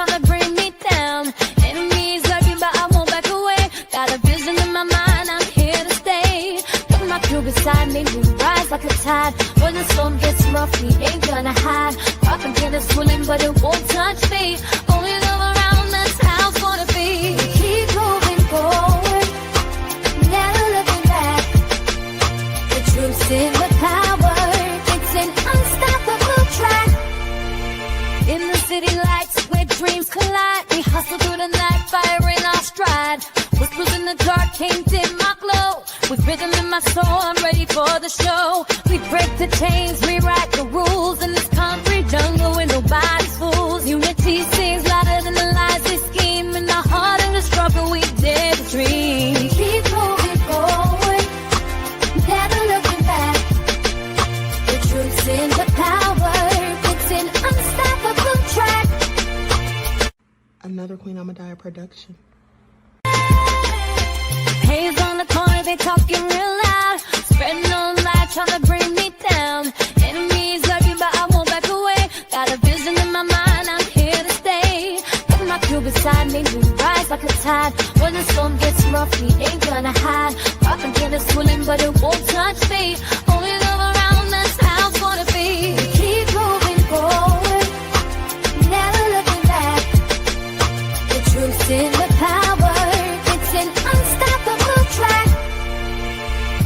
trying to bring me down. Enemies lurking, but I won't back away. Got a vision in my mind, I'm here to stay. Got my crew beside me, we rise like a tide. When the storm gets rough, we ain't gonna hide. Propaganda swirling, but it won't touch me. Only love around, that's how it's gonna be. Keep moving forward, never looking back. The truth's in the power, it's an unstoppable track. In the city lights where dreams collide, we hustle through the night, fire in our stride. Whispers in the dark can't dim my glow. With rhythm in my soul, I'm ready for the show. We break the chains, rewrite the rules in this concrete jungle where nobody's fools. Unity sings louder than the lies they scheme. In the heart of the struggle, we dare to dream. Keep moving forward, never looking back. The truth's in the power, it's an unstoppable track. Another Queen Ahmadiyyah production. Haze on the corner, they talking real loud. Spreading on light, trying to bring me down. Enemies lurking, but I won't back away. Got a vision in my mind, I'm here to stay. Got my crew beside me, we rise like a tide. When the storm gets rough, we ain't gonna hide. Propaganda swirling, but it won't touch me. Only love around, that's how it's gonna be. Keep moving forward, never looking back. The truth's in the power, it's an unstoppable track.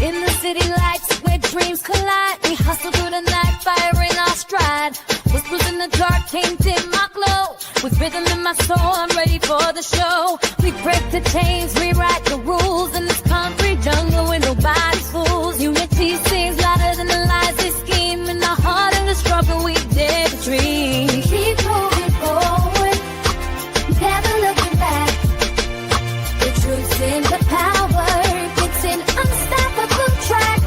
In the city lights where dreams collide, we hustle through the night, fire in our stride. Whispers in the dark can't dim my glow. With rhythm in my soul, I'm ready for the show. We break the chains, rewrite the rules in this concrete jungle where nobody's fools. Unity sings louder than the lies they scheme. In the heart of the struggle, we dare to dream. Keep moving forward, never looking back. The truth's in the power, it's an unstoppable track.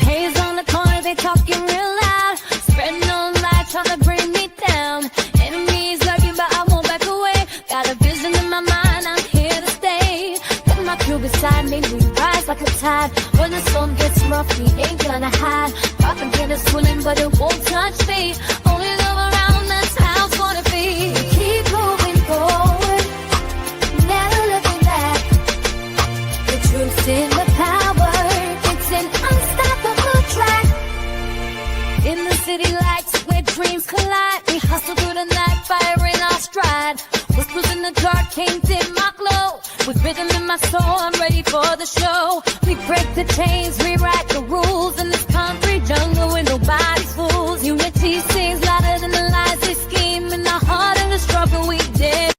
Haze on the corner, they talking real loud. Spreading on light, trying to bring me down. Enemies lurking, but I won't back away. Got a vision in my mind, I'm here to stay. Got my crew beside me, we rise like a tide. When the storm gets rough, we ain't gonna hide. Propaganda swirling, but it won't touch me. Only love around, that's how it's gonna be. Keep moving forward, never looking back. The truth's in the power, it's an unstoppable track. In the city lights where dreams collide, we hustle through the night, fire in our stride. Whispers in the dark can't dim my glow. With rhythm in my soul, I'm ready for the show. We break the chains, rewrite the rules in this concrete jungle where nobody's fools. Unity sings louder than the lies they scheme. In the heart of the struggle, we dare.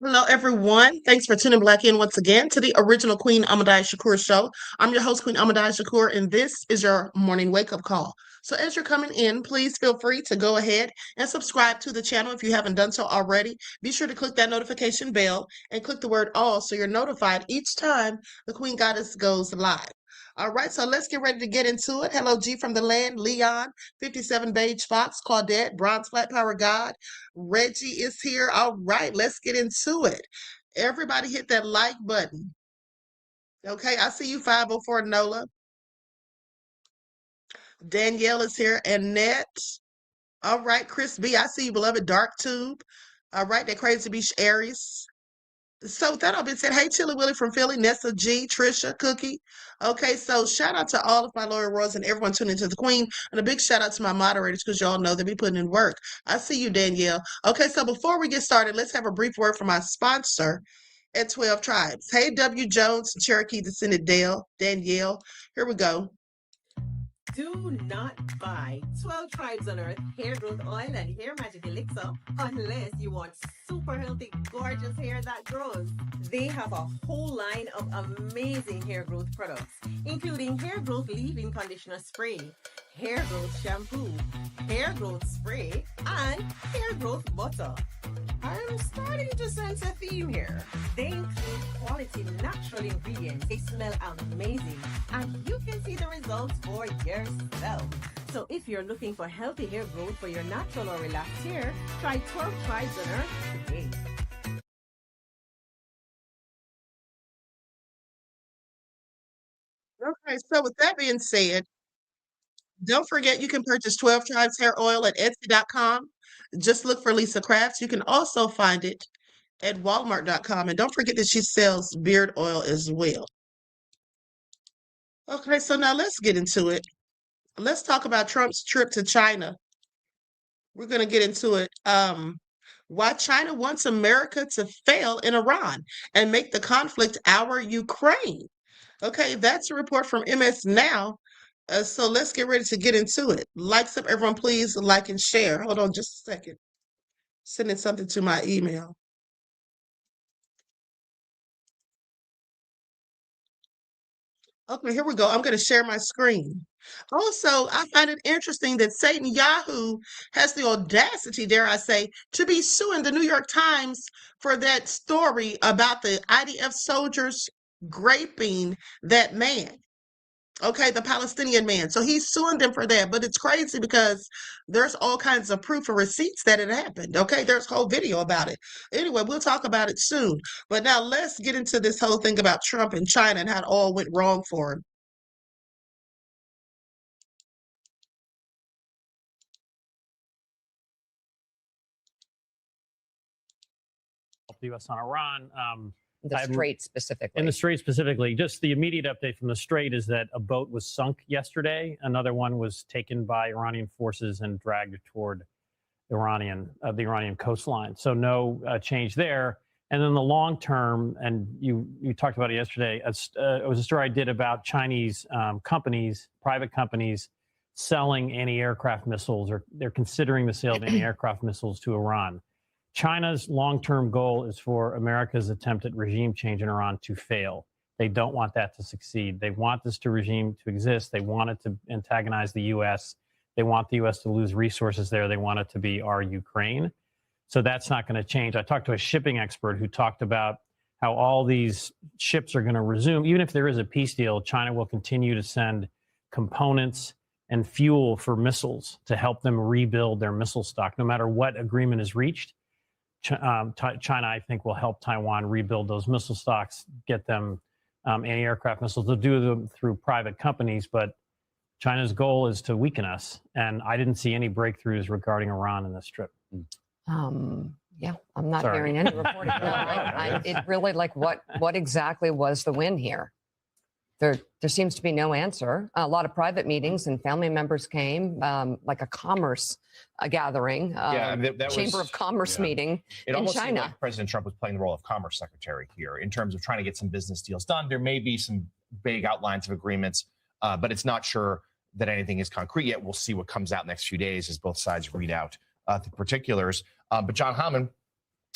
Hello, everyone. Thanks for tuning back in once again to the original Queen Ahmadiyyah Shakur show. I'm your host, Queen Ahmadiyyah Shakur, and this is your morning wake-up call. So as you're coming in, please feel free to go ahead and subscribe to the channel if you haven't done so already. Be sure to click that notification bell and click the word all so you're notified each time the Queen Goddess goes live. All right, so let's get ready to get into it. Hello, G from the land, Leon, 57 Beige Fox, Claudette, Bronze Flat Power God, Reggie is here. All right, let's get into it. Everybody hit that like button. Okay, I see you, 504 Nola. Danielle is here, Annette. All right, Chris B, I see you, beloved. Dark Tube. All right, that Crazy Beach Aries. So with that all been said, hey, Chili Willie from Philly, Nessa G, Trisha, Cookie. Okay, so shout out to all of my loyal royals and everyone tuning into the Queen. And a big shout out to my moderators because y'all know they be putting in work. I see you, Danielle. Okay, so before we get started, let's have a brief word from my sponsor at 12 Tribes. Hey, W. Jones, Cherokee Descendant Danielle. Here we go. Do not buy 12 Tribes on Earth hair growth oil and hair magic elixir unless you want super healthy, gorgeous hair that grows. They have a whole line of amazing hair growth products, including hair growth leave-in conditioner spray, hair growth shampoo, hair growth spray, and hair growth butter. I'm starting to sense a theme here. They include quality natural ingredients. They smell amazing, and you can see the results for yourself. So if you're looking for healthy hair growth for your natural or relaxed hair, try 12 Tribes on Earth today. Okay, so with that being said, Don't forget, you can purchase 12 Tribes hair oil at Etsy.com. Just look for Lisa Crafts. You can also find it at Walmart.com. And don't forget that she sells beard oil as well. Okay, so now let's get into it. Let's talk about Trump's trip to China. We're going to get into it. Why China wants America to fail in Iran and make the conflict our Ukraine. Okay, that's a report from MS Now. So let's get ready to get into it. Likes up, everyone, please like and share. Hold on just a second. Sending something to my email. Okay, here we go. I'm going to share my screen. Also, I find it interesting that Satan Yahoo has the audacity, dare I say, to be suing the New York Times for that story about the IDF soldiers raping that man. Okay, the Palestinian man. So he's suing them for that. But it's crazy because there's all kinds of proof and receipts that it happened. Okay, there's a whole video about it. Anyway, we'll talk about it soon. But now let's get into this whole thing about Trump and China and how it all went wrong for him. The U.S. on Iran. The Strait specifically. In the Strait specifically, just the immediate update from the Strait is that a boat was sunk yesterday. Another one was taken by Iranian forces and dragged toward the Iranian coastline. So no change there. And then the long term, and you talked about it yesterday, it was a story I did about Chinese companies, private companies, selling anti-aircraft missiles, or they're considering the sale of anti-aircraft missiles to Iran. China's long-term goal is for America's attempt at regime change in Iran to fail. They don't want that to succeed. They want this regime to exist. They want it to antagonize the U.S. They want the U.S. to lose resources there. They want it to be our Ukraine. So that's not going to change. I talked to a shipping expert who talked about how all these ships are going to resume. Even if there is a peace deal, China will continue to send components and fuel for missiles to help them rebuild their missile stock, no matter what agreement is reached. China, I think, will help Taiwan rebuild those missile stocks, get them anti-aircraft missiles. They'll do them through private companies, but China's goal is to weaken us. And I didn't see any breakthroughs regarding Iran in this trip. Yeah, I'm not hearing any reporting. It really, like, what exactly was the win here? There seems to be no answer. A lot of private meetings and family members came, like a commerce gathering, that Chamber of Commerce meeting it in almost China. Seemed like President Trump was playing the role of commerce secretary here in terms of trying to get some business deals done. There may be some vague outlines of agreements, but it's not sure that anything is concrete yet. We'll see what comes out next few days as both sides read out the particulars. But John Hammond,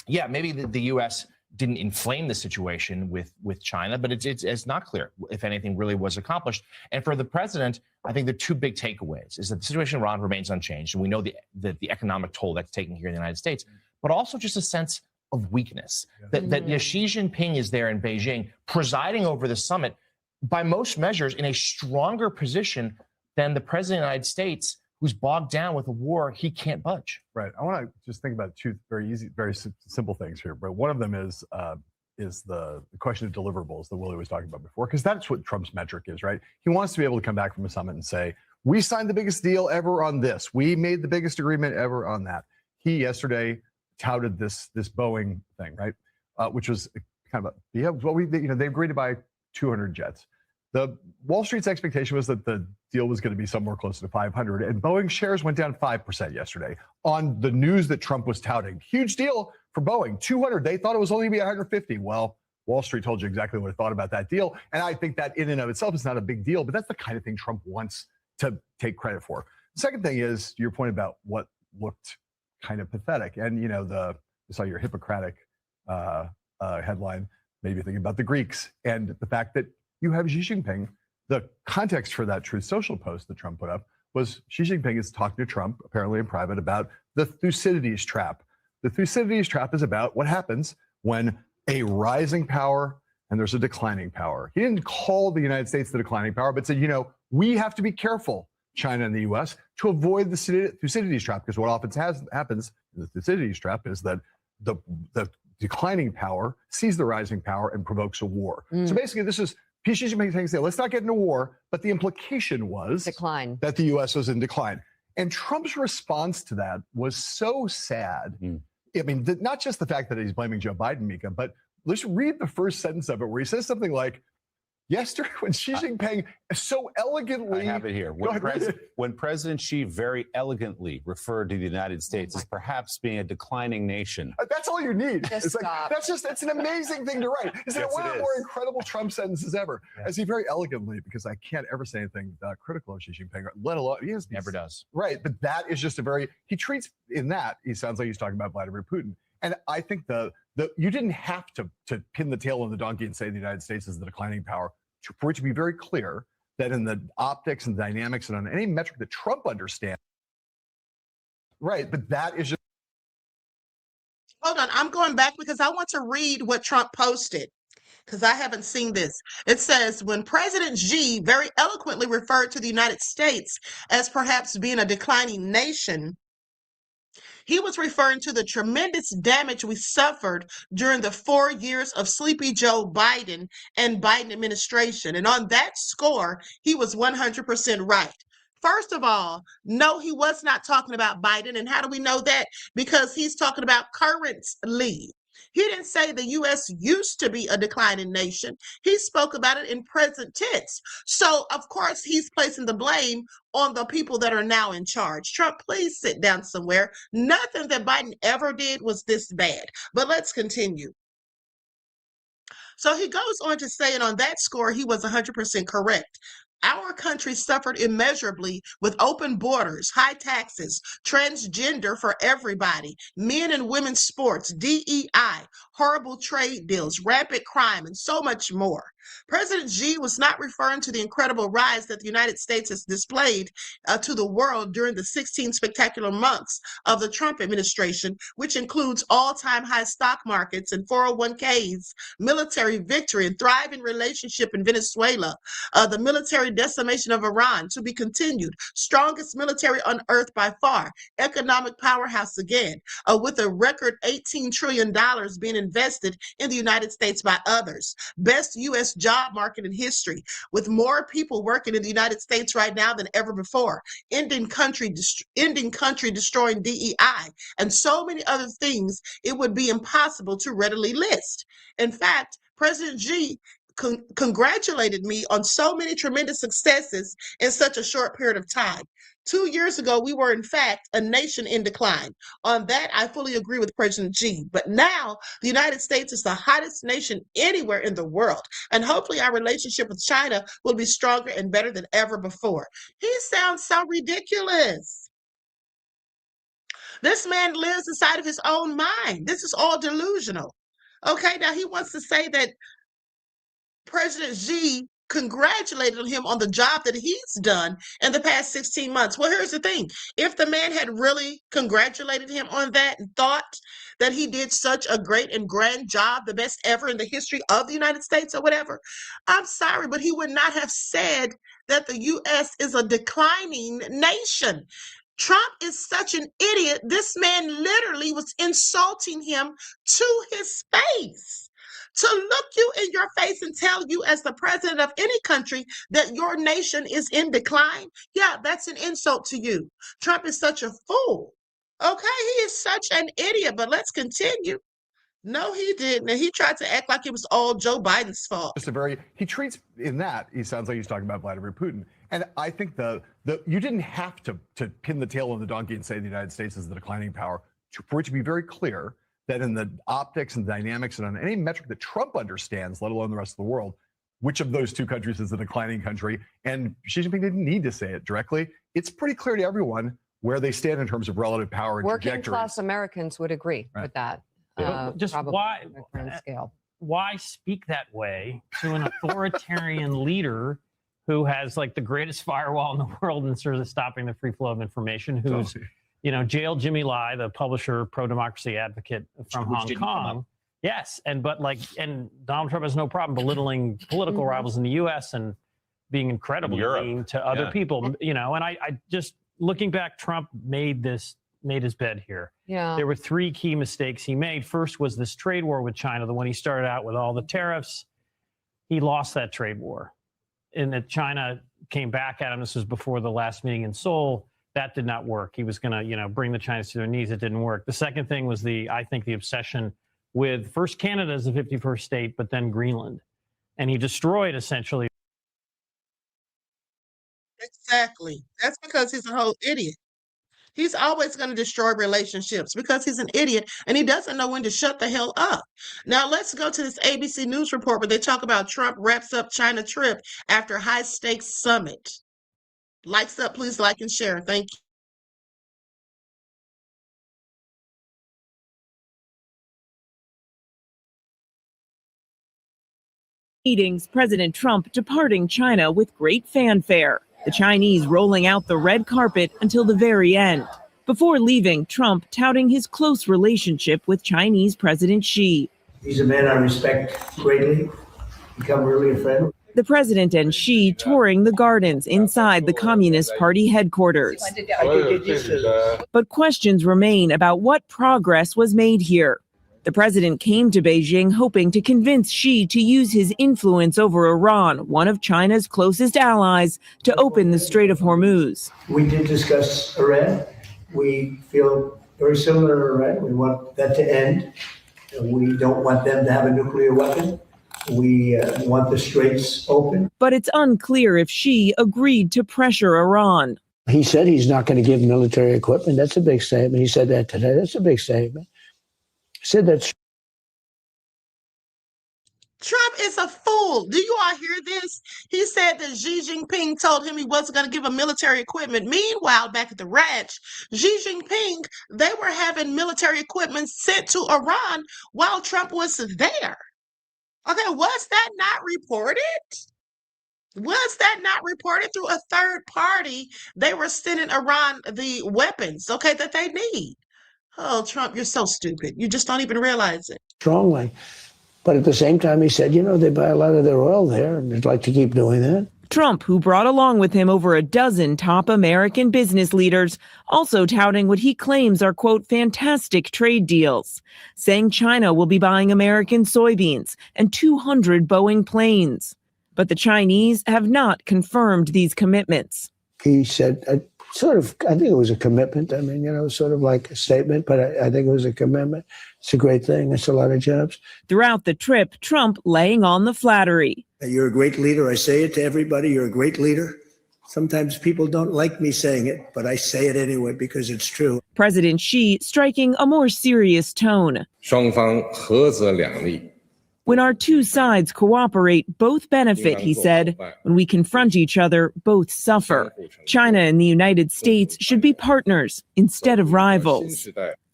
maybe the U.S. didn't inflame the situation with China, but it's not clear if anything really was accomplished. And for the president, I think the two big takeaways is that the situation in Iran remains unchanged, and we know the economic toll that's taking here in the United States, but also just a sense of weakness. That Xi Jinping is there in Beijing, presiding over the summit, by most measures, in a stronger position than the president of the United States, who's bogged down with a war he can't budge. Right. I want to just think about two very simple things here. But one of them is the question of deliverables that Willie was talking about before, because that's what Trump's metric is, right? He wants to be able to come back from a summit and say, we signed the biggest deal ever on this. We made the biggest agreement ever on that. He yesterday touted this Boeing thing, right? Which was kind of they agreed to buy 200 jets. The Wall Street's expectation was that the deal was going to be somewhere closer to 500, and Boeing shares went down 5% yesterday on the news that Trump was touting. Huge deal for Boeing, 200. They thought it was only going to be 150. Well, Wall Street told you exactly what it thought about that deal, and I think that in and of itself is not a big deal, but that's the kind of thing Trump wants to take credit for. The second thing is your point about what looked kind of pathetic, and you saw your Hippocratic headline, maybe thinking about the Greeks and the fact that you have Xi Jinping. The context for that Truth Social post that Trump put up was Xi Jinping is talking to Trump, apparently in private, about the Thucydides trap. The Thucydides trap is about what happens when a rising power and there's a declining power. He didn't call the United States the declining power, but said, we have to be careful, China and the U.S., to avoid the Thucydides trap, because what often happens in the Thucydides trap is that the declining power sees the rising power and provokes a war. So basically, this is Xi Jinping said, let's not get into war, but the implication was Decline. that the U.S. was in decline. And Trump's response to that was so sad. I mean, not just the fact that he's blaming Joe Biden, Mika, but let's read the first sentence of it where he says something like, yesterday, when Xi Jinping so elegantly... I have it here. When President Xi very elegantly referred to the United States as perhaps being a declining nation. That's all you need. It's like, that's an amazing thing to write. Is it one of the more incredible Trump sentences ever? Yeah. As he very elegantly, because I can't ever say anything critical of Xi Jinping, let alone... Never does. Right, but that is just he treats in that, he sounds like he's talking about Vladimir Putin. And I think you didn't have to pin the tail on the donkey and say the United States is the declining power for it to be very clear that in the optics and dynamics and on any metric that Trump understands. Right, but that is just... Hold on, I'm going back because I want to read what Trump posted because I haven't seen this. It says, when President Xi very eloquently referred to the United States as perhaps being a declining nation, he was referring to the tremendous damage we suffered during the 4 years of Sleepy Joe Biden and Biden administration. And on that score, he was 100% right. First of all, no, he was not talking about Biden. And how do we know that? Because he's talking about currently. He didn't say the U.S. used to be a declining nation. He spoke about it in present tense. So, of course, he's placing the blame on the people that are now in charge. Trump, please sit down somewhere. Nothing that Biden ever did was this bad. But let's continue. So he goes on to say, and on that score, he was 100% correct. Our country suffered immeasurably with open borders, high taxes, transgender for everybody, men and women's sports, DEI, horrible trade deals, rampant crime, and so much more. President Xi was not referring to the incredible rise that the United States has displayed to the world during the 16 spectacular months of the Trump administration, which includes all-time high stock markets and 401ks, military victory and thriving relationship in Venezuela, the military decimation of Iran to be continued, strongest military on earth by far, economic powerhouse again, with a record $18 trillion being invested in the United States by others, best U.S. job market in history, with more people working in the United States right now than ever before, ending country destroying DEI, and so many other things it would be impossible to readily list. In fact, President Xi congratulated me on so many tremendous successes in such a short period of time. 2 years ago, we were, in fact, a nation in decline. On that, I fully agree with President Xi. But now, the United States is the hottest nation anywhere in the world. And hopefully, our relationship with China will be stronger and better than ever before. He sounds so ridiculous. This man lives inside of his own mind. This is all delusional. Okay, now he wants to say that President Xi congratulated him on the job that he's done in the past 16 months. Well, here's the thing. If the man had really congratulated him on that and thought that he did such a great and grand job, the best ever in the history of the United States or whatever, I'm sorry, but he would not have said that the U.S. is a declining nation. Trump is such an idiot. This man literally was insulting him to his face. To look you in your face and tell you as the president of any country that your nation is in decline, yeah, that's an insult to you. Trump is such a fool. Okay, he is such an idiot, but let's continue. No, he didn't. And he tried to act like it was all Joe Biden's fault. He treats in that, he sounds like he's talking about Vladimir Putin. And I think you didn't have to pin the tail on the donkey and say the United States is the declining power for it to be very clear that in the optics and dynamics and on any metric that Trump understands, let alone the rest of the world, which of those two countries is the declining country? And Xi Jinping didn't need to say it directly. It's pretty clear to everyone where they stand in terms of relative power and working trajectory. class Americans would agree with that. Just why speak that way to an authoritarian leader who has like the greatest firewall in the world in terms of stopping the free flow of information, who's jailed Jimmy Lai, the publisher, pro-democracy advocate from Hong Kong. Yes, and Donald Trump has no problem belittling political rivals in the U.S. and being incredibly mean to other people. And I just looking back, Trump made his bed here. Yeah, there were three key mistakes he made. First was this trade war with China, the one he started out with all the tariffs. he lost that trade war. And that China came back at him. This was before the last meeting in Seoul. That did not work. He was going to, bring the Chinese to their knees. It didn't work. The second thing was the obsession with first Canada as the 51st state, but then Greenland. And he destroyed essentially. Exactly. That's because he's a whole idiot. He's always going to destroy relationships because he's an idiot and he doesn't know when to shut the hell up. Now, let's go to this ABC News report where they talk about Trump wraps up China trip after high stakes summit. Likes up, please like and share. Thank you. Meetings, President Trump departing China with great fanfare. The Chinese rolling out the red carpet until the very end. Before leaving, Trump touting his close relationship with Chinese President Xi. He's a man I respect greatly, become really a friend. The president and Xi touring the gardens inside the Communist Party headquarters. But questions remain about what progress was made here. The president came to Beijing hoping to convince Xi to use his influence over Iran, one of China's closest allies, to open the Strait of Hormuz. We did discuss Iran. We feel very similar to Iran. We want that to end. We don't want them to have a nuclear weapon. We want the straits open. But it's unclear if Xi agreed to pressure Iran. He said he's not going to give military equipment. That's a big statement. He said that today. That's a big statement. Said that Trump is a fool. Do you all hear this? He said that Xi Jinping told him he wasn't going to give him military equipment. Meanwhile, back at the ranch, Xi Jinping, they were having military equipment sent to Iran while Trump was there. Okay, was that not reported? Was that not reported through a third party? They were sending Iran the weapons, okay, that they need. Oh, Trump, you're so stupid. You just don't even realize it. strongly. But at the same time, he said, they buy a lot of their oil there, and they'd like to keep doing that. Trump, who brought along with him over a dozen top American business leaders, also touting what he claims are, quote, fantastic trade deals, saying China will be buying American soybeans and 200 Boeing planes. But the Chinese have not confirmed these commitments. He said, I think it was a commitment. I mean, sort of like a statement, but I think it was a commitment. It's a great thing. It's a lot of jobs. Throughout the trip, Trump laying on the flattery. You're a great leader. I say it to everybody. You're a great leader. Sometimes people don't like me saying it, but I say it anyway because it's true. President Xi striking a more serious tone. 双方合则两利。 When our two sides cooperate, both benefit, he said. When we confront each other, both suffer. China and the United States should be partners instead of rivals.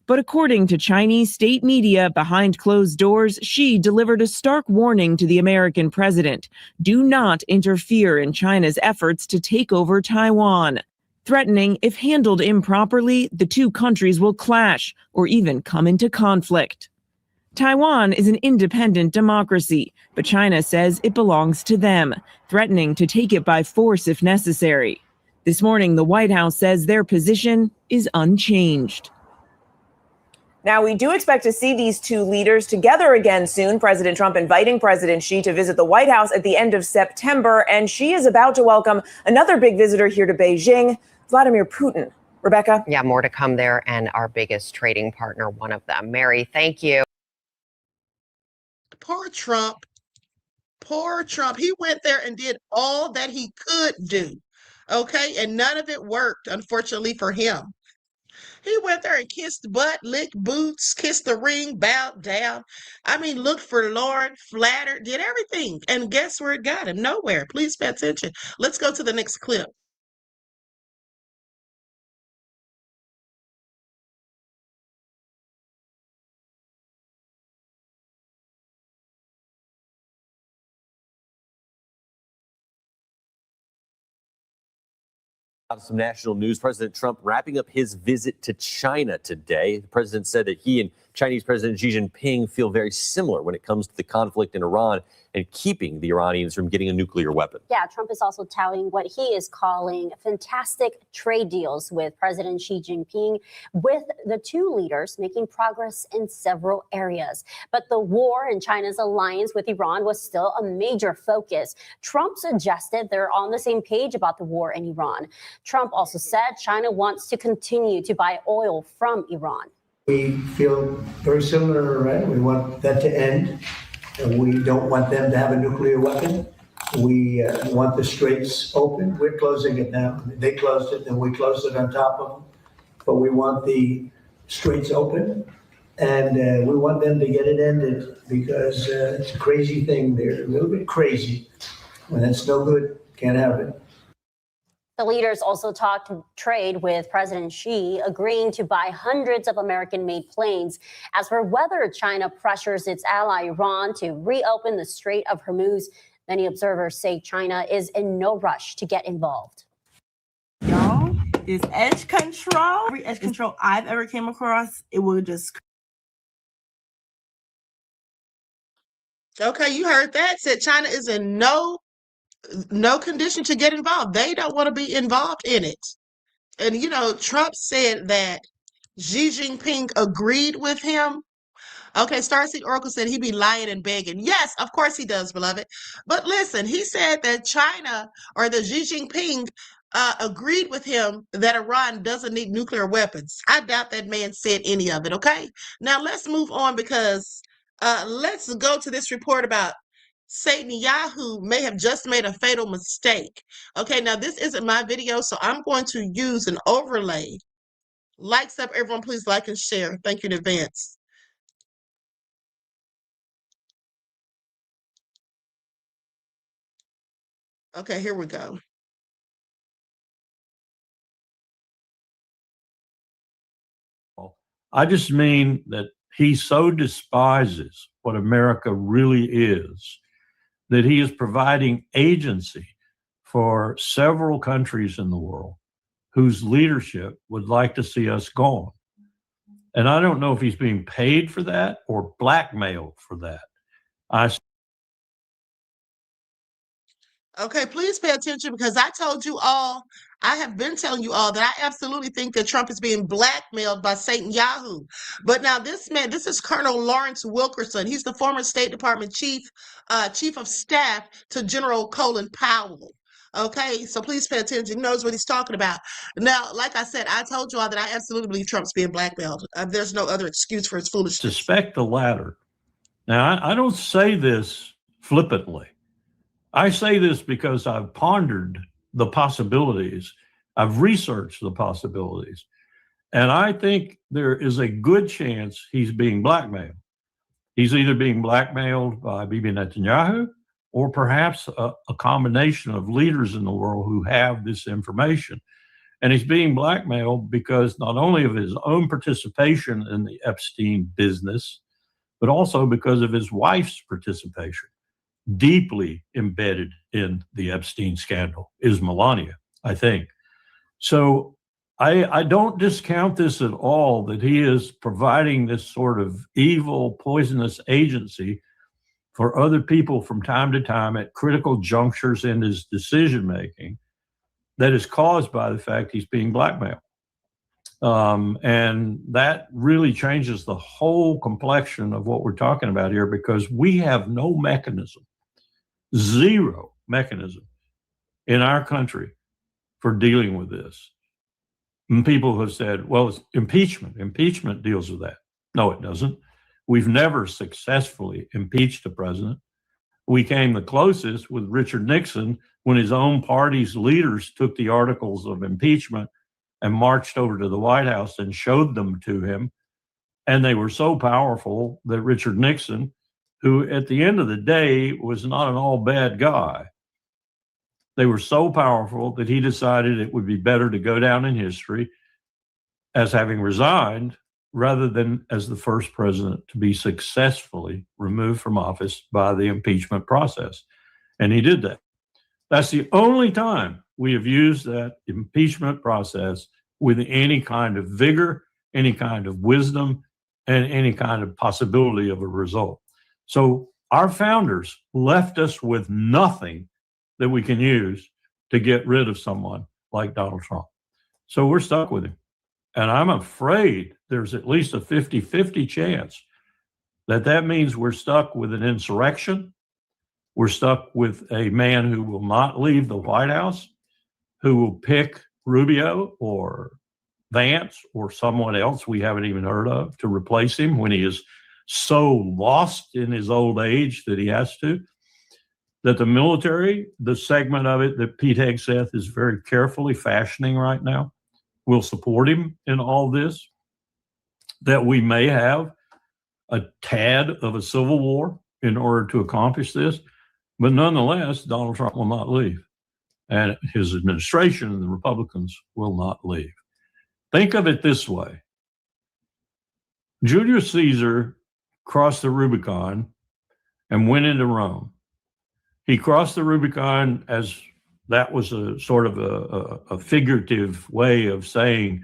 But according to Chinese state media, behind closed doors, Xi delivered a stark warning to the American president. Do not interfere in China's efforts to take over Taiwan, threatening if handled improperly, the two countries will clash or even come into conflict. Taiwan is an independent democracy, but China says it belongs to them, threatening to take it by force if necessary. This morning, the White House says their position is unchanged. Now, we do expect to see these two leaders together again soon. President Trump inviting President Xi to visit the White House at the end of September, and Xi is about to welcome another big visitor here to Beijing, Vladimir Putin. Rebecca? Yeah, more to come there, and our biggest trading partner, one of them. Mary, thank you. Poor Trump. Poor Trump. He went there and did all that he could do. Okay. And none of it worked, unfortunately for him. He went there and kissed butt, licked boots, kissed the ring, bowed down. I mean, looked forlorn, flattered, did everything. And guess where it got him? Nowhere. Please pay attention. Let's go to the next clip. Some national news. President Trump wrapping up his visit to China today. The president said that he and Chinese President Xi Jinping feel very similar when it comes to the conflict in Iran and keeping the Iranians from getting a nuclear weapon. Yeah, Trump is also touting what he is calling fantastic trade deals with President Xi Jinping, with the two leaders making progress in several areas. But the war and China's alliance with Iran was still a major focus. Trump suggested they're on the same page about the war in Iran. Trump also said China wants to continue to buy oil from Iran. We feel very similar to Iran. We want that to end. And we don't want them to have a nuclear weapon. We want the straits open. We're closing it now. They closed it, and we closed it on top of them. But we want the straits open, and we want them to get it ended because it's a crazy thing. They're a little bit crazy. When it's no good, can't have it. The leaders also talked trade with President Xi, agreeing to buy hundreds of American-made planes. As for whether China pressures its ally Iran to reopen the Strait of Hormuz, many observers say China is in no rush to get involved. Y'all, is edge control. Every edge control I've ever came across, it will just... Okay, you heard that. Said China is in no condition to get involved. They don't want to be involved in it. And, you know, Trump said that Xi Jinping agreed with him. Okay, Starseed Oracle said he'd be lying and begging. Yes, of course he does, beloved. But listen, he said that China or the Xi Jinping agreed with him that Iran doesn't need nuclear weapons. I doubt that man said any of it, okay? Now let's move on because let's go to this report about Netanyahu may have just made a fatal mistake. Okay, now this isn't my video, so I'm going to use an overlay. Likes up, everyone, please like and share. Thank you in advance. Okay, here we go. I just mean that he so despises what America really is that he is providing agency for several countries in the world whose leadership would like to see us gone. And I don't know if he's being paid for that or blackmailed for that. Okay, please pay attention because I told you all, I have been telling you all that I absolutely think that Trump is being blackmailed by Netanyahu. But now this man, this is Colonel Lawrence Wilkerson. He's the former State Department chief of staff to General Colin Powell. Okay, so please pay attention. He knows what he's talking about. Now, like I said, I told you all that I absolutely believe Trump's being blackmailed. There's no other excuse for his foolishness. Suspect the latter. Now, I don't say this flippantly. I say this because I've pondered the possibilities. I've researched the possibilities. And I think there is a good chance he's being blackmailed. He's either being blackmailed by Bibi Netanyahu or perhaps a combination of leaders in the world who have this information. And he's being blackmailed because not only of his own participation in the Epstein business, but also because of his wife's participation. Deeply embedded in the Epstein scandal is Melania, I think. So I don't discount this at all, that he is providing this sort of evil, poisonous agency for other people from time to time at critical junctures in his decision-making that is caused by the fact he's being blackmailed. And that really changes the whole complexion of what we're talking about here because we have no mechanism, zero mechanism in our country for dealing with this. And people have said, well, it's impeachment. Impeachment deals with that. No, it doesn't. We've never successfully impeached a president. We came the closest with Richard Nixon when his own party's leaders took the articles of impeachment and marched over to the White House and showed them to him. And they were so powerful that Richard Nixon, who at the end of the day was not an all bad guy, they were so powerful that he decided it would be better to go down in history as having resigned rather than as the first president to be successfully removed from office by the impeachment process. And he did that. That's the only time we have used that impeachment process with any kind of vigor, any kind of wisdom, any kind of possibility of a result. So our founders left us with nothing that we can use to get rid of someone like Donald Trump. So we're stuck with him. And I'm afraid there's at least a 50-50 chance that means we're stuck with an insurrection. We're stuck with a man who will not leave the White House, who will pick Rubio or Vance or someone else we haven't even heard of to replace him when he is so lost in his old age that he has to. That the military, the segment of it that Pete Hegseth is very carefully fashioning right now, will support him in all this. That we may have a tad of a civil war in order to accomplish this. But nonetheless, Donald Trump will not leave. And his administration and the Republicans will not leave. Think of it this way. Julius Caesar crossed the Rubicon and went into Rome. He crossed the Rubicon as that was a sort of a figurative way of saying,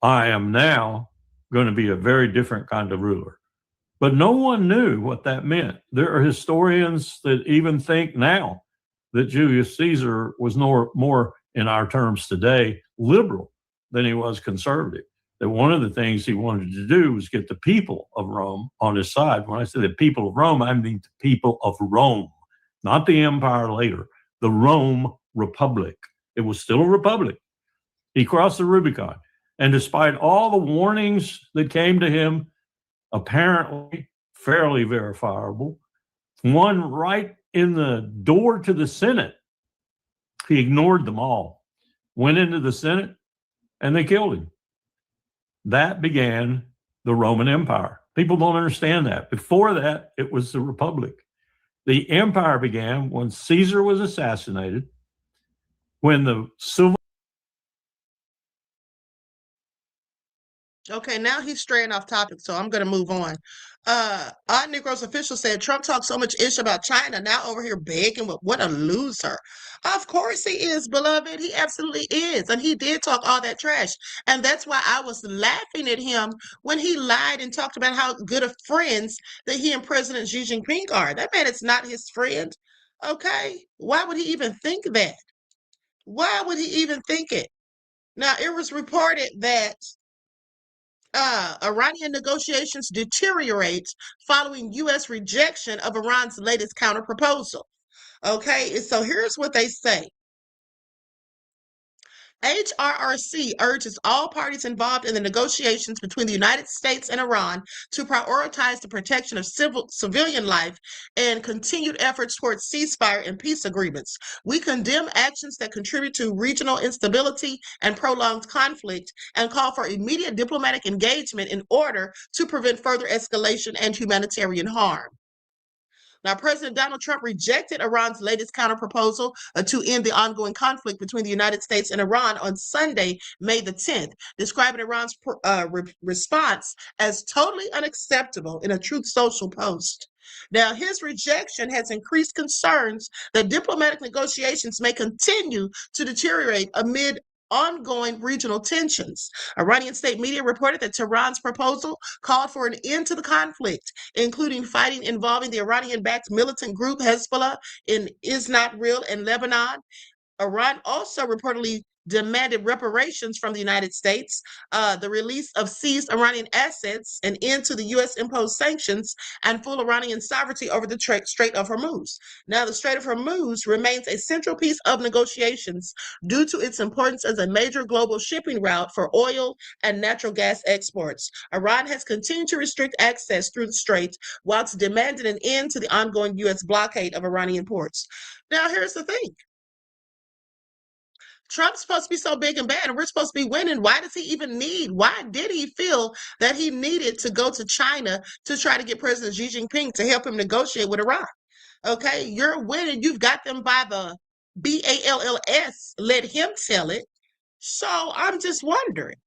I am now going to be a very different kind of ruler. But no one knew what that meant. There are historians that even think now that Julius Caesar was more, in our terms today, liberal than he was conservative. That one of the things he wanted to do was get the people of Rome on his side. When I say the people of Rome, I mean the people of Rome, not the empire later, the Rome Republic. It was still a republic. He crossed the Rubicon. And despite all the warnings that came to him, apparently fairly verifiable, one right in the door to the Senate, he ignored them all, went into the Senate, and they killed him. That began the Roman Empire. People don't understand that. Before that, it was the Republic. The empire began when Caesar was assassinated, when the civil. Okay, now he's straying off topic, so I'm going to move on. Odd Negro's official said Trump talks so much ish about China, now over here begging. What a loser. Of course he is, beloved. He absolutely is. And he did talk all that trash. And that's why I was laughing at him when he lied and talked about how good of friends that he and President Xi Jinping are. That man is not his friend. Okay? Why would he even think that? Why would he even think it? Now, it was reported that Iranian negotiations deteriorate following U.S. rejection of Iran's latest counterproposal. Okay, so here's what they say. HRRC urges all parties involved in the negotiations between the United States and Iran to prioritize the protection of civilian life and continued efforts towards ceasefire and peace agreements. We condemn actions that contribute to regional instability and prolonged conflict and call for immediate diplomatic engagement in order to prevent further escalation and humanitarian harm. Now, President Donald Trump rejected Iran's latest counterproposal to end the ongoing conflict between the United States and Iran on Sunday, May the 10th, describing Iran's response as totally unacceptable in a Truth Social post. Now, his rejection has increased concerns that diplomatic negotiations may continue to deteriorate amid ongoing regional tensions. Iranian state media reported that Tehran's proposal called for an end to the conflict, including fighting involving the Iranian-backed militant group Hezbollah in Isnat and Lebanon. Iran also reportedly demanded reparations from the United States, the release of seized Iranian assets, an end to the U.S.-imposed sanctions, and full Iranian sovereignty over the Strait of Hormuz. Now, the Strait of Hormuz remains a central piece of negotiations due to its importance as a major global shipping route for oil and natural gas exports. Iran has continued to restrict access through the strait whilst demanding an end to the ongoing U.S. blockade of Iranian ports. Now, here's the thing. Trump's supposed to be so big and bad, and we're supposed to be winning. Why did he feel that he needed to go to China to try to get President Xi Jinping to help him negotiate with Iran? Okay, you're winning. You've got them by the BALLS. Let him tell it. So I'm just wondering.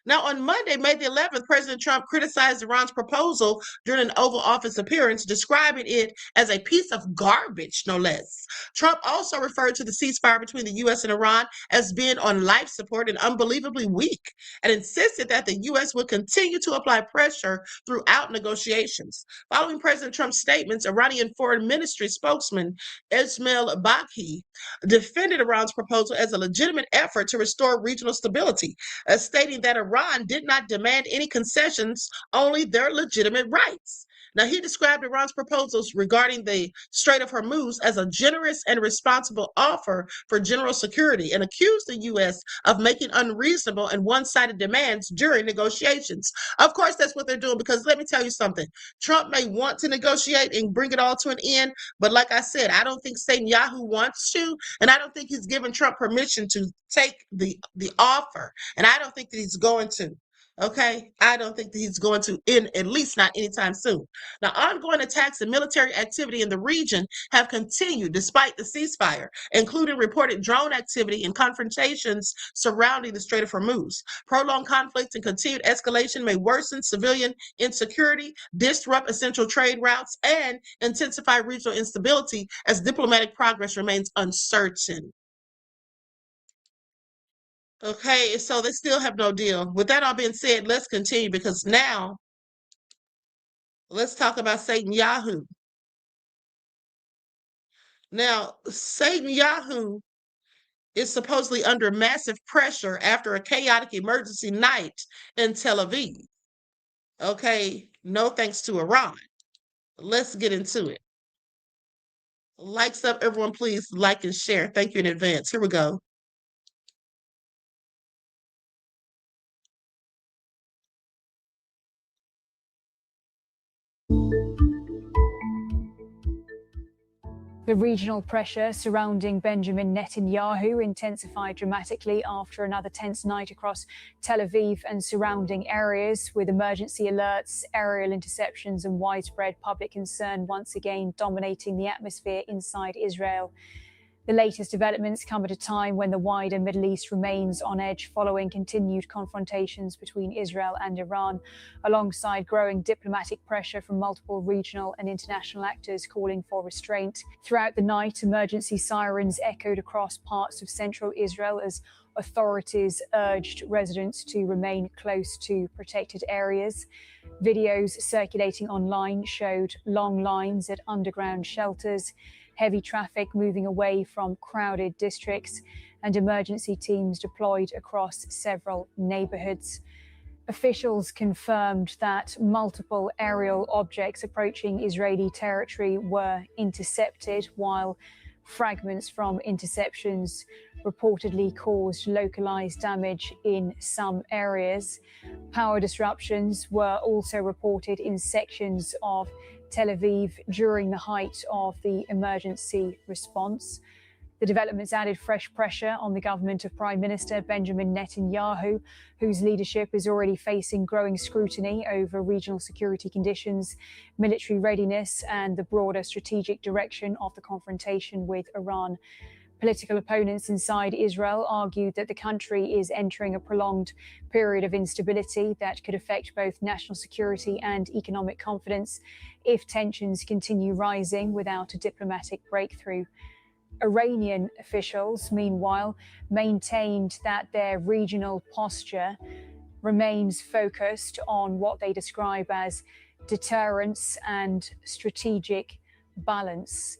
Now, on Monday, May the 11th, President Trump criticized Iran's proposal during an Oval Office appearance, describing it as a piece of garbage, no less. Trump also referred to the ceasefire between the U.S. and Iran as being on life support and unbelievably weak, and insisted that the U.S. would continue to apply pressure throughout negotiations. Following President Trump's statements, Iranian Foreign Ministry spokesman Ismail Baqi defended Iran's proposal as a legitimate effort to restore regional stability, stating that Iran did not demand any concessions, only their legitimate rights. Now, he described Iran's proposals regarding the Strait of Hormuz as a generous and responsible offer for general security and accused the U.S. of making unreasonable and one-sided demands during negotiations. Of course, that's what they're doing, because let me tell you something. Trump may want to negotiate and bring it all to an end, but like I said, I don't think Netanyahu wants to, and I don't think he's given Trump permission to take the offer, and I don't think that he's going to. Okay, I don't think that he's going to, at least not anytime soon. Now, ongoing attacks and military activity in the region have continued despite the ceasefire, including reported drone activity and confrontations surrounding the Strait of Hormuz. Prolonged conflict and continued escalation may worsen civilian insecurity, disrupt essential trade routes, and intensify regional instability as diplomatic progress remains uncertain. Okay, so they still have no deal. With that all being said, let's continue, because now let's talk about Netanyahu. Now, Netanyahu is supposedly under massive pressure after a chaotic emergency night in Tel Aviv. Okay, no thanks to Iran. Let's get into it. Likes up, everyone, please like and share. Thank you in advance. Here we go. The regional pressure surrounding Benjamin Netanyahu intensified dramatically after another tense night across Tel Aviv and surrounding areas, with emergency alerts, aerial interceptions, and widespread public concern once again dominating the atmosphere inside Israel. The latest developments come at a time when the wider Middle East remains on edge following continued confrontations between Israel and Iran, alongside growing diplomatic pressure from multiple regional and international actors calling for restraint. Throughout the night, emergency sirens echoed across parts of central Israel as authorities urged residents to remain close to protected areas. Videos circulating online showed long lines at underground shelters, heavy traffic moving away from crowded districts, and emergency teams deployed across several neighborhoods. Officials confirmed that multiple aerial objects approaching Israeli territory were intercepted, while fragments from interceptions reportedly caused localized damage in some areas. Power disruptions were also reported in sections of Tel Aviv during the height of the emergency response. The developments added fresh pressure on the government of Prime Minister Benjamin Netanyahu, whose leadership is already facing growing scrutiny over regional security conditions, military readiness, and the broader strategic direction of the confrontation with Iran. Political opponents inside Israel argued that the country is entering a prolonged period of instability that could affect both national security and economic confidence if tensions continue rising without a diplomatic breakthrough. Iranian officials, meanwhile, maintained that their regional posture remains focused on what they describe as deterrence and strategic balance.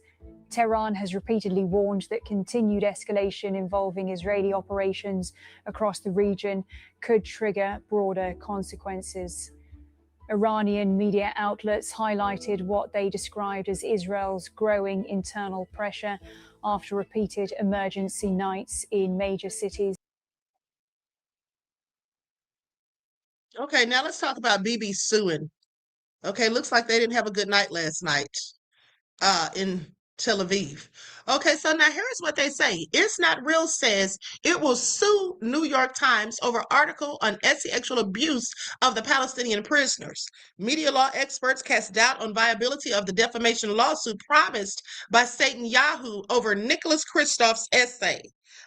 Tehran has repeatedly warned that continued escalation involving Israeli operations across the region could trigger broader consequences. Iranian media outlets highlighted what they described as Israel's growing internal pressure after repeated emergency nights in major cities. Okay, now let's talk about Bibi suing. Okay, looks like they didn't have a good night last night in Tel Aviv. Okay, so now here's what they say. It's Not Real says it will sue New York Times over article on sexual abuse of the Palestinian prisoners. Media law experts cast doubt on viability of the defamation lawsuit promised by Netanyahu over Nicholas Kristof's essay.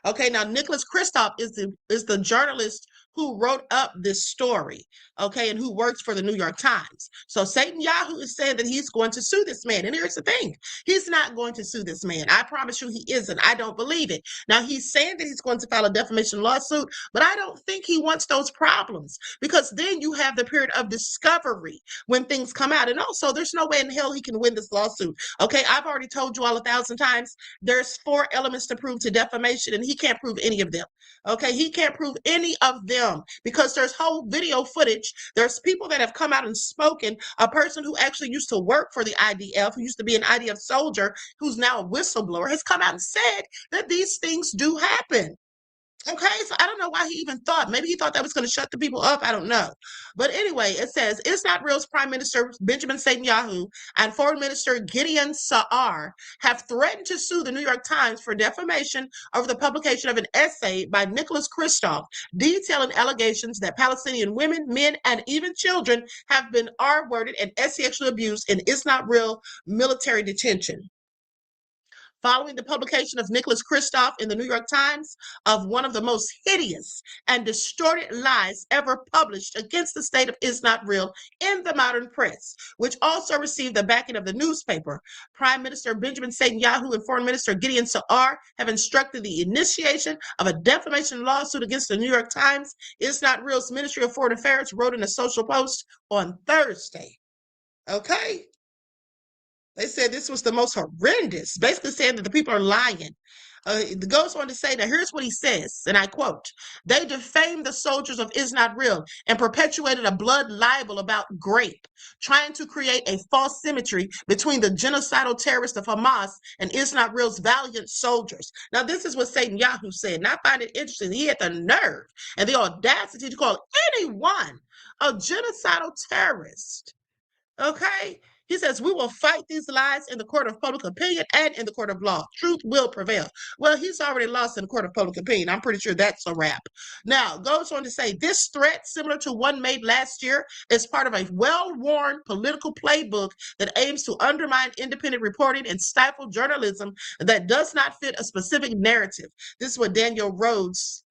Okay, now Nicholas Kristof is the journalist who wrote up this story, okay, and who works for the New York Times. So Netanyahu is saying that he's going to sue this man. And here's the thing. He's not going to sue this man. I promise you he isn't. I don't believe it. Now, he's saying that he's going to file a defamation lawsuit, but I don't think he wants those problems, because then you have the period of discovery when things come out. And also, there's no way in hell he can win this lawsuit. Okay, I've already told you all 1,000 times, there's 4 elements to prove to defamation, and he can't prove any of them. Okay, he can't prove any of them because there's whole video footage. There's people that have come out and spoken. A person who actually used to work for the IDF, who used to be an IDF soldier, who's now a whistleblower, has come out and said that these things do happen. Okay, so I don't know why he even thought. Maybe he thought that was going to shut the people up. I don't know. But anyway, it says, It's Not Real's Prime Minister Benjamin Netanyahu and Foreign Minister Gideon Saar have threatened to sue the New York Times for defamation over the publication of an essay by Nicholas Kristof detailing allegations that Palestinian women, men, and even children have been R-worded and sexually abused in It's Not Real military detention. Following the publication of Nicholas Kristof in the New York Times of one of the most hideous and distorted lies ever published against the state of Is Not Real in the modern press, which also received the backing of the newspaper, Prime Minister Benjamin Netanyahu and Foreign Minister Gideon Saar have instructed the initiation of a defamation lawsuit against the New York Times. Is Not Real's Ministry of Foreign Affairs wrote in a social post on Thursday. Okay? They said this was the most horrendous, basically saying that the people are lying. It goes on to say that here's what he says, and I quote, "They defamed the soldiers of Is Not Real and perpetuated a blood libel about grape, trying to create a false symmetry between the genocidal terrorists of Hamas and Is Not Real's valiant soldiers." Now, this is what Netanyahu said, and I find it interesting. He had the nerve and the audacity to call anyone a genocidal terrorist. Okay? He says, "We will fight these lies in the court of public opinion and in the court of law. Truth will prevail." Well, he's already lost in the court of public opinion. I'm pretty sure that's a wrap. Now, goes on to say, this threat, similar to one made last year, is part of a well-worn political playbook that aims to undermine independent reporting and stifle journalism that does not fit a specific narrative. This is what Daniel Rhodes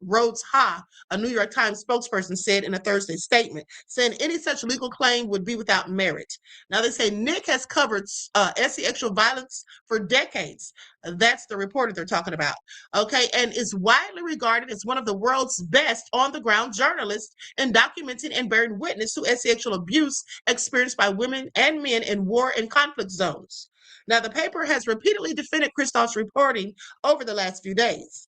Ha, a New York Times spokesperson, said in a Thursday statement, saying any such legal claim would be without merit. Now, they say Nick has covered sexual violence for decades. That's the reporter they're talking about. Okay, and is widely regarded as one of the world's best on-the-ground journalists in documenting and bearing witness to sexual abuse experienced by women and men in war and conflict zones. Now, the paper has repeatedly defended Kristof's reporting over the last few days.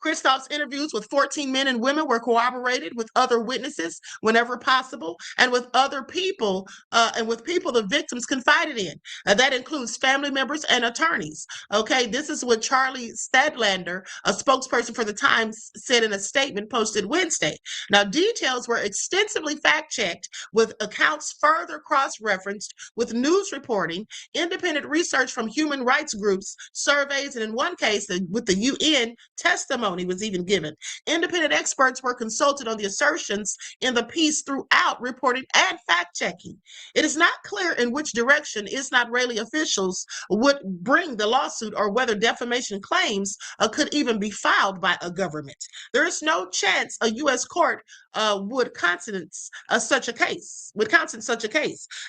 Kristof's interviews with 14 men and women were corroborated with other witnesses whenever possible, and with other people, the victims confided in. That includes family members and attorneys. Okay, this is what Charlie Stadlander, a spokesperson for the Times, said in a statement posted Wednesday. Now, details were extensively fact-checked with accounts further cross-referenced with news reporting, independent research from human rights groups, surveys, and in one case, with the UN, testimony was even given. Independent experts were consulted on the assertions in the piece throughout reporting and fact-checking. It is not clear in which direction Is Not Israeli officials would bring the lawsuit or whether defamation claims could even be filed by a government. There is no chance a U.S. court would countenance such a case.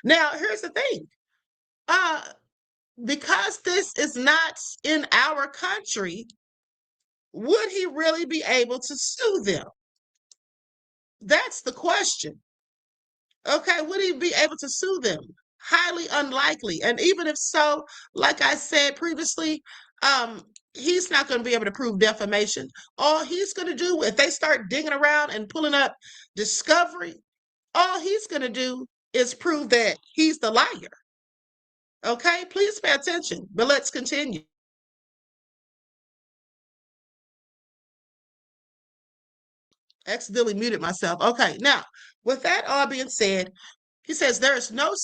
Now, here's the thing. Because this is not in our country, would he really be able to sue them? That's the question. Okay, would he be able to sue them? Highly unlikely. And even if so, like I said previously, he's not going to be able to prove defamation. All he's going to do, if they start digging around and pulling up discovery, all he's going to do is prove that he's the liar. Okay, please pay attention, but let's continue. Accidentally muted myself. Okay, now, with that all being said, he says there is no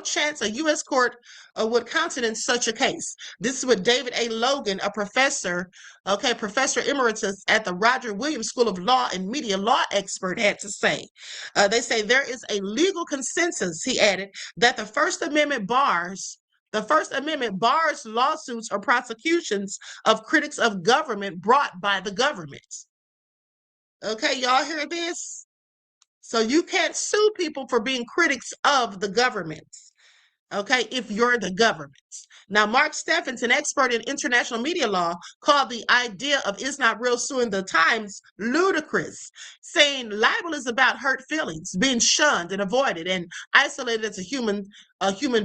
chance a U.S. court would countenance such a case. This is what David A. Logan, a professor emeritus at the Roger Williams School of Law and Media Law expert, had to say. They say there is a legal consensus, he added, that the First Amendment bars The First Amendment bars lawsuits or prosecutions of critics of government brought by the government. Okay, y'all hear this? So you can't sue people for being critics of the government. Okay, if you're the government. Now, Mark Steffens, an expert in international media law, called the idea of It's Not Real suing the Times ludicrous, saying libel is about hurt feelings, being shunned and avoided and isolated as a human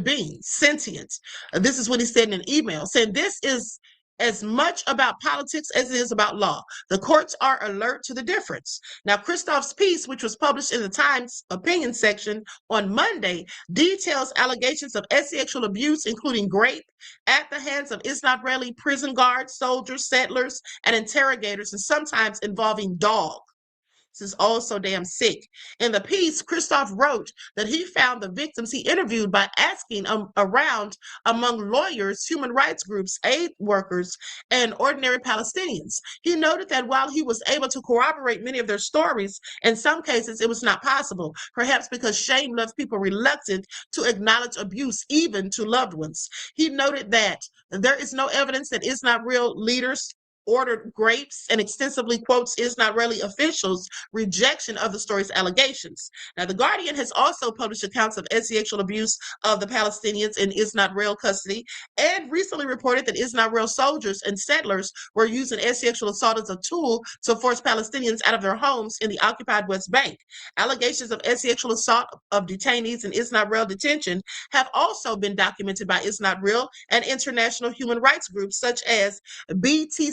being, sentient. This is what he said in an email, saying this is as much about politics as it is about law. The courts are alert to the difference. Now, Christoph's piece, which was published in the Times opinion section on Monday, details allegations of sexual abuse, including rape, at the hands of Israeli prison guards, soldiers, settlers, and interrogators, and sometimes involving dogs. This is all so damn sick. In the piece, Christoph wrote that he found the victims he interviewed by asking around among lawyers, human rights groups, aid workers, and ordinary Palestinians. He noted that while he was able to corroborate many of their stories, in some cases it was not possible, perhaps because shame left people reluctant to acknowledge abuse, even to loved ones. He noted that there is no evidence that It's Not Real leaders ordered grapes and extensively quotes Israeli officials' rejection of the story's allegations. Now, The Guardian has also published accounts of sexual abuse of the Palestinians in Israel custody and recently reported that Israel soldiers and settlers were using sexual assault as a tool to force Palestinians out of their homes in the occupied West Bank. Allegations of sexual assault of detainees in Israel detention have also been documented by Israel and international human rights groups such as BT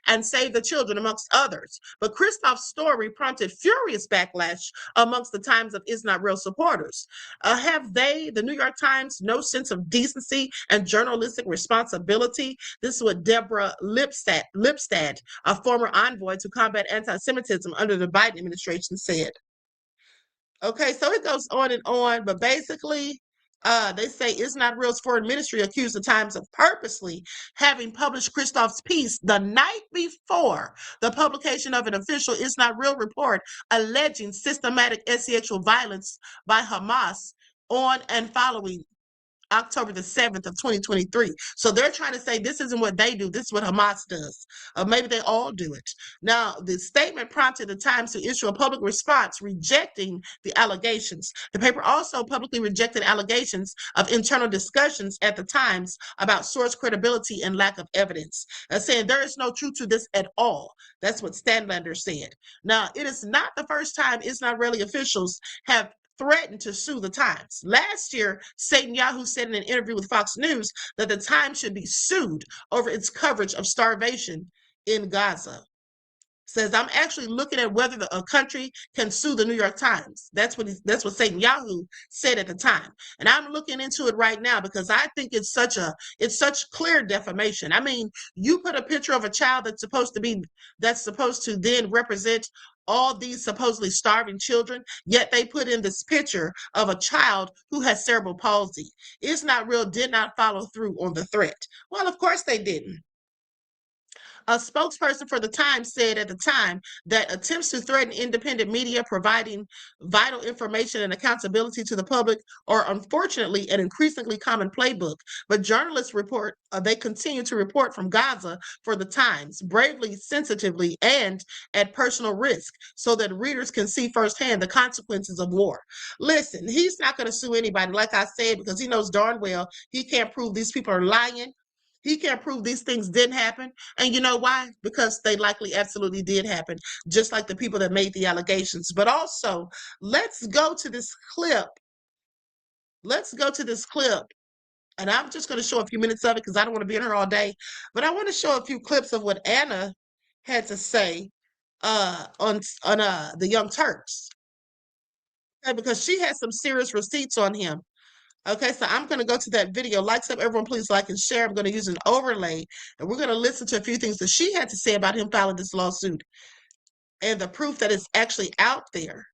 and Save the Children, amongst others. But Christoph's story prompted furious backlash amongst the Times of Israel supporters. Have they, the New York Times, no sense of decency and journalistic responsibility? This is what Deborah Lipstadt, a former envoy to combat anti-Semitism under the Biden administration, said. Okay, so it goes on, but basically, they say It's Not Real's foreign ministry accused the Times of purposely having published Christoph's piece the night before the publication of an official It's Not Real report alleging systematic sexual violence by Hamas on and following October the 7th of 2023. So they're trying to say this isn't what they do. This is what Hamas does. Maybe they all do it. Now, the statement prompted the Times to issue a public response rejecting the allegations. The paper also publicly rejected allegations of internal discussions at the Times about source credibility and lack of evidence, saying there is no truth to this at all. That's what Stanlander said. Now, it is not the first time Israeli officials have threatened to sue the Times. Last year, Netanyahu said in an interview with Fox News that the Times should be sued over its coverage of starvation in Gaza. Says, I'm actually looking at whether a country can sue the New York Times. That's what Netanyahu said at the time. And I'm looking into it right now because I think it's such clear defamation. I mean, you put a picture of a child that's supposed to then represent all these supposedly starving children, yet they put in this picture of a child who has cerebral palsy. It's Not Real did not follow through on the threat. Well, of course they didn't. A spokesperson for the Times said at the time that attempts to threaten independent media providing vital information and accountability to the public are unfortunately an increasingly common playbook. But journalists report they continue to report from Gaza for the Times, bravely, sensitively, and at personal risk, so that readers can see firsthand the consequences of war. Listen, he's not going to sue anybody, like I said, because he knows darn well he can't prove these people are lying. He can't prove these things didn't happen. And you know why? Because they likely absolutely did happen, just like the people that made the allegations. But also, let's go to this clip. And I'm just going to show a few minutes of it because I don't want to be in here all day. But I want to show a few clips of what Anna had to say on the Young Turks. Okay, because she has some serious receipts on him. Okay, so I'm going to go to that video. Likes up, everyone, please like and share. I'm going to use an overlay, and we're going to listen to a few things that she had to say about him filing this lawsuit and the proof that is actually out there.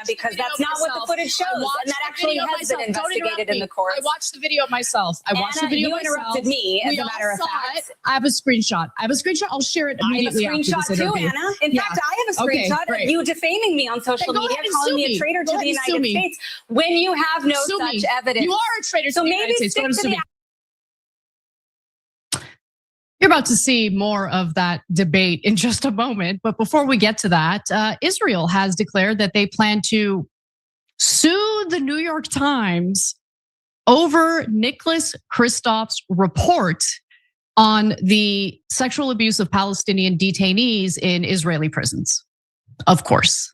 because that's not what the footage shows, and that actually has been investigated in the courts. I watched the video myself. I watched the video you myself. interrupted me, as a matter of fact. I have a screenshot. I'll share it immediately. I have a screenshot after this too, interview. Anna. In fact, I have a screenshot of you defaming me on social media, calling me a traitor to the United States when you have no such evidence. You are a traitor to so the maybe United States. stick to the You're about to see more of that debate in just a moment. But before we get to that, Israel has declared that they plan to sue the New York Times over Nicholas Kristof's report on the sexual abuse of Palestinian detainees in Israeli prisons. Of course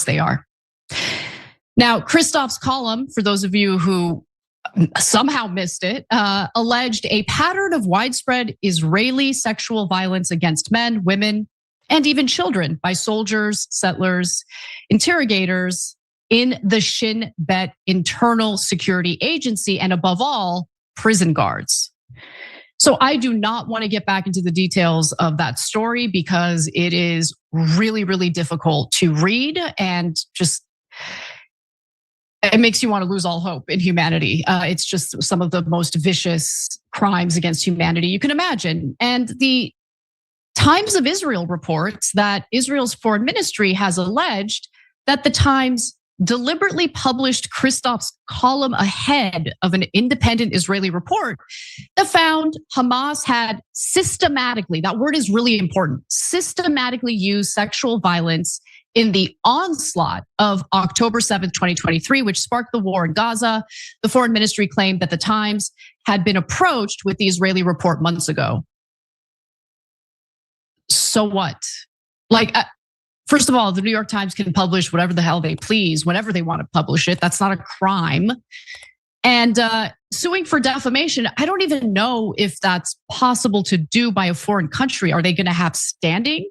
they are. Now, Kristof's column, for those of you who somehow missed it, alleged a pattern of widespread Israeli sexual violence against men, women, and even children by soldiers, settlers, interrogators in the Shin Bet Internal Security Agency, and above all, prison guards. So I do not want to get back into the details of that story because it is really, really difficult to read and just it makes you want to lose all hope in humanity. It's just some of the most vicious crimes against humanity you can imagine. And the Times of Israel reports that Israel's foreign ministry has alleged that the Times deliberately published Kristof's column ahead of an independent Israeli report that found Hamas had systematically, that word is really important, systematically used sexual violence in the onslaught of October 7th, 2023, which sparked the war in Gaza. The foreign ministry claimed that the Times had been approached with the Israeli report months ago. So what? First of all, the New York Times can publish whatever the hell they please, whenever they want to publish it. That's not a crime. And suing for defamation, I don't even know if that's possible to do by a foreign country. Are they going to have standing?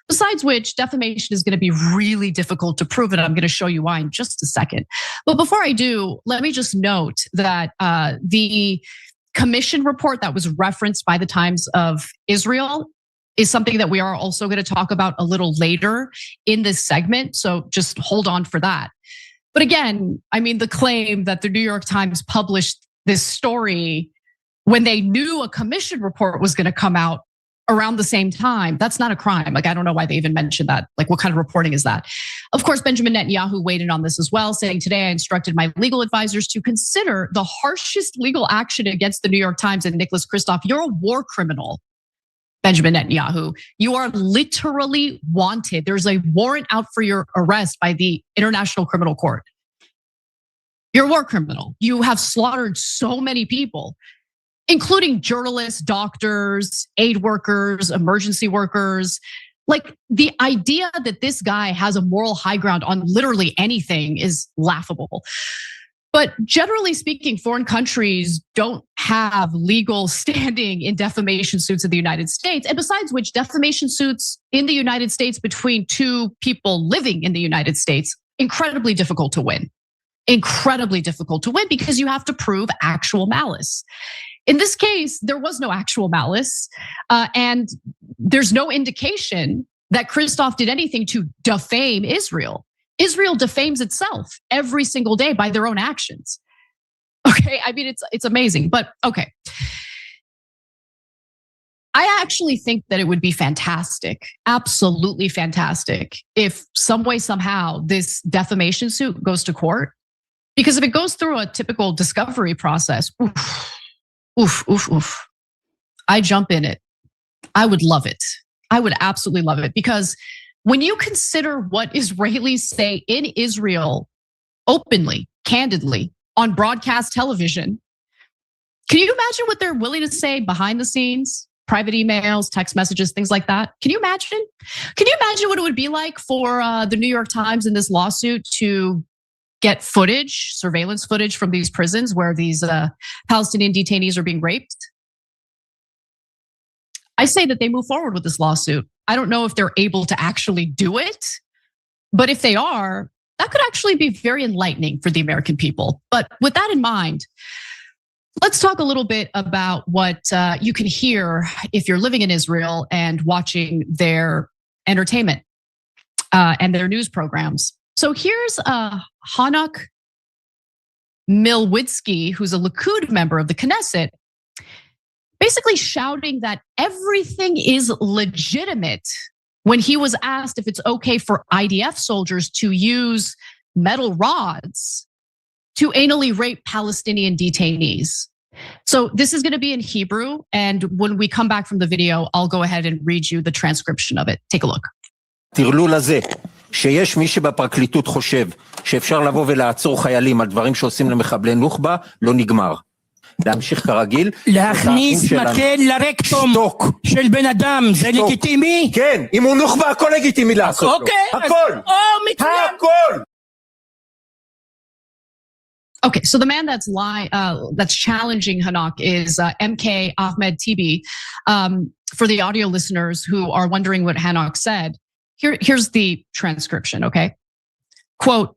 Besides which, defamation is going to be really difficult to prove, and I'm going to show you why in just a second. But before I do, let me just note that the commission report that was referenced by the Times of Israel is something that we are also going to talk about a little later in this segment. So just hold on for that. But again, I mean, the claim that the New York Times published this story when they knew a commission report was going to come out around the same time, that's not a crime. I don't know why they even mentioned that. What kind of reporting is that? Of course, Benjamin Netanyahu weighed in on this as well, saying, today I instructed my legal advisors to consider the harshest legal action against the New York Times and Nicholas Kristof. You're a war criminal, Benjamin Netanyahu. You are literally wanted. There's a warrant out for your arrest by the International Criminal Court. You're a war criminal. You have slaughtered so many people, including journalists, doctors, aid workers, emergency workers. The idea that this guy has a moral high ground on literally anything is laughable. But generally speaking, foreign countries don't have legal standing in defamation suits in the United States. And besides which, defamation suits in the United States between two people living in the United States, incredibly difficult to win. Incredibly difficult to win because you have to prove actual malice. In this case, there was no actual malice, and there's no indication that Kristof did anything to defame Israel. Israel defames itself every single day by their own actions. Okay, I mean, it's amazing, but okay. I actually think that it would be fantastic, absolutely fantastic, if some way, somehow, this defamation suit goes to court. Because if it goes through a typical discovery process, oof. I jump in it. I would love it. I would absolutely love it. Because when you consider what Israelis say in Israel openly, candidly, on broadcast television, can you imagine what they're willing to say behind the scenes? Private emails, text messages, things like that. Can you imagine? Can you imagine what it would be like for the New York Times in this lawsuit to get footage, surveillance footage from these prisons where these Palestinian detainees are being raped? I say that they move forward with this lawsuit. I don't know if they're able to actually do it, but if they are, that could actually be very enlightening for the American people. But with that in mind, let's talk a little bit about what you can hear if you're living in Israel and watching their entertainment and their news programs. So here's Hanok Milwitsky, who's a Likud member of the Knesset, basically shouting that everything is legitimate when he was asked if it's okay for IDF soldiers to use metal rods to anally rape Palestinian detainees. So this is going to be in Hebrew, and when we come back from the video, I'll go ahead and read you the transcription of it. Take a look. תרלול הזה, שיש מי שבפרקליטות חושב שאפשר לבוא ולעצור חיילים על דברים שעושים למחבלי נוח'בה, לא נגמר. להמשיך כרגיל. להכניס מקל לרקטום של בן אדם, זה לגיטימי? כן, אם הוא נוח'בה, הכל לגיטימי לעשות לו. הכל. הכל. Okay, so the man that's challenging Hanok is MK Ahmed Tibi. For the audio listeners who are wondering what Hanok said, here's the transcription, okay? Quote,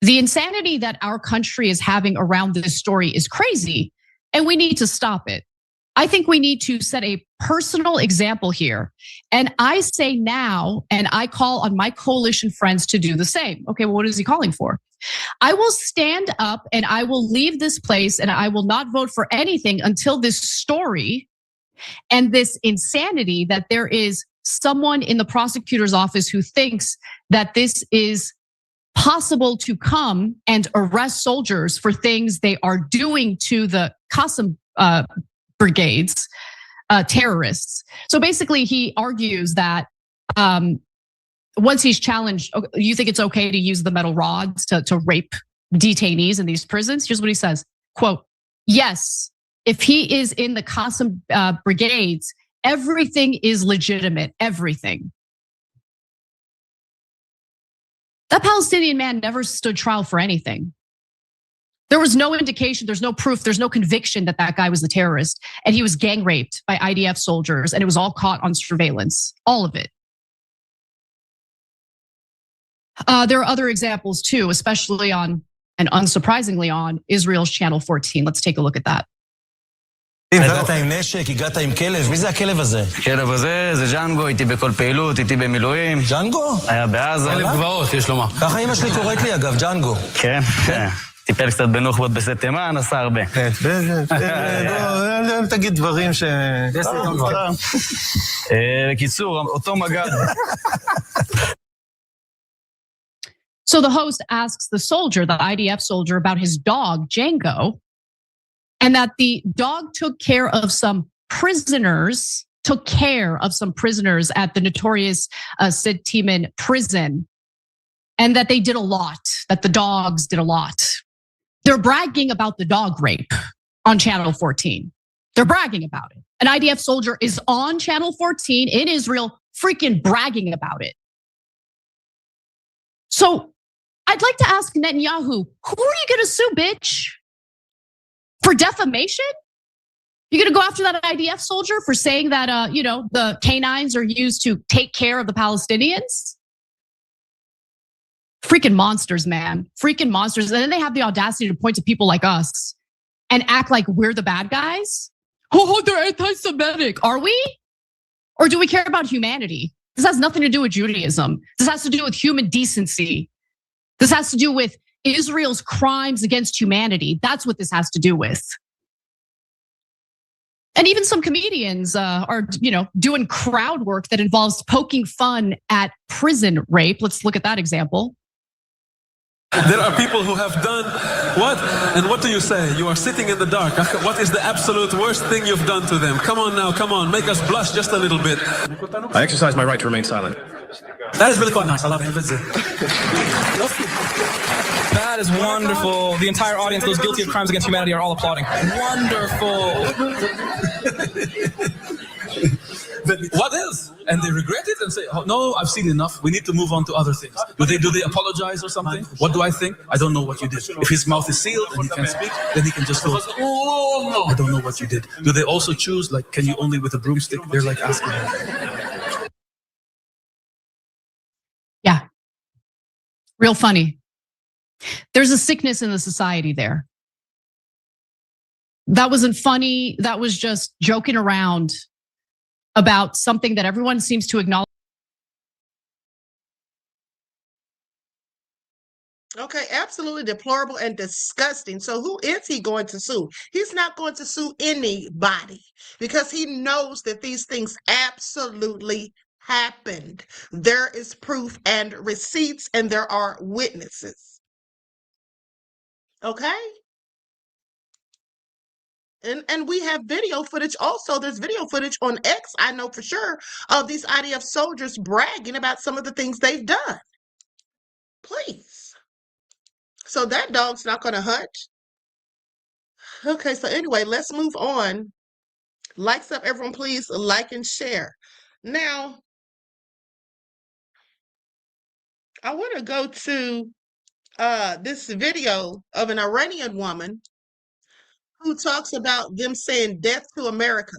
the insanity that our country is having around this story is crazy, and we need to stop it. I think we need to set a personal example here. And I say now, and I call on my coalition friends to do the same. Okay, well, what is he calling for? I will stand up and I will leave this place and I will not vote for anything until this story and this insanity that there is someone in the prosecutor's office who thinks that this is possible to come and arrest soldiers for things they are doing to the Qassam brigades, terrorists. So basically he argues that once he's challenged, you think it's okay to use the metal rods to rape detainees in these prisons? Here's what he says, quote, yes, if he is in the Qassam brigades, everything is legitimate, everything. That Palestinian man never stood trial for anything. There was no indication, there's no proof, there's no conviction that that guy was the terrorist. And he was gang raped by IDF soldiers and it was all caught on surveillance, all of it. There are other examples too, especially on, and unsurprisingly on, Israel's Channel 14. Let's take a look at that. הגעת עם נשק, הגעת עם כלב, מי זה הכלב הזה? הכלב הזה זה ג'אנגו, איתי בכל פעילות, איתי במילואים. ג'אנגו? היה בעזה. כלב גבעות, יש לומר. ככה אמא שלי קוראת לי אגב, ג'אנגו. כן, כן. טיפל קצת בנוח'בות בסט תימן, עשה הרבה. אל תגיד דברים ש... בקיצור, אותו מג"ד. So the host asks the soldier, the IDF soldier, about his dog, Django, and that the dog took care of some prisoners at the notorious Sid Timan prison, and that they did a lot, that the dogs did a lot. They're bragging about the dog rape on Channel 14. They're bragging about it. An IDF soldier is on Channel 14 in Israel freaking bragging about it. So I'd like to ask Netanyahu, who are you gonna sue, bitch? For defamation? You're gonna go after that IDF soldier for saying that the canines are used to take care of the Palestinians? Freaking monsters, man. Freaking monsters. And then they have the audacity to point to people like us and act like we're the bad guys. Oh, they're anti-Semitic. Are we? Or do we care about humanity? This has nothing to do with Judaism. This has to do with human decency. This has to do with Israel's crimes against humanity. That's what this has to do with. And even some comedians are, doing crowd work that involves poking fun at prison rape. Let's look at that example. There are people who have done what? And what do you say? You are sitting in the dark. What is the absolute worst thing you've done to them? Come on now, come on. Make us blush just a little bit. I exercise my right to remain silent. That is really quite nice. I love it. That is wonderful. The entire audience, those guilty of crimes against humanity, are all applauding. Wonderful. What else? And they regret it and say, oh, no, I've seen enough. We need to move on to other things. Do they apologize or something? What do I think? I don't know what you did. If his mouth is sealed and he can't speak, then he can just go, oh, no. I don't know what you did. Do they also choose, like, can you only with a broomstick? They're like asking him. Yeah. Real funny. There's a sickness in the society there. That wasn't funny. That was just joking around about something that everyone seems to acknowledge. Okay, absolutely deplorable and disgusting. So who is he going to sue? He's not going to sue anybody because he knows that these things absolutely happened. There is proof and receipts, and there are witnesses. Okay? And we have video footage also. There's video footage on X, I know for sure, of these IDF soldiers bragging about some of the things they've done. Please. So that dog's not going to hunt. Okay, so anyway, let's move on. Likes up, everyone, please like and share. Now, I want to go to this video of an Iranian woman who talks about them saying death to America.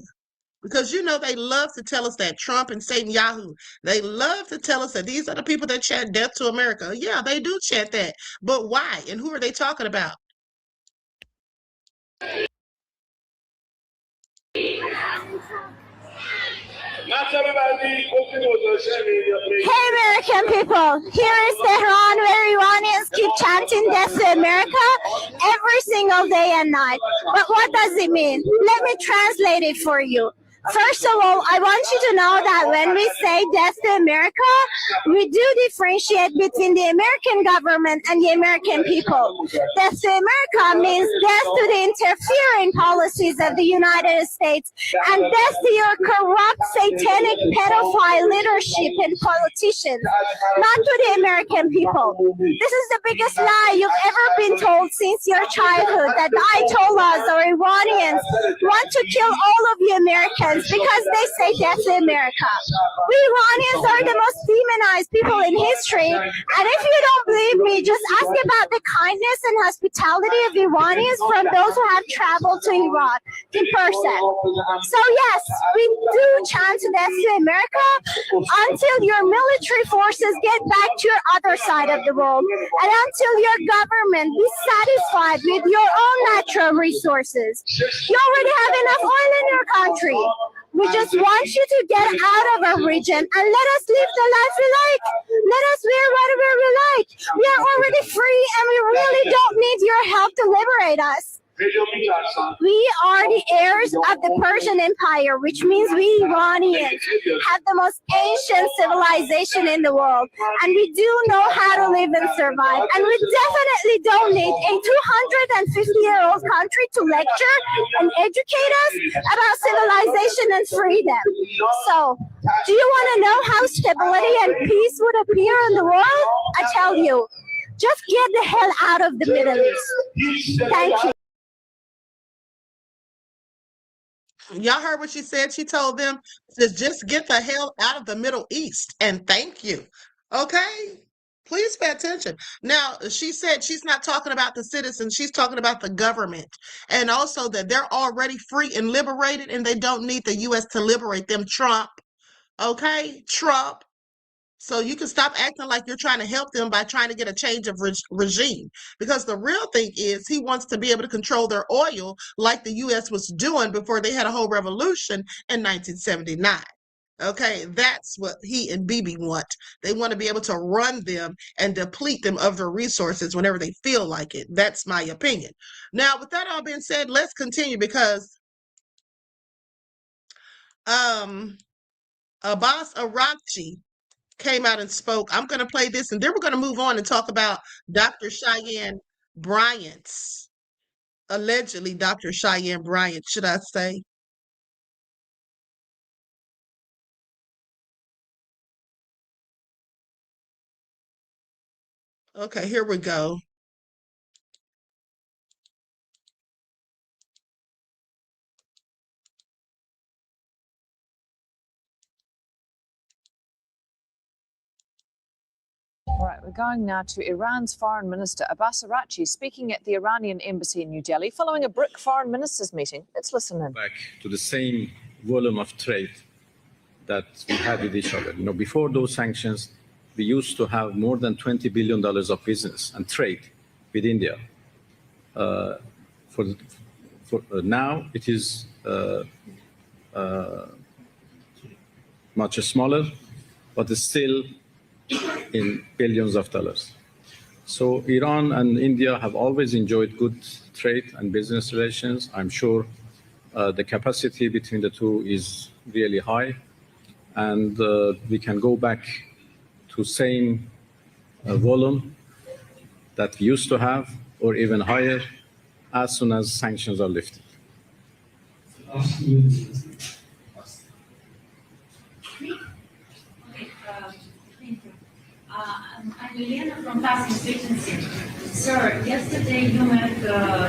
Because you know they love to tell us that Trump and Netanyahu, they love to tell us that these are the people that chant death to America. Yeah, they do chant that. But why? And who are they talking about? Hey American people, here is Tehran where Iranians keep chanting death to America every single day and night. But what does it mean? Let me translate it for you. First of all, I want you to know that when we say death to America, we do differentiate between the American government and the American people. Death to America means death to the interfering policies of the United States and death to your corrupt, satanic, pedophile leadership and politicians, not to the American people. This is the biggest lie you've ever been told since your childhood, that the Ayatollahs or Iranians want to kill all of you Americans because they say death to America. We Iranians are the most demonized people in history, and if you don't believe me, just ask about the kindness and hospitality of Iranians from those who have traveled to Iran in person. So yes, we do chant death to America until your military forces get back to your other side of the world, and until your government is satisfied with your own natural resources. You already have enough oil in your country. We just want you to get out of our region and let us live the life we like. Let us wear whatever we like. We are already free and we really don't need your help to liberate us. We are the heirs of the Persian Empire, which means we Iranians have the most ancient civilization in the world, and we do know how to live and survive. And we definitely don't need a 250-year-old country to lecture and educate us about civilization and freedom. So, do you want to know how stability and peace would appear in the world? I tell you, just get the hell out of the Middle East. Thank you. Y'all heard what she said? She told them to just get the hell out of the Middle East and thank you. Okay? Please pay attention. Now, she said she's not talking about the citizens. She's talking about the government. And also that they're already free and liberated and they don't need the U.S. to liberate them. Trump. Okay? Trump. So you can stop acting like you're trying to help them by trying to get a change of regime. Because the real thing is he wants to be able to control their oil like the U.S. was doing before they had a whole revolution in 1979. Okay, that's what he and Bibi want. They want to be able to run them and deplete them of their resources whenever they feel like it. That's my opinion. Now, with that all being said, let's continue because Abbas Araghchi came out and spoke. I'm going to play this, and then we're going to move on and talk about Dr. Cheyenne Bryant's, allegedly Dr. Cheyenne Bryant, should I say. Okay, here we go. All right, we're going now to Iran's Foreign Minister Abbas Araghchi speaking at the Iranian embassy in New Delhi following a BRIC foreign ministers meeting. Let's listen in. Back to the same volume of trade that we had with each other. You know, before those sanctions, we used to have more than $20 billion of business and trade with India. Now it is much smaller, but it's still in billions of dollars. So Iran and India have always enjoyed good trade and business relations. I'm sure the capacity between the two is really high, and we can go back to same volume that we used to have, or even higher, as soon as sanctions are lifted. Thank you. I'm Elena from Task Constituency. Sir, yesterday you met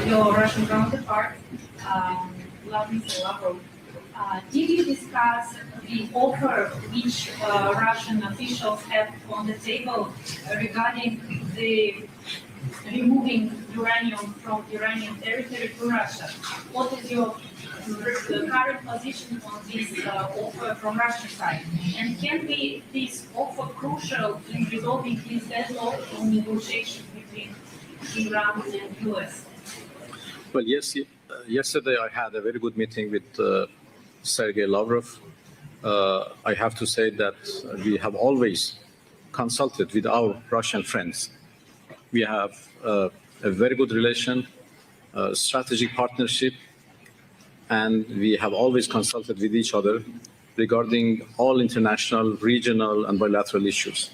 your Russian counterpart, Mr. Lavrov. Did you discuss the offer which Russian officials have on the table regarding the removing uranium from Iranian territory to Russia? What is your current position on this offer from Russian side? And can be this offer crucial in resolving this deadlock in negotiations between Iran and US? Well, yes. Yesterday I had a very good meeting with Sergei Lavrov. I have to say that we have always consulted with our Russian friends. We have a very good relation, strategic partnership, and we have always consulted with each other regarding all international, regional, and bilateral issues.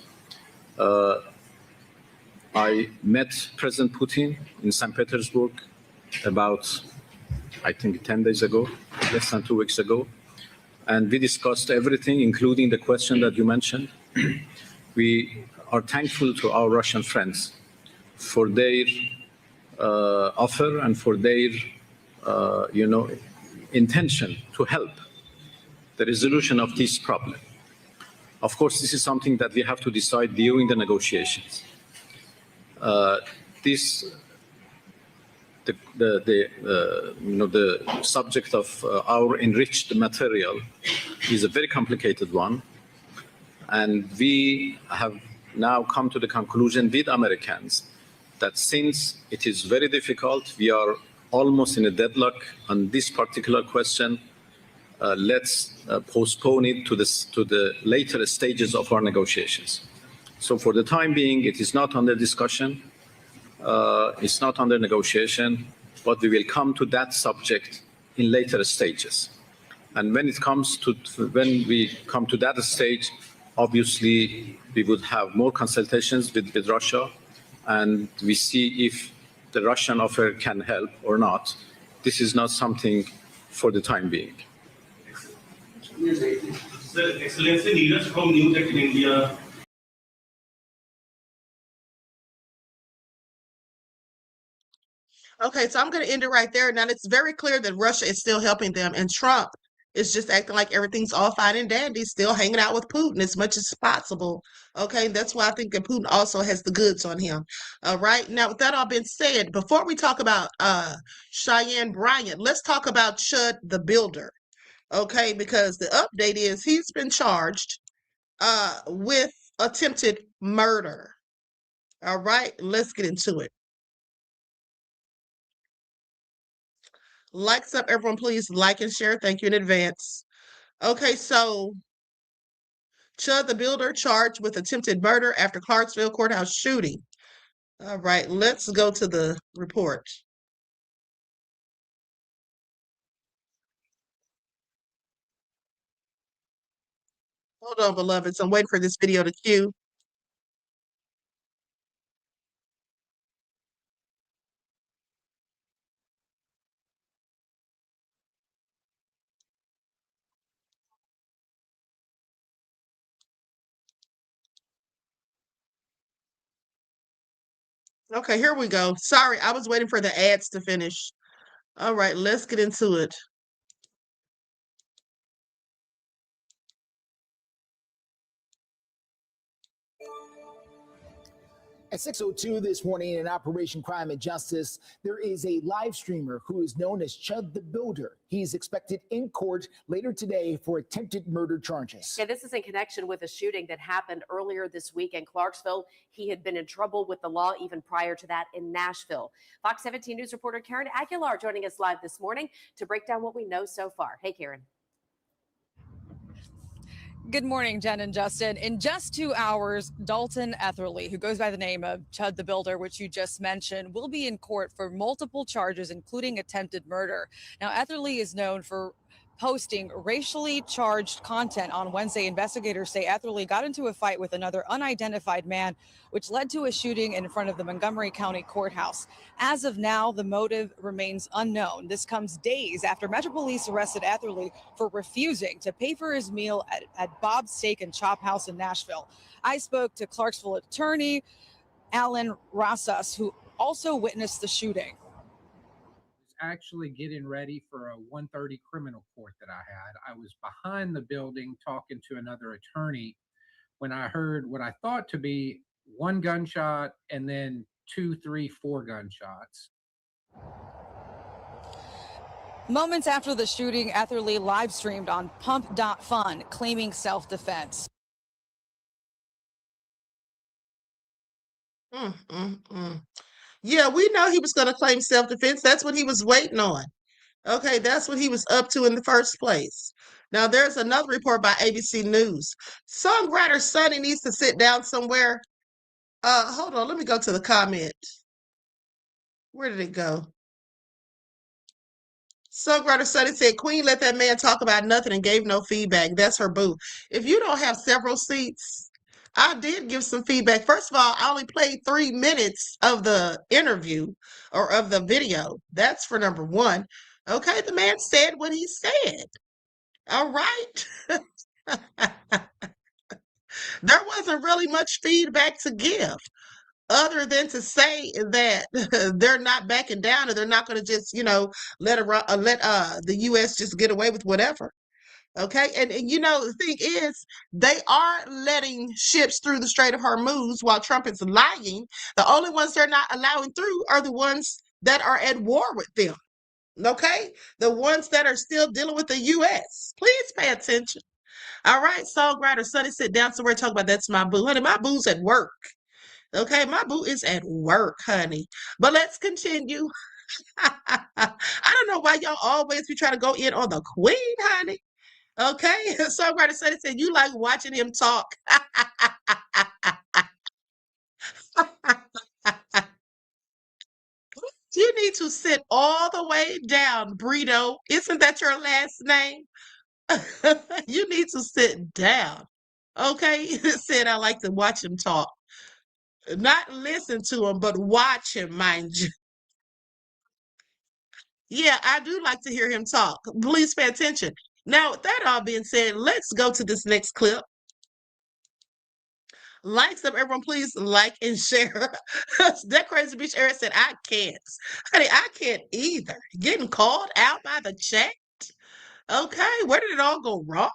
I met President Putin in St. Petersburg about, I think, 10 days ago, less than 2 weeks ago, and we discussed everything, including the question that you mentioned. We are thankful to our Russian friends for their offer and for their, intention to help the resolution of this problem. Of course, this is something that we have to decide during the negotiations. The subject of our enriched material is a very complicated one, and we have now come to the conclusion with Americans that since it is very difficult, we are almost in a deadlock on this particular question, let's postpone it to the later stages of our negotiations. So for the time being, it is not under discussion, it's not under negotiation, but we will come to that subject in later stages. And when we come to that stage, obviously we would have more consultations with Russia, and we see if the Russian offer can help or not. This is not something for the time being. Sir, Excellency, leaders from New Tech in India. Okay, so I'm going to end it right there. Now, it's very clear that Russia is still helping them, and Trump is just acting like everything's all fine and dandy, still hanging out with Putin as much as possible. Okay, that's why I think that Putin also has the goods on him. All right, now with that all being said, before we talk about Cheyenne Bryant, let's talk about Chud the builder. Okay, because the update is he's been charged with attempted murder. All right, let's get into it. Likes up, everyone, please like and share. Thank you in advance. Okay, so Chud the builder charged with attempted murder after Clarksville courthouse shooting. All right, let's go to the report. Hold on, beloveds. I'm waiting for this video to cue. Okay, here we go. Sorry, I was waiting for the ads to finish. All right, let's get into it. At 6:02 this morning in Operation Crime and Justice, there is a live streamer who is known as Chud the Builder. He is expected in court later today for attempted murder charges. Yeah, this is in connection with a shooting that happened earlier this week in Clarksville. He had been in trouble with the law even prior to that in Nashville. Fox 17 News reporter Karen Aguilar joining us live this morning to break down what we know so far. Hey, Karen. Good morning, Jen and Justin. In just 2 hours, Dalton Etherly, who goes by the name of Chud the Builder, which you just mentioned, will be in court for multiple charges, including attempted murder. Now, Etherly is known for posting racially charged content. On Wednesday, investigators say Etherly got into a fight with another unidentified man, which led to a shooting in front of the Montgomery County Courthouse. As of now, the motive remains unknown. This comes days after Metro Police arrested Etherly for refusing to pay for his meal at Bob's Steak and Chop House in Nashville. I spoke to Clarksville attorney Alan Rosas, who also witnessed the shooting. Actually getting ready for a 1:30 criminal court that I had. I was behind the building talking to another attorney when I heard what I thought to be one gunshot and then 2, 3, 4 gunshots. Moments after the shooting, Etherly live streamed on pump.fun, claiming self-defense. Yeah, we know he was going to claim self-defense. That's what he was waiting on. Okay, that's what he was up to in the first place. Now, there's another report by ABC News. Songwriter Sonny needs to sit down somewhere. Hold on, let me go to the comment. Where did it go? Songwriter Sonny said, Queen let that man talk about nothing and gave no feedback. That's her boo. If you don't have several seats, I did give some feedback. First of all, I only played 3 minutes of the interview or of the video. That's for number one. Okay, the man said what he said. All right. There wasn't really much feedback to give other than to say that they're not backing down and they're not going to just, let the U.S. just get away with whatever. Okay. And the thing is, they are letting ships through the Strait of Hormuz while Trump is lying. The only ones they're not allowing through are the ones that are at war with them. Okay. The ones that are still dealing with the U.S. Please pay attention. All right. Songwriter Sonny, sit down somewhere and talk about that's my boo. Honey, my boo's at work. Okay. My boo is at work, honey. But let's continue. I don't know why y'all always be trying to go in on the queen, honey. Okay, songwriter said you like watching him talk. You need to sit all the way down, Brito. Isn't that your last name? You need to sit down. Okay, said I like to watch him talk. Not listen to him, but watch him, mind you. Yeah, I do like to hear him talk. Please pay attention. Now, with that all being said, let's go to this next clip. Like some, everyone, please like and share. That crazy bitch Eric said, I can't. Honey, I can't either. Getting called out by the chat? Okay, where did it all go wrong?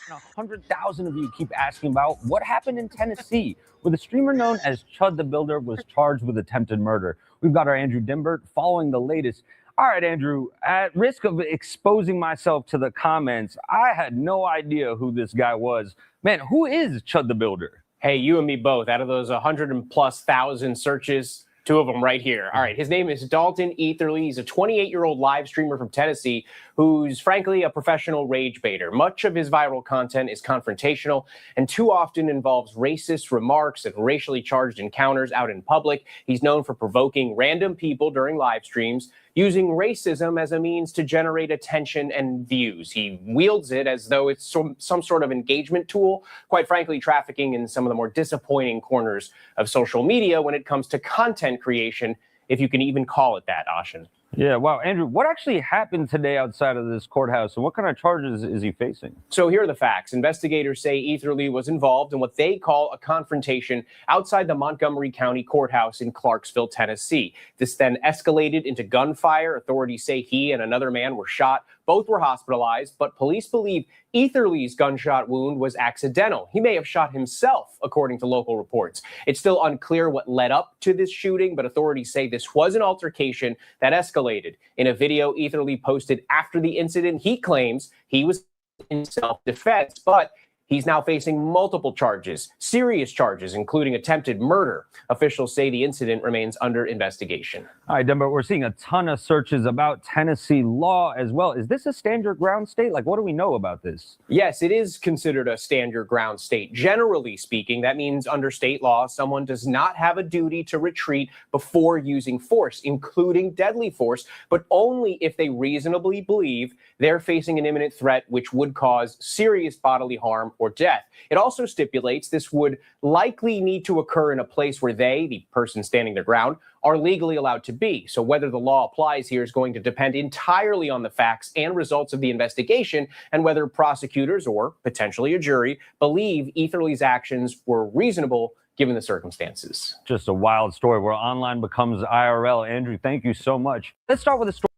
100,000 of you keep asking about what happened in Tennessee, where the streamer known as Chud the Builder was charged with attempted murder. We've got our Andrew Dimbert following the latest. All right, Andrew, at risk of exposing myself to the comments, I had no idea who this guy was. Man, who is Chud the Builder? Hey, you and me both. Out of those 100,000+ searches, 2 of them right here. All right, his name is Dalton Etherly. He's a 28-year-old live streamer from Tennessee who's, frankly, a professional rage baiter. Much of his viral content is confrontational and too often involves racist remarks and racially charged encounters out in public. He's known for provoking random people during live streams, using racism as a means to generate attention and views. He wields it as though it's some sort of engagement tool, quite frankly, trafficking in some of the more disappointing corners of social media when it comes to content creation, if you can even call it that, Ashin. Yeah, wow. Andrew, what actually happened today outside of this courthouse, and what kind of charges is he facing? So here are the facts. Investigators say Etherly was involved in what they call a confrontation outside the Montgomery County Courthouse in Clarksville, Tennessee. This then escalated into gunfire. Authorities say he and another man were shot. Both were hospitalized, but police believe Etherly's gunshot wound was accidental. He may have shot himself, according to local reports. It's still unclear what led up to this shooting, but authorities say this was an altercation that escalated. In a video Etherly posted after the incident, he claims he was in self-defense, but He's now facing multiple charges, serious charges, including attempted murder. Officials say the incident remains under investigation. All right, Denver, we're seeing a ton of searches about Tennessee law as well. Is this a stand your ground state? Like, what do we know about this? Yes, it is considered a stand your ground state. Generally speaking, that means under state law, someone does not have a duty to retreat before using force, including deadly force, but only if they reasonably believe they're facing an imminent threat which would cause serious bodily harm or death. It also stipulates this would likely need to occur in a place where they, the person standing their ground, are legally allowed to be. So whether the law applies here is going to depend entirely on the facts and results of the investigation and whether prosecutors or potentially a jury believe Etherly's actions were reasonable given the circumstances. Just a wild story where online becomes IRL. Andrew, thank you so much. Let's start with a story.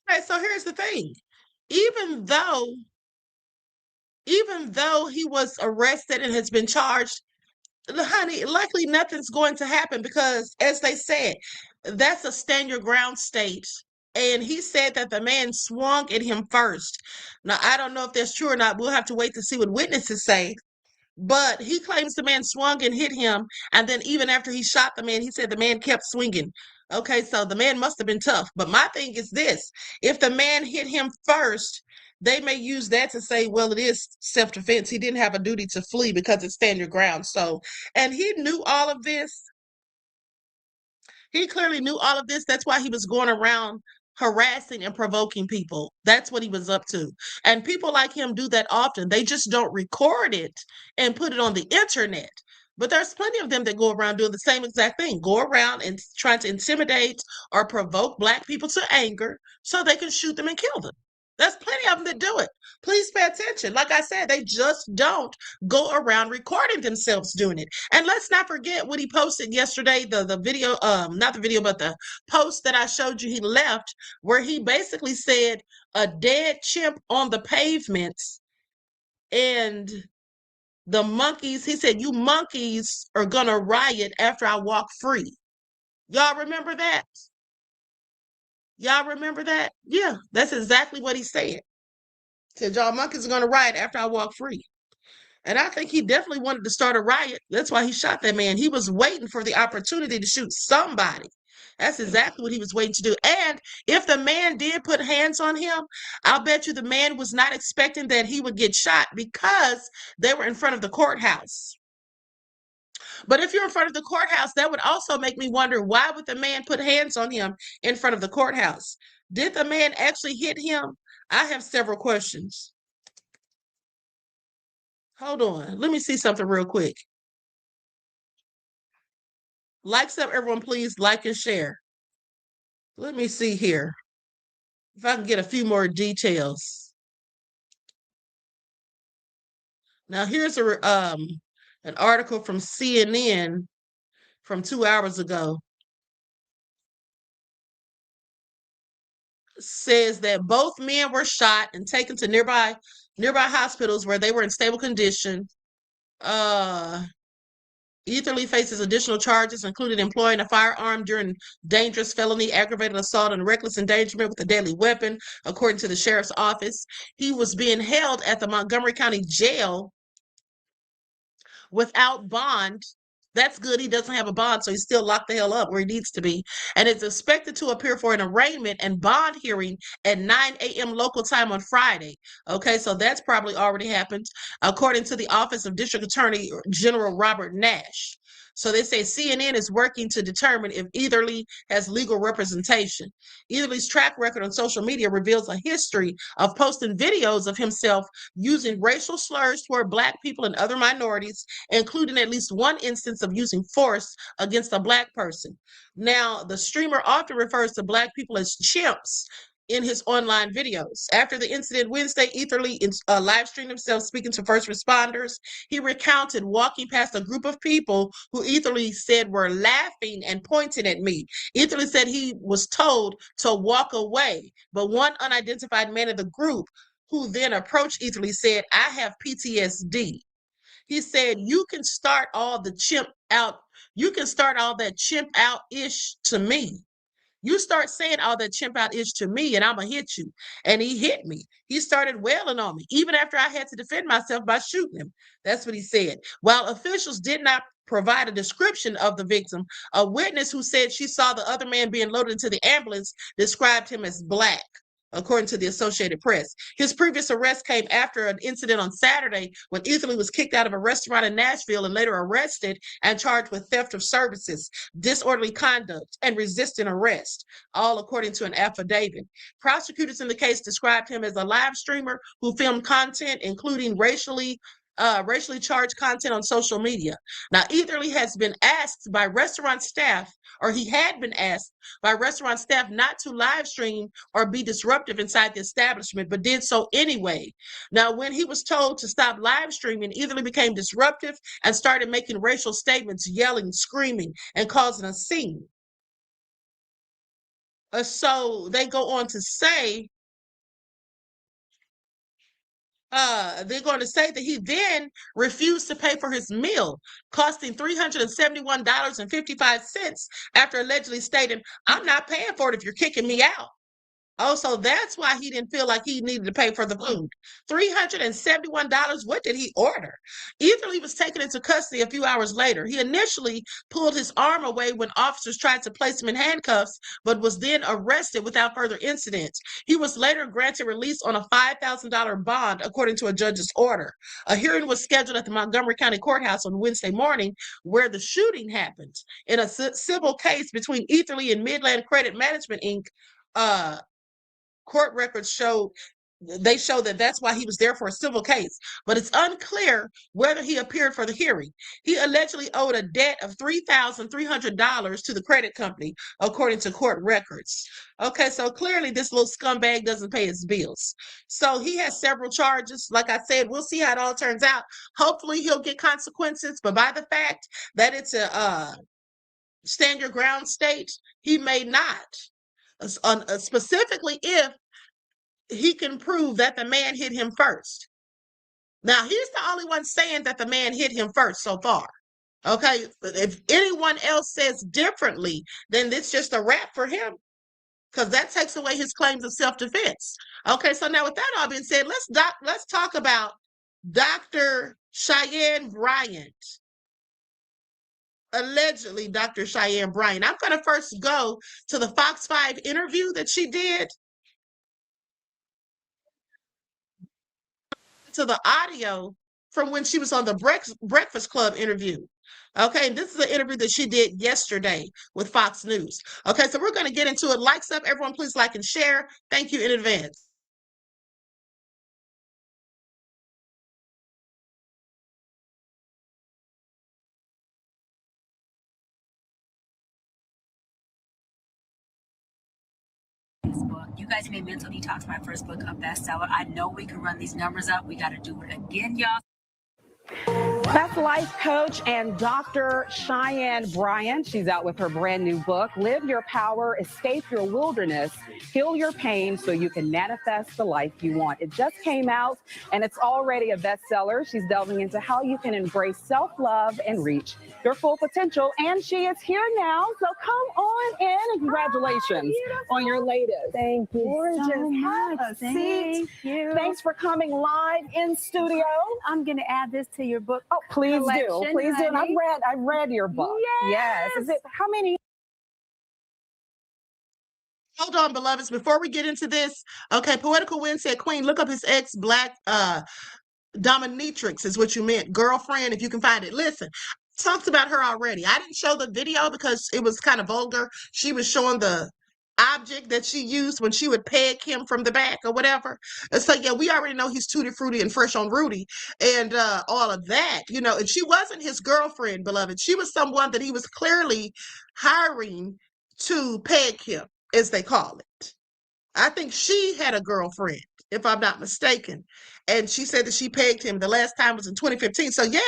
Okay, so here's the thing. Even though he was arrested and has been charged, honey, likely nothing's going to happen because, as they said, that's a stand your ground state. And he said that the man swung at him first. Now, I don't know if that's true or not. We'll have to wait to see what witnesses say. But he claims the man swung and hit him. And then even after he shot the man, he said the man kept swinging. Okay, so the man must have been tough. But my thing is this. If the man hit him first, they may use that to say, well, it is self-defense. He didn't have a duty to flee because it's stand your ground. So, and he knew all of this. He clearly knew all of this. That's why he was going around harassing and provoking people. That's what he was up to. And people like him do that often. They just don't record it and put it on the internet. But there's plenty of them that go around doing the same exact thing. Go around and trying to intimidate or provoke Black people to anger so they can shoot them and kill them. There's plenty of them that do it. Please pay attention. Like I said, they just don't go around recording themselves doing it. And let's not forget what he posted yesterday, the video, not the video, but the post that I showed you he left, where he basically said a dead chimp on the pavements and the monkeys, he said, you monkeys are gonna riot after I walk free. Y'all remember that? Y'all remember that? Yeah, that's exactly what he said. Said, y'all monkeys are going to riot after I walk free. And I think he definitely wanted to start a riot. That's why he shot that man. He was waiting for the opportunity to shoot somebody. That's exactly what he was waiting to do. And if the man did put hands on him, I'll bet you the man was not expecting that he would get shot because they were in front of the courthouse. But if you're in front of the courthouse, that would also make me wonder, why would the man put hands on him in front of the courthouse? Did the man actually hit him? I have several questions. Hold on. Let me see something real quick. Likes up, everyone, please. Like and share. Let me see here. If I can get a few more details. Now, here's an article from CNN from 2 hours ago. Says that both men were shot and taken to nearby hospitals where they were in stable condition. Etherly faces additional charges, including employing a firearm during dangerous felony, aggravated assault, and reckless endangerment with a deadly weapon, according to the sheriff's office. He was being held at the Montgomery County Jail without bond. That's good. He doesn't have a bond, so he's still locked the hell up where he needs to be. And is expected to appear for an arraignment and bond hearing at 9 a.m. local time on Friday. Okay, so that's probably already happened, according to the Office of District Attorney General Robert Nash. So they say CNN is working to determine if Etherly has legal representation. Etherly's track record on social media reveals a history of posting videos of himself using racial slurs toward Black people and other minorities, including at least one instance of using force against a Black person. Now, the streamer often refers to Black people as chimps in his online videos. After the incident Wednesday, Etherly live streamed himself speaking to first responders. He recounted walking past a group of people who Etherly said were laughing and pointing at me. Etherly said he was told to walk away, but one unidentified man in the group who then approached Etherly said, I have PTSD. He said, you can start all that chimp out-ish to me. You start saying all that chimp out ish to me and I'm going to hit you. And he hit me. He started wailing on me, even after I had to defend myself by shooting him. That's what he said. While officials did not provide a description of the victim, a witness who said she saw the other man being loaded into the ambulance described him as black, according to the Associated Press. His previous arrest came after an incident on Saturday when Etherly was kicked out of a restaurant in Nashville and later arrested and charged with theft of services, disorderly conduct, and resisting arrest, all according to an affidavit. Prosecutors in the case described him as a live streamer who filmed content, including racially charged content on social media. Now, Etherly has been asked by restaurant staff, or he had been asked by restaurant staff not to live stream or be disruptive inside the establishment, but did so anyway. Now, when he was told to stop live streaming, Etherly became disruptive and started making racial statements, yelling, screaming, and causing a scene. So they go on to say, they're going to say that he then refused to pay for his meal, costing $371.55 after allegedly stating, "I'm not paying for it if you're kicking me out." Oh, so that's why he didn't feel like he needed to pay for the food. $371. What did he order? Etherly was taken into custody a few hours later. He initially pulled his arm away when officers tried to place him in handcuffs, but was then arrested without further incident. He was later granted release on a $5,000 bond, according to a judge's order. A hearing was scheduled at the Montgomery County Courthouse on Wednesday morning, where the shooting happened. In a civil case between Etherly and Midland Credit Management, Inc., court records show that that's why he was there for a civil case, but it's unclear whether he appeared for the hearing. He allegedly owed a debt of $3,300 to the credit company, according to court records. Okay, so clearly this little scumbag doesn't pay his bills. So he has several charges. Like I said, we'll see how it all turns out. Hopefully he'll get consequences, but by the fact that it's a stand your ground state, he may not. Specifically if he can prove that the man hit him first. Now, he's the only one saying that the man hit him first so far. Okay, if anyone else says differently, then it's just a wrap for him, because that takes away his claims of self-defense. Okay, so now with that all being said, let's talk about Dr. Cheyenne Bryant. Allegedly, Dr. Cheyenne Bryant. I'm going to first go to the Fox 5 interview that she did, to the audio from when she was on the Breakfast Club interview. Okay, and this is an interview that she did yesterday with Fox News. Okay, so we're going to get into it. Likes up, everyone, please like and share. Thank you in advance. You guys made Mental Detox, my first book, a bestseller. I know we can run these numbers up. We got to do it again, y'all. That's life coach and Dr. Cheyenne Bryant. She's out with her brand new book, Live Your Power, Escape Your Wilderness, Heal Your Pain so you can manifest the life you want. It just came out and it's already a bestseller. She's delving into how you can embrace self-love and reach your full potential. And she is here now. So come on in and congratulations on your latest. Thank you so much. Thank you. Thanks for coming live in studio. I'm going to add this to your book. Oh, please do. Please do. And honey. I've read your book. Yes. Is it how many? Hold on, beloveds. Before we get into this, okay, Poetical Wind said, Queen, look up his ex-black dominatrix is what you meant. Girlfriend, if you can find it. Listen, talked about her already. I didn't show the video because it was kind of vulgar. She was showing the object that she used when she would peg him from the back or whatever. And so yeah, we already know he's tutti frutti and fresh on Rudy and all of that, you know. And she wasn't his girlfriend, beloved. She was someone that he was clearly hiring to peg him, as they call it. I think she had a girlfriend, if I'm not mistaken, and she said that she pegged him. The last time was in 2015. So yeah,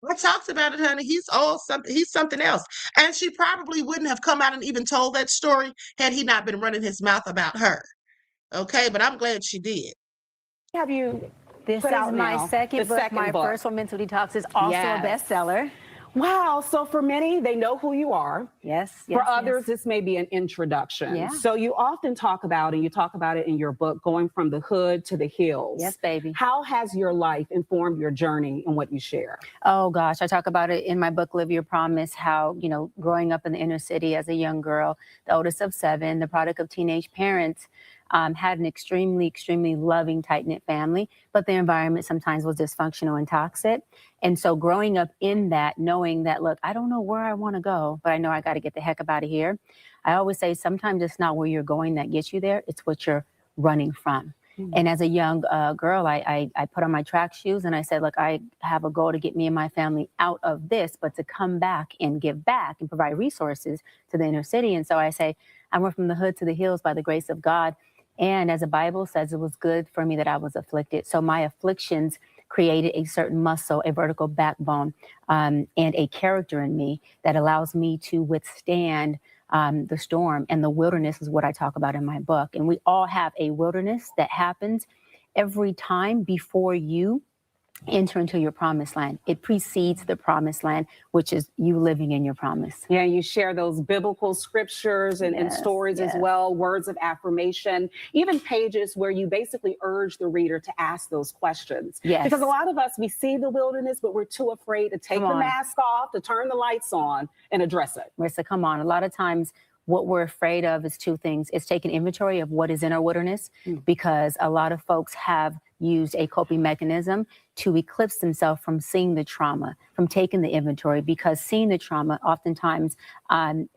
I talked about it, honey. He's something else. And she probably wouldn't have come out and even told that story had he not been running his mouth about her. Okay, but I'm glad she did. Have you This put is out my now? second The book. second My book. first one, Mental Detox, is also Yes. a bestseller. Wow. So for many, they know who you are. Yes. For others, this may be an introduction. Yeah. So you often talk about, and you talk about it in your book, going from the hood to the hills. Yes, baby. How has your life informed your journey and what you share? Oh gosh, I talk about it in my book, Live Your Promise, how, you know, growing up in the inner city as a young girl, the oldest of 7, the product of teenage parents, had an extremely, extremely loving, tight-knit family, but the environment sometimes was dysfunctional and toxic. And so growing up in that, knowing that, look, I don't know where I want to go, but I know I got to get the heck up out of here. I always say sometimes it's not where you're going that gets you there, it's what you're running from. And as a young girl, I put on my track shoes and I said, look, I have a goal to get me and my family out of this, but to come back and give back and provide resources to the inner city. And so I say, I went from the hood to the hills by the grace of God. And as the Bible says, it was good for me that I was afflicted. So my afflictions created a certain muscle, a vertical backbone, and a character in me that allows me to withstand the storm. And the wilderness is what I talk about in my book. And we all have a wilderness that happens every time before you enter into your promised land. It precedes the promised land, which is you living in your promise. Yeah, you share those biblical scriptures and stories as well, words of affirmation, even pages where you basically urge the reader to ask those questions. Yes. Because a lot of us, we see the wilderness, but we're too afraid to take the mask off, to turn the lights on and address it. Marissa, come on. A lot of times what we're afraid of is 2 things. It's taking inventory of what is in our wilderness, because a lot of folks have used a coping mechanism to eclipse themselves from seeing the trauma, from taking the inventory, because seeing the trauma oftentimes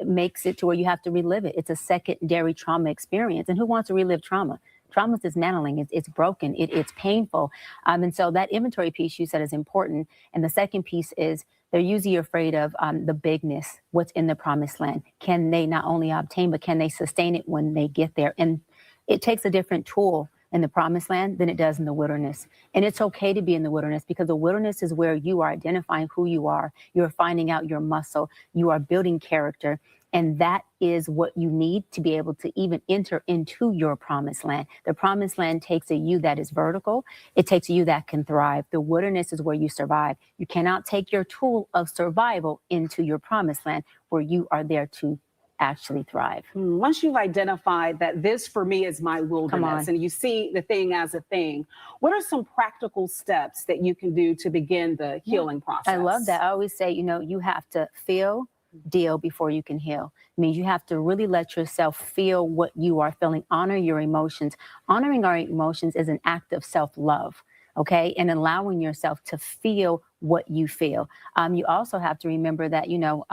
makes it to where you have to relive it. It's a secondary trauma experience. And who wants to relive trauma? Trauma is dismantling. It's broken. It's painful. And so that inventory piece you said is important. And the second piece is they're usually afraid of the bigness, what's in the promised land. Can they not only obtain, but can they sustain it when they get there? And it takes a different tool in the promised land than it does in the wilderness. And it's okay to be in the wilderness, because the wilderness is where you are identifying who you are. You're finding out your muscle. You are building character. And that is what you need to be able to even enter into your promised land. The promised land takes a you that is vertical. It takes a you that can thrive. The wilderness is where you survive. You cannot take your tool of survival into your promised land, where you are there to actually thrive. Once you've identified that this for me is my wilderness and you see the thing as a thing, what are some practical steps that you can do to begin the healing process? I love that. I always say, you know, you have to feel, deal before you can heal. It means you have to really let yourself feel what you are feeling, honor your emotions. Honoring our emotions is an act of self-love. Okay, and allowing yourself to feel what you feel. You also have to remember that, you know,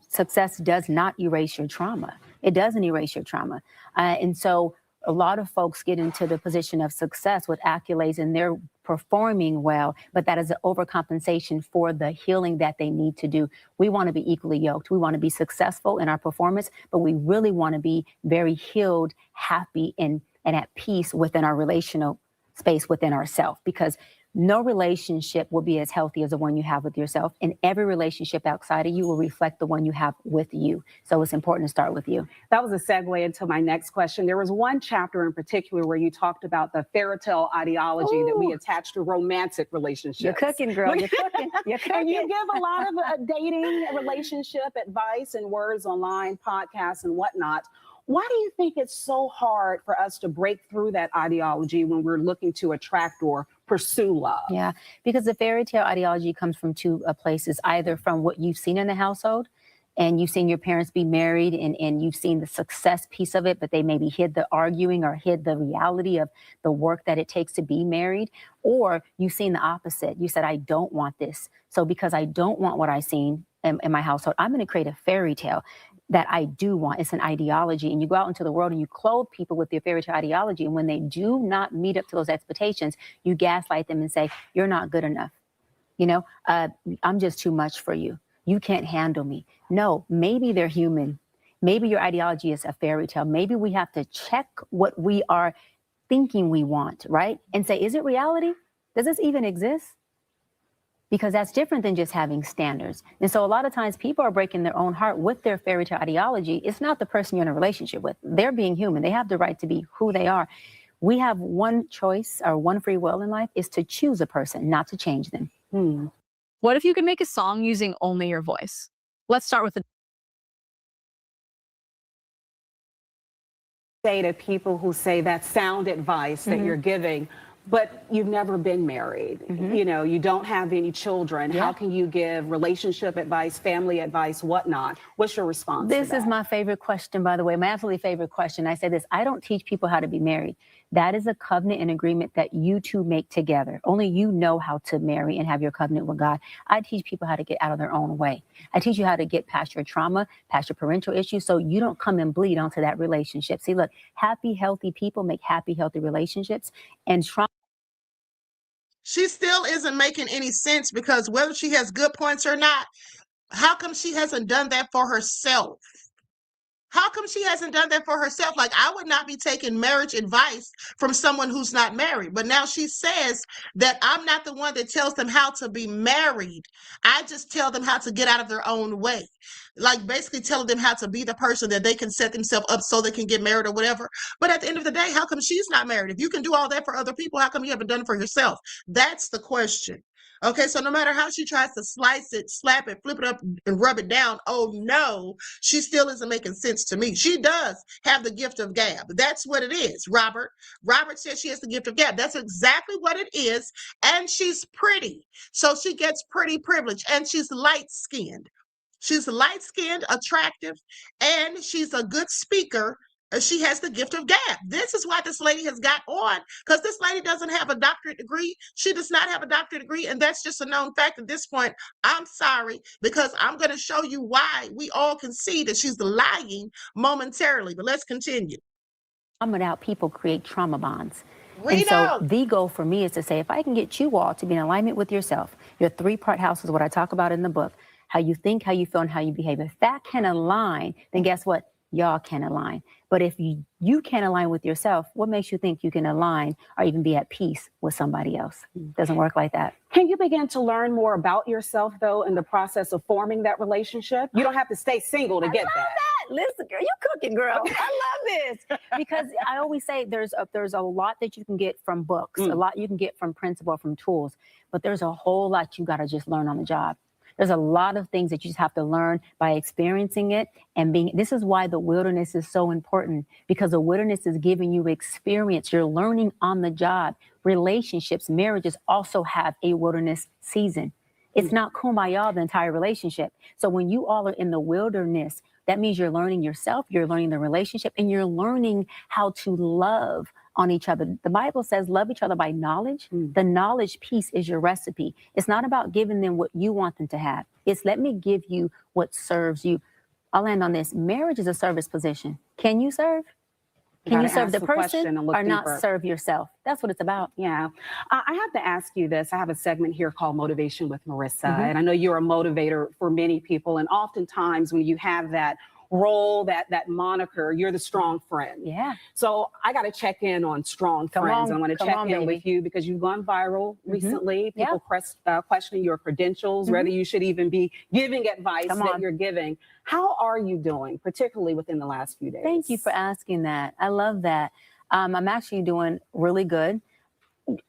success does not erase your trauma. It doesn't erase your trauma. And so a lot of folks get into the position of success with accolades and they're performing well, but that is an overcompensation for the healing that they need to do. We want to be equally yoked. We want to be successful in our performance, but we really want to be very healed, happy, and at peace within our relational space within ourselves, because no relationship will be as healthy as the one you have with yourself. And every relationship outside of you will reflect the one you have with you. So it's important to start with you. That was a segue into my next question. There was one chapter in particular where you talked about the fairy tale ideology that we attach to romantic relationships. You're cooking, girl. You're cooking. You're cooking. And you give a lot of dating, relationship advice and words online, podcasts and whatnot. Why do you think it's so hard for us to break through that ideology when we're looking to attract or pursue love? Yeah, because the fairy tale ideology comes from 2 places, either from what you've seen in the household, and you've seen your parents be married and you've seen the success piece of it, but they maybe hid the arguing or hid the reality of the work that it takes to be married. Or you've seen the opposite. You said, I don't want this. So because I don't want what I've seen in my household, I'm going to create a fairy tale that I do want. It's an ideology. And you go out into the world and you clothe people with your fairy tale ideology. And when they do not meet up to those expectations, you gaslight them and say, you're not good enough. You know, I'm just too much for you. You can't handle me. No, maybe they're human. Maybe your ideology is a fairy tale. Maybe we have to check what we are thinking we want, right? And say, is it reality? Does this even exist? Because that's different than just having standards. And so a lot of times people are breaking their own heart with their fairy tale ideology. It's not the person you're in a relationship with. They're being human. They have the right to be who they are. We have one choice or one free will in life, is to choose a person, not to change them. What if you could make a song using only your voice? Let's start with the say to people who say that sound advice that you're giving, but you've never been married. You know, you don't have any children. How can you give relationship advice, family advice, whatnot? What's your response to This is that? my favorite question, by the way, my absolutely favorite question. I say this, I don't teach people how to be married. That is a covenant and agreement that you two make together. Only you know how to marry and have your covenant with God. I teach people how to get out of their own way. I teach you how to get past your trauma, past your parental issues, so you don't come and bleed onto that relationship. See, look, happy, healthy people make happy, healthy relationships, and trauma. She still isn't making any sense, because whether she has good points or not, how come she hasn't done that for herself? How come she hasn't done that for herself? Like, I would not be taking marriage advice from someone who's not married. But now she says that I'm not the one that tells them how to be married. I just tell them how to get out of their own way. Like, basically telling them how to be the person that they can set themselves up so they can get married or whatever. But at the end of the day, how come she's not married? If you can do all that for other people, how come you haven't done it for yourself? That's the question. Okay, so no matter how she tries to slice it, slap it, flip it up, and rub it down, oh no, she still isn't making sense to me. She does have the gift of gab. That's what it is, Robert. Robert says she has the gift of gab. That's exactly what it is. And she's pretty. So she gets pretty privilege, and she's light-skinned. She's light-skinned, attractive, and she's a good speaker. She has the gift of gab. This is why this lady has got on, because this lady doesn't have a doctorate degree. She does not have a doctorate degree, and that's just a known fact at this point. I'm sorry, because I'm going to show you why we all can see that she's lying momentarily. But let's continue. Out people create trauma bonds. And so the goal for me is to say, if I can get you all to be in alignment with yourself, your three-part house is what I talk about in the book, how you think, how you feel, and how you behave. If that can align, then guess what? Y'all can align. But if you can't align with yourself, what makes you think you can align or even be at peace with somebody else? It doesn't work like that. Can you begin to learn more about yourself, though, in the process of forming that relationship? You don't have to stay single to get that. Listen, girl, you cooking, girl. I love this. Because I always say there's a lot that you can get from books, a lot you can get from principle, from tools, but there's a whole lot you got to just learn on the job. There's a lot of things that you just have to learn by experiencing it and being. This is why the wilderness is so important, because the wilderness is giving you experience. You're learning on the job. Relationships, marriages also have a wilderness season. It's not kumbaya the entire relationship. So when you all are in the wilderness, that means you're learning yourself, you're learning the relationship, and you're learning how to love on each other. The Bible says love each other by knowledge. The knowledge piece is your recipe. It's not about giving them what you want them to have. It's let me give you what serves you. I'll end on this. Marriage is a service position. Can you serve? Can you serve the person or not serve yourself? That's what it's about. Yeah. I have to ask you this. I have a segment here called Motivation with Marissa. And I know you're a motivator for many people. And oftentimes when you have that role, that moniker, you're the strong friend. Yeah. So I got to check in on strong friends. I want to check in with you because you've gone viral recently. People questioning your credentials, whether you should even be giving advice that you're giving. How are you doing, particularly within the last few days? Thank you for asking that. I love that. I'm actually doing really good.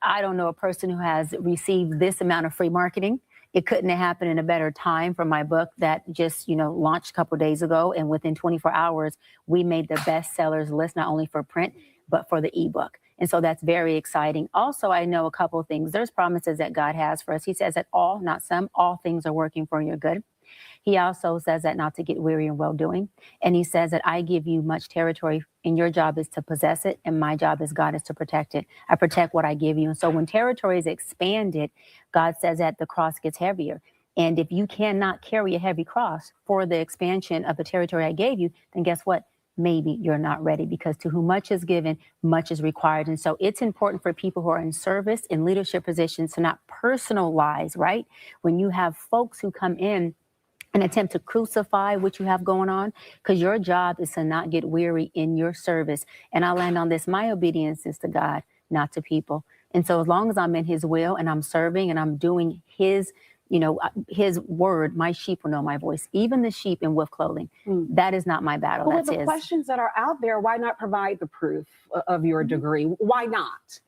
I don't know a person who has received this amount of free marketing. It couldn't have happened in a better time for my book that just, launched a couple of days ago. And within 24 hours, we made the bestsellers list, not only for print, but for the ebook. And so that's very exciting. Also, I know a couple of things. There's promises that God has for us. He says that all, not some, all things are working for your good. He also says that not to get weary in well-doing. And he says that I give you much territory and your job is to possess it. And my job as God is to protect it. I protect what I give you. And so when territory is expanded, God says that the cross gets heavier. And if you cannot carry a heavy cross for the expansion of the territory I gave you, then guess what? Maybe you're not ready, because to whom much is given, much is required. And so it's important for people who are in service, in leadership positions, to not personalize, right? When you have folks who come in and attempt to crucify what you have going on, because your job is to not get weary in your service. And I'll land on this. My obedience is to God, not to people. And so as long as I'm in his will and I'm serving and I'm doing his word, my sheep will know my voice, even the sheep in wolf clothing. That is not my battle. Well, That's with the his. questions that are out there, why not provide the proof of your degree? Why not?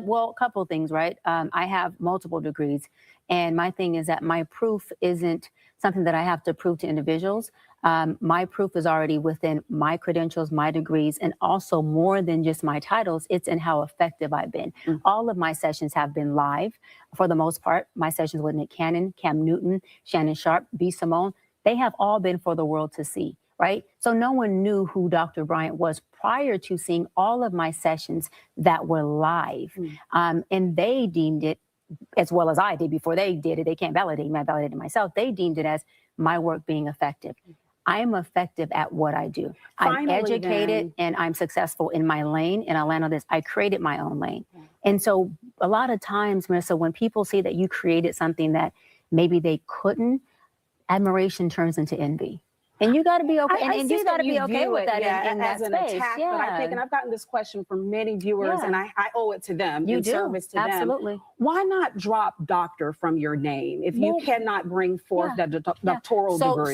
Well, a couple of things, right? I have multiple degrees. And my thing is that my proof isn't something that I have to prove to individuals. My proof is already within my credentials, my degrees, and also more than just my titles, it's in how effective I've been. All of my sessions have been live for the most part. My sessions with Nick Cannon, Cam Newton, Shannon Sharp, B. Simone, they have all been for the world to see, right? So no one knew who Dr. Bryant was prior to seeing all of my sessions that were live. And they deemed it, as well as I did before they did it, they can't validate me, I validated myself. They deemed it as my work being effective. I am effective at what I do. I'm educated and I'm successful in my lane, and I'll land on this. I created my own lane. And so a lot of times, Marissa, when people see that you created something that maybe they couldn't, admiration turns into envy. And you got to be okay. And you got to be okay with that in that as an space. attack. But I think, and I've gotten this question from many viewers, and I owe it to them. You in do. Service to Absolutely. them. Why not drop doctor from your name if you cannot bring forth that doctoral degree?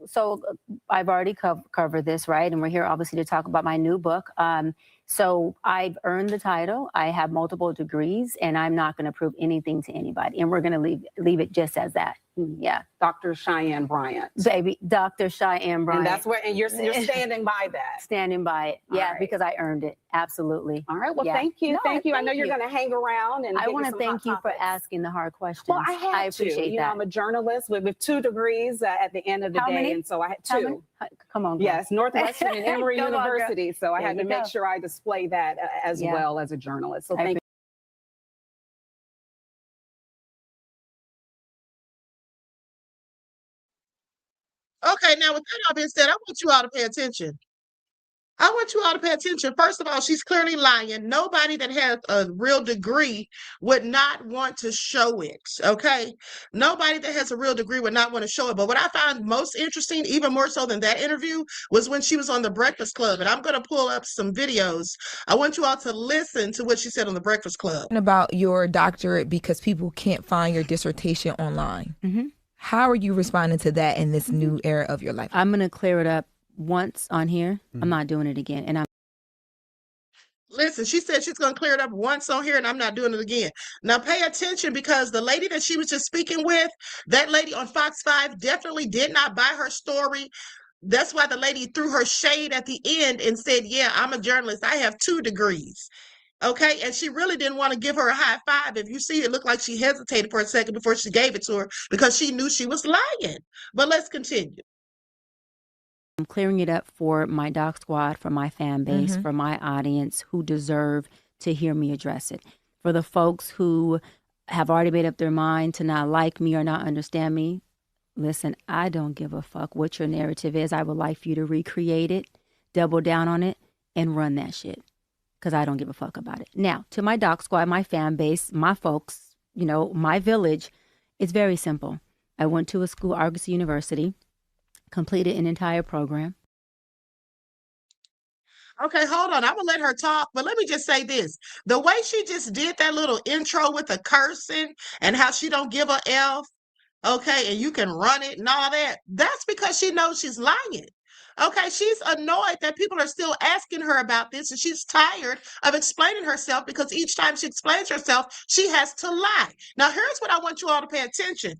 So I've already covered this, right? And we're here obviously to talk about my new book. So I've earned the title. I have multiple degrees, and I'm not going to prove anything to anybody. And we're going to leave it just as that. Yeah. Dr. Cheyenne Bryant. Baby, Dr. Cheyenne Bryant. And that's where, and you're standing by that. Standing by it. Yeah, right. because I earned it. Absolutely. All right. Well, Yeah. thank you. No, thank you. I know thank you're you. going to hang around. And I want to thank you for topics. asking the hard questions. Well, I had appreciate to. You know, that. I'm a journalist with 2 degrees at the end of the How day. many? And so I had How 2. many? Come on, girl. Yes, Northwestern and Emory Come on, girl. University. So I There had to you make go. sure I display that as Yeah. well as a journalist. So I thank Okay, now with that all being said, I want you all to pay attention. I want you all to pay attention. First of all, she's clearly lying. Nobody that has a real degree would not want to show it. Okay. Nobody that has a real degree would not want to show it. But what I found most interesting, even more so than that interview, was when she was on the Breakfast Club. And I'm going to pull up some videos. I want you all to listen to what she said on the Breakfast Club. About your doctorate because people can't find your dissertation online. How are you responding to that in this new era of your life? I'm going to clear it up once on here. I'm not doing it again. And Listen, she said she's going to clear it up once on here, and I'm not doing it again. Now, pay attention, because the lady that she was just speaking with, that lady on Fox 5 definitely did not buy her story. That's why the lady threw her shade at the end and said, yeah, I'm a journalist. I have 2 degrees. Okay, and she really didn't want to give her a high five. If you see, it looked like she hesitated for a second before she gave it to her because she knew she was lying. But let's continue. I'm clearing it up for my doc squad, for my fan base, for my audience who deserve to hear me address it. For the folks who have already made up their mind to not like me or not understand me, listen, I don't give a fuck what your narrative is. I would like for you to recreate it, double down on it, and run that shit, because I don't give a fuck about it. Now, to my doc squad, my fan base, my folks, you know, my village, it's very simple. I went to a school, Argosy University, completed an entire program. Okay, hold on. I'm going to let her talk, but let me just say this. The way she just did that little intro with the cursing and how she don't give a F, okay, and you can run it and all that, that's because she knows she's lying. Okay, she's annoyed that people are still asking her about this, and she's tired of explaining herself because each time she explains herself, she has to lie. Now, here's what I want you all to pay attention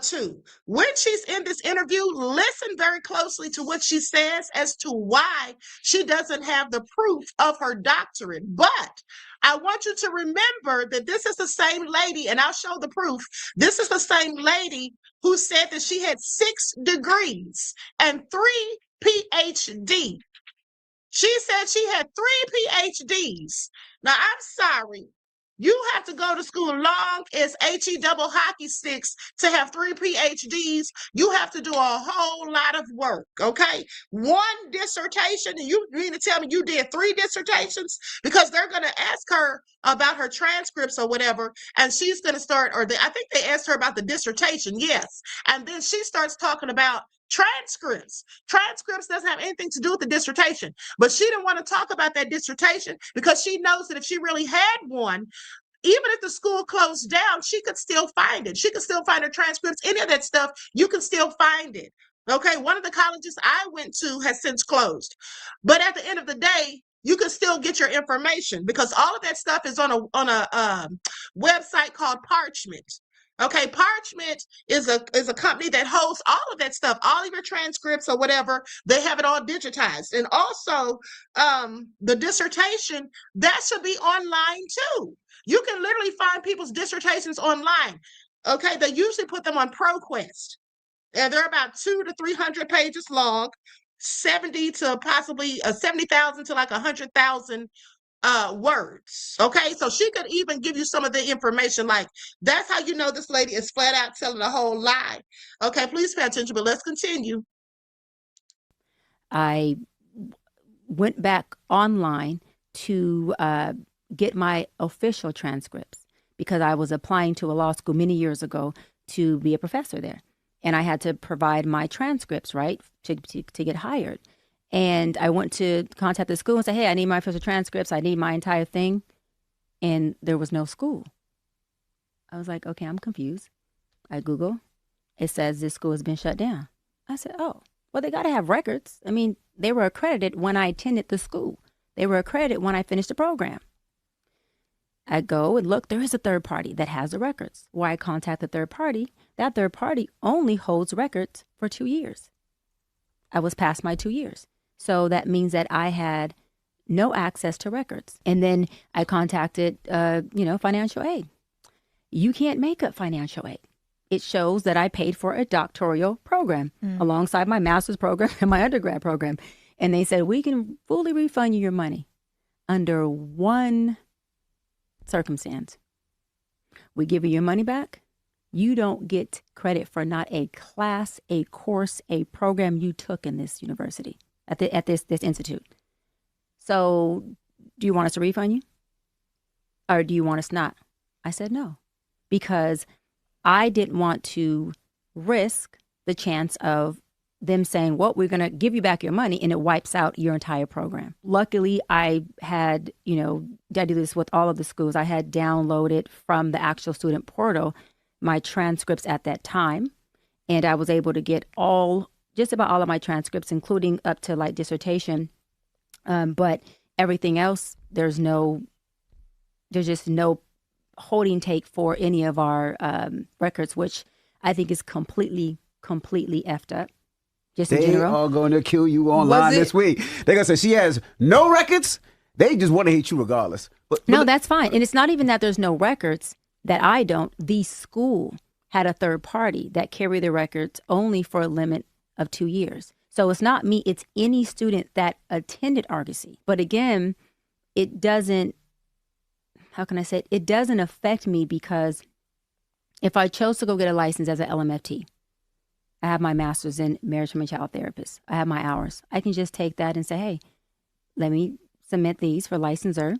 to. When she's in this interview, listen very closely to what she says as to why she doesn't have the proof of her doctorate. But I want you to remember that this is the same lady, and I'll show the proof. This is the same lady who said that she had 6 degrees and 3 PhD. She said she had 3 PhDs. Now, I'm sorry. You have to go to school long as HE double hockey sticks to have 3 PhDs. You have to do a whole lot of work, okay? 1 dissertation, and you mean to tell me you did 3 dissertations? Because they're going to ask her about her transcripts or whatever, and she's going to start, I think they asked her about the dissertation, yes. And then she starts talking about transcripts. Transcripts doesn't have anything to do with the dissertation, but she didn't want to talk about that dissertation because she knows that if she really had one, even if the school closed down, she could still find it. She could still find her transcripts, any of that stuff, you can still find it. Okay, one of the colleges I went to has since closed. But at the end of the day, you can still get your information because all of that stuff is on a website called Parchment. Okay, Parchment is a company that holds all of that stuff, all of your transcripts or whatever. They have it all digitized, and also the dissertation that should be online too. You can literally find people's dissertations online. Okay, they usually put them on ProQuest, and they're about 200 to 300 pages long, 70 to possibly 70,000 to like 100,000 words. Okay, so she could even give you some of the information. Like, that's how you know this lady is flat out telling a whole lie. Okay, please pay attention, but let's continue. I went back online to get my official transcripts because I was applying to a law school many years ago to be a professor there. And I had to provide my transcripts, right, to get hired. And I went to contact the school and say, hey, I need my official transcripts. I need my entire thing. And there was no school. I was like, okay, I'm confused. I Google. It says this school has been shut down. I said, oh, well, they got to have records. I mean, they were accredited when I attended the school. They were accredited when I finished the program. I go and look, there is a third party that has the records. Why I contact the third party, that third party only holds records for 2 years. I was past my 2 years. So that means that I had no access to records. And then I contacted, financial aid. You can't make up financial aid. It shows that I paid for a doctoral program alongside my master's program and my undergrad program. And they said, we can fully refund you your money under one circumstance. We give you your money back. You don't get credit for not a class, a course, a program you took in this university, at this institute. So do you want us to refund you? Or do you want us not? I said no, because I didn't want to risk the chance of them saying, well, we're going to give you back your money, and it wipes out your entire program. Luckily, I had, I do this with all of the schools. I had downloaded from the actual student portal my transcripts at that time, and I was able to get just about all of my transcripts, including up to like dissertation. But everything else, there's just no holding take for any of our records, which I think is completely effed up. Just in they general. are going to kill you online this week. They're going to say she has no records. They just want to hate you regardless. No, that's fine. And it's not even that there's no records that I don't. The school had a third party that carried the records only for a limit of 2 years. So it's not me. It's any student that attended Argosy. But again, it doesn't, how can I say it? It doesn't affect me, because if I chose to go get a license as an LMFT, I have my master's in marriage and child therapist. I have my hours. I can just take that and say, hey, let me submit these for licensure,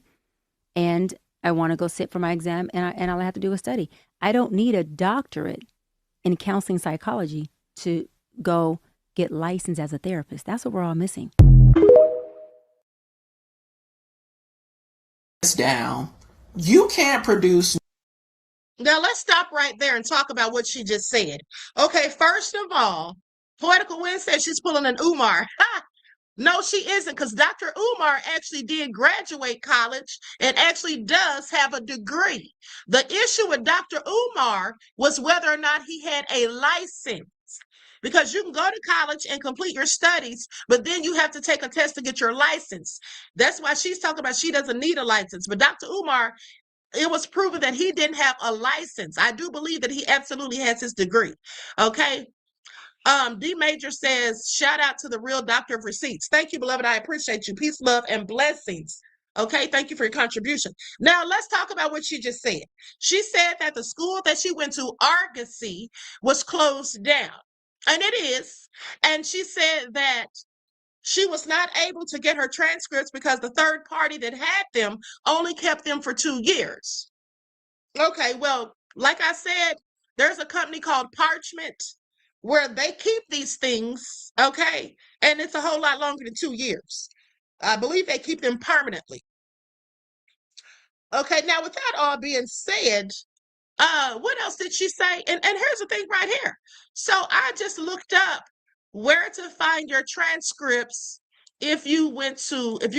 and I want to go sit for my exam, and all I have to do is study. I don't need a doctorate in counseling psychology to go get licensed as a therapist. That's what we're all missing. Down. You can't produce. Now, let's stop right there and talk about what she just said. Okay, first of all, Poetical Wind said she's pulling an Umar. Ha! No, she isn't, because Dr. Umar actually did graduate college and actually does have a degree. The issue with Dr. Umar was whether or not he had a license. Because you can go to college and complete your studies, but then you have to take a test to get your license. That's why she's talking about she doesn't need a license. But Dr. Umar, it was proven that he didn't have a license. I do believe that he absolutely has his degree. Okay. D Major says, shout out to the real doctor of receipts. Thank you, beloved. I appreciate you. Peace, love, and blessings. Okay, thank you for your contribution. Now, let's talk about what she just said. She said that the school that she went to, Argosy, was closed down. And it is. And she said that she was not able to get her transcripts because the third party that had them only kept them for 2 years. Okay, well, like I said, there's a company called Parchment where they keep these things, okay? And it's a whole lot longer than 2 years. I believe they keep them permanently. Okay, now with that all being said, what else did she say? And here's the thing right here. So I just looked up where to find your transcripts if you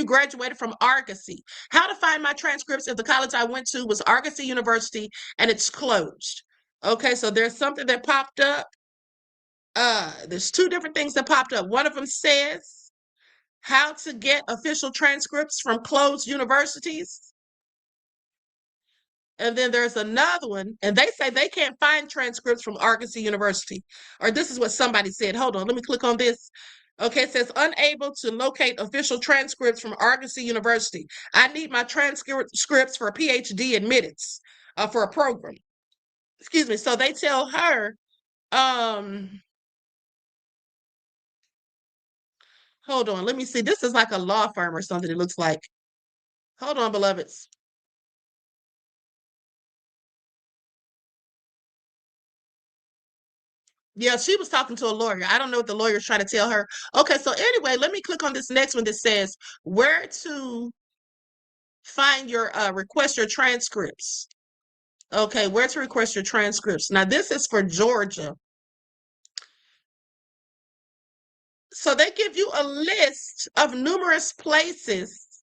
graduated from Argosy. How to find my transcripts if the college I went to was Argosy University and it's closed. Okay, so there's something that popped up. There's two different things that popped up. One of them says how to get official transcripts from closed universities. And then there's another one, and they say they can't find transcripts from Arkansas University. Or this is what somebody said. Hold on, let me click on this. Okay, it says unable to locate official transcripts from Arkansas University. I need my transcripts for PhD admittance for a program. Excuse me. So they tell her, hold on, let me see. This is like a law firm or something, it looks like. Hold on, beloveds. Yeah, she was talking to a lawyer. I don't know what the lawyer's trying to tell her. Okay, so anyway, let me click on this next one that says where to find your request your transcripts. Okay, where to request your transcripts. Now, this is for Georgia. So they give you a list of numerous places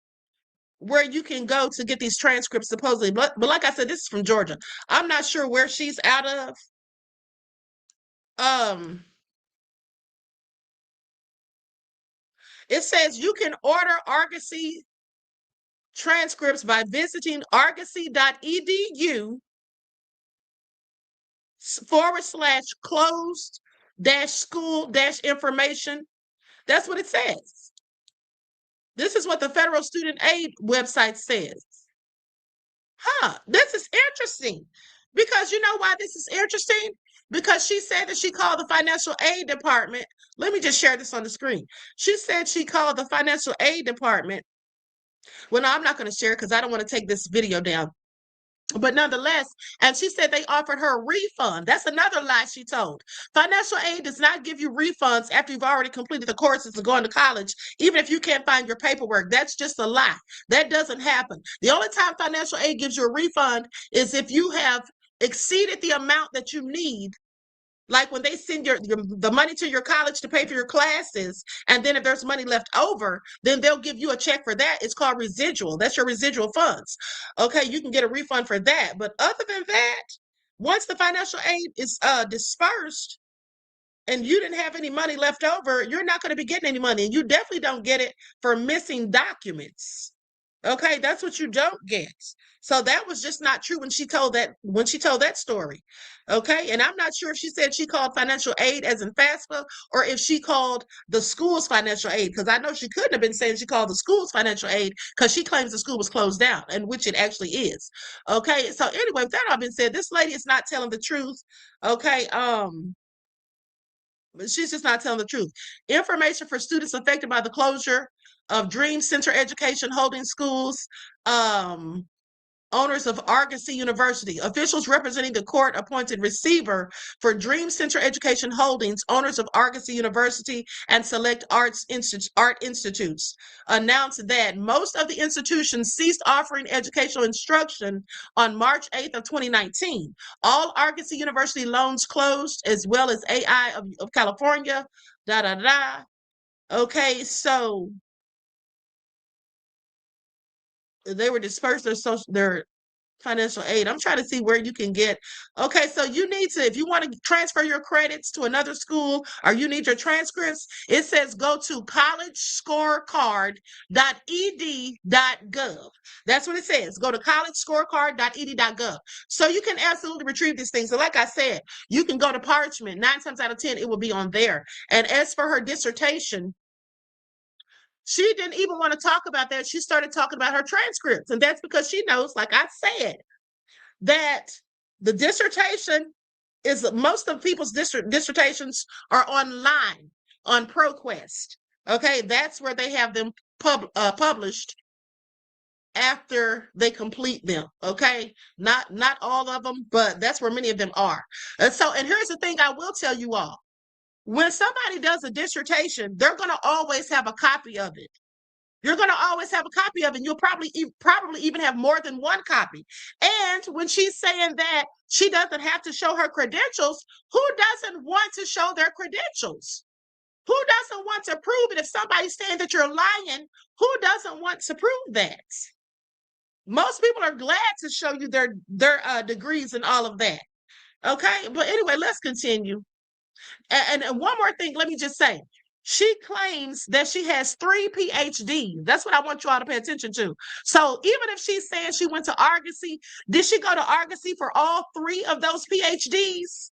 where you can go to get these transcripts, supposedly. But like I said, this is from Georgia. I'm not sure where she's out of. It says you can order Argosy transcripts by visiting argosy.edu/closed-school-information. That's what it says. This is what the Federal Student Aid website says. This is interesting. Because you know why this is interesting? Because she said that she called the financial aid department. Let me just share this on the screen. She said she called the financial aid department. Well, no, I'm not going to share it because I don't want to take this video down. But nonetheless, and she said they offered her a refund. That's another lie she told. Financial aid does not give you refunds after you've already completed the courses and going to college, even if you can't find your paperwork. That's just a lie. That doesn't happen. The only time financial aid gives you a refund is if you have exceeded the amount that you need. Like when they send the money to your college to pay for your classes, and then if there's money left over, then they'll give you a check for that. It's called residual. That's your residual funds. Okay, you can get a refund for that. But other than that, once the financial aid is dispersed and you didn't have any money left over, you're not going to be getting any money. And you definitely don't get it for missing documents. Okay, that's what you don't get. So that was just not true when she told that story. Okay, and I'm not sure if she said she called financial aid as in FAFSA or if she called the school's financial aid, because I know she couldn't have been saying she called the school's financial aid because she claims the school was closed down, and which it actually is. Okay, so anyway, with that all been said, this lady is not telling the truth. Okay, she's just not telling the truth. Information for students affected by the closure of Dream Center Education Holding Schools, owners of Argosy University, officials representing the court-appointed receiver for Dream Center Education Holdings, owners of Argosy University and select art institutes, announced that most of the institutions ceased offering educational instruction on March 8th of 2019. All Argosy University loans closed, as well as AI of California, Okay, so they were dispersed their financial aid. I'm trying to see where you can get. Okay, so you need to, if you want to transfer your credits to another school or you need your transcripts, it says go to collegescorecard.ed.gov. That's what it says. Go to collegescorecard.ed.gov. So you can absolutely retrieve these things. So like I said, you can go to Parchment. 9 times out of 10, it will be on there. And as for her dissertation, she didn't even want to talk about that. She started talking about her transcripts. And that's because she knows, like I said, that the dissertation is, most of people's dissertations are online on ProQuest. Okay, that's where they have them published after they complete them. Okay, not all of them, but that's where many of them are. And here's the thing I will tell you all. When somebody does a dissertation, they're going to always have a copy of it. You're going to always have a copy of it. And you'll probably even have more than one copy. And when she's saying that she doesn't have to show her credentials, who doesn't want to show their credentials? Who doesn't want to prove it? If somebody's saying that you're lying, who doesn't want to prove that? Most people are glad to show you their degrees and all of that. Okay, but anyway, let's continue. And one more thing, let me just say, she claims that she has 3 PhDs. That's what I want you all to pay attention to. So even if she's saying she went to Argosy, did she go to Argosy for all 3 of those PhDs?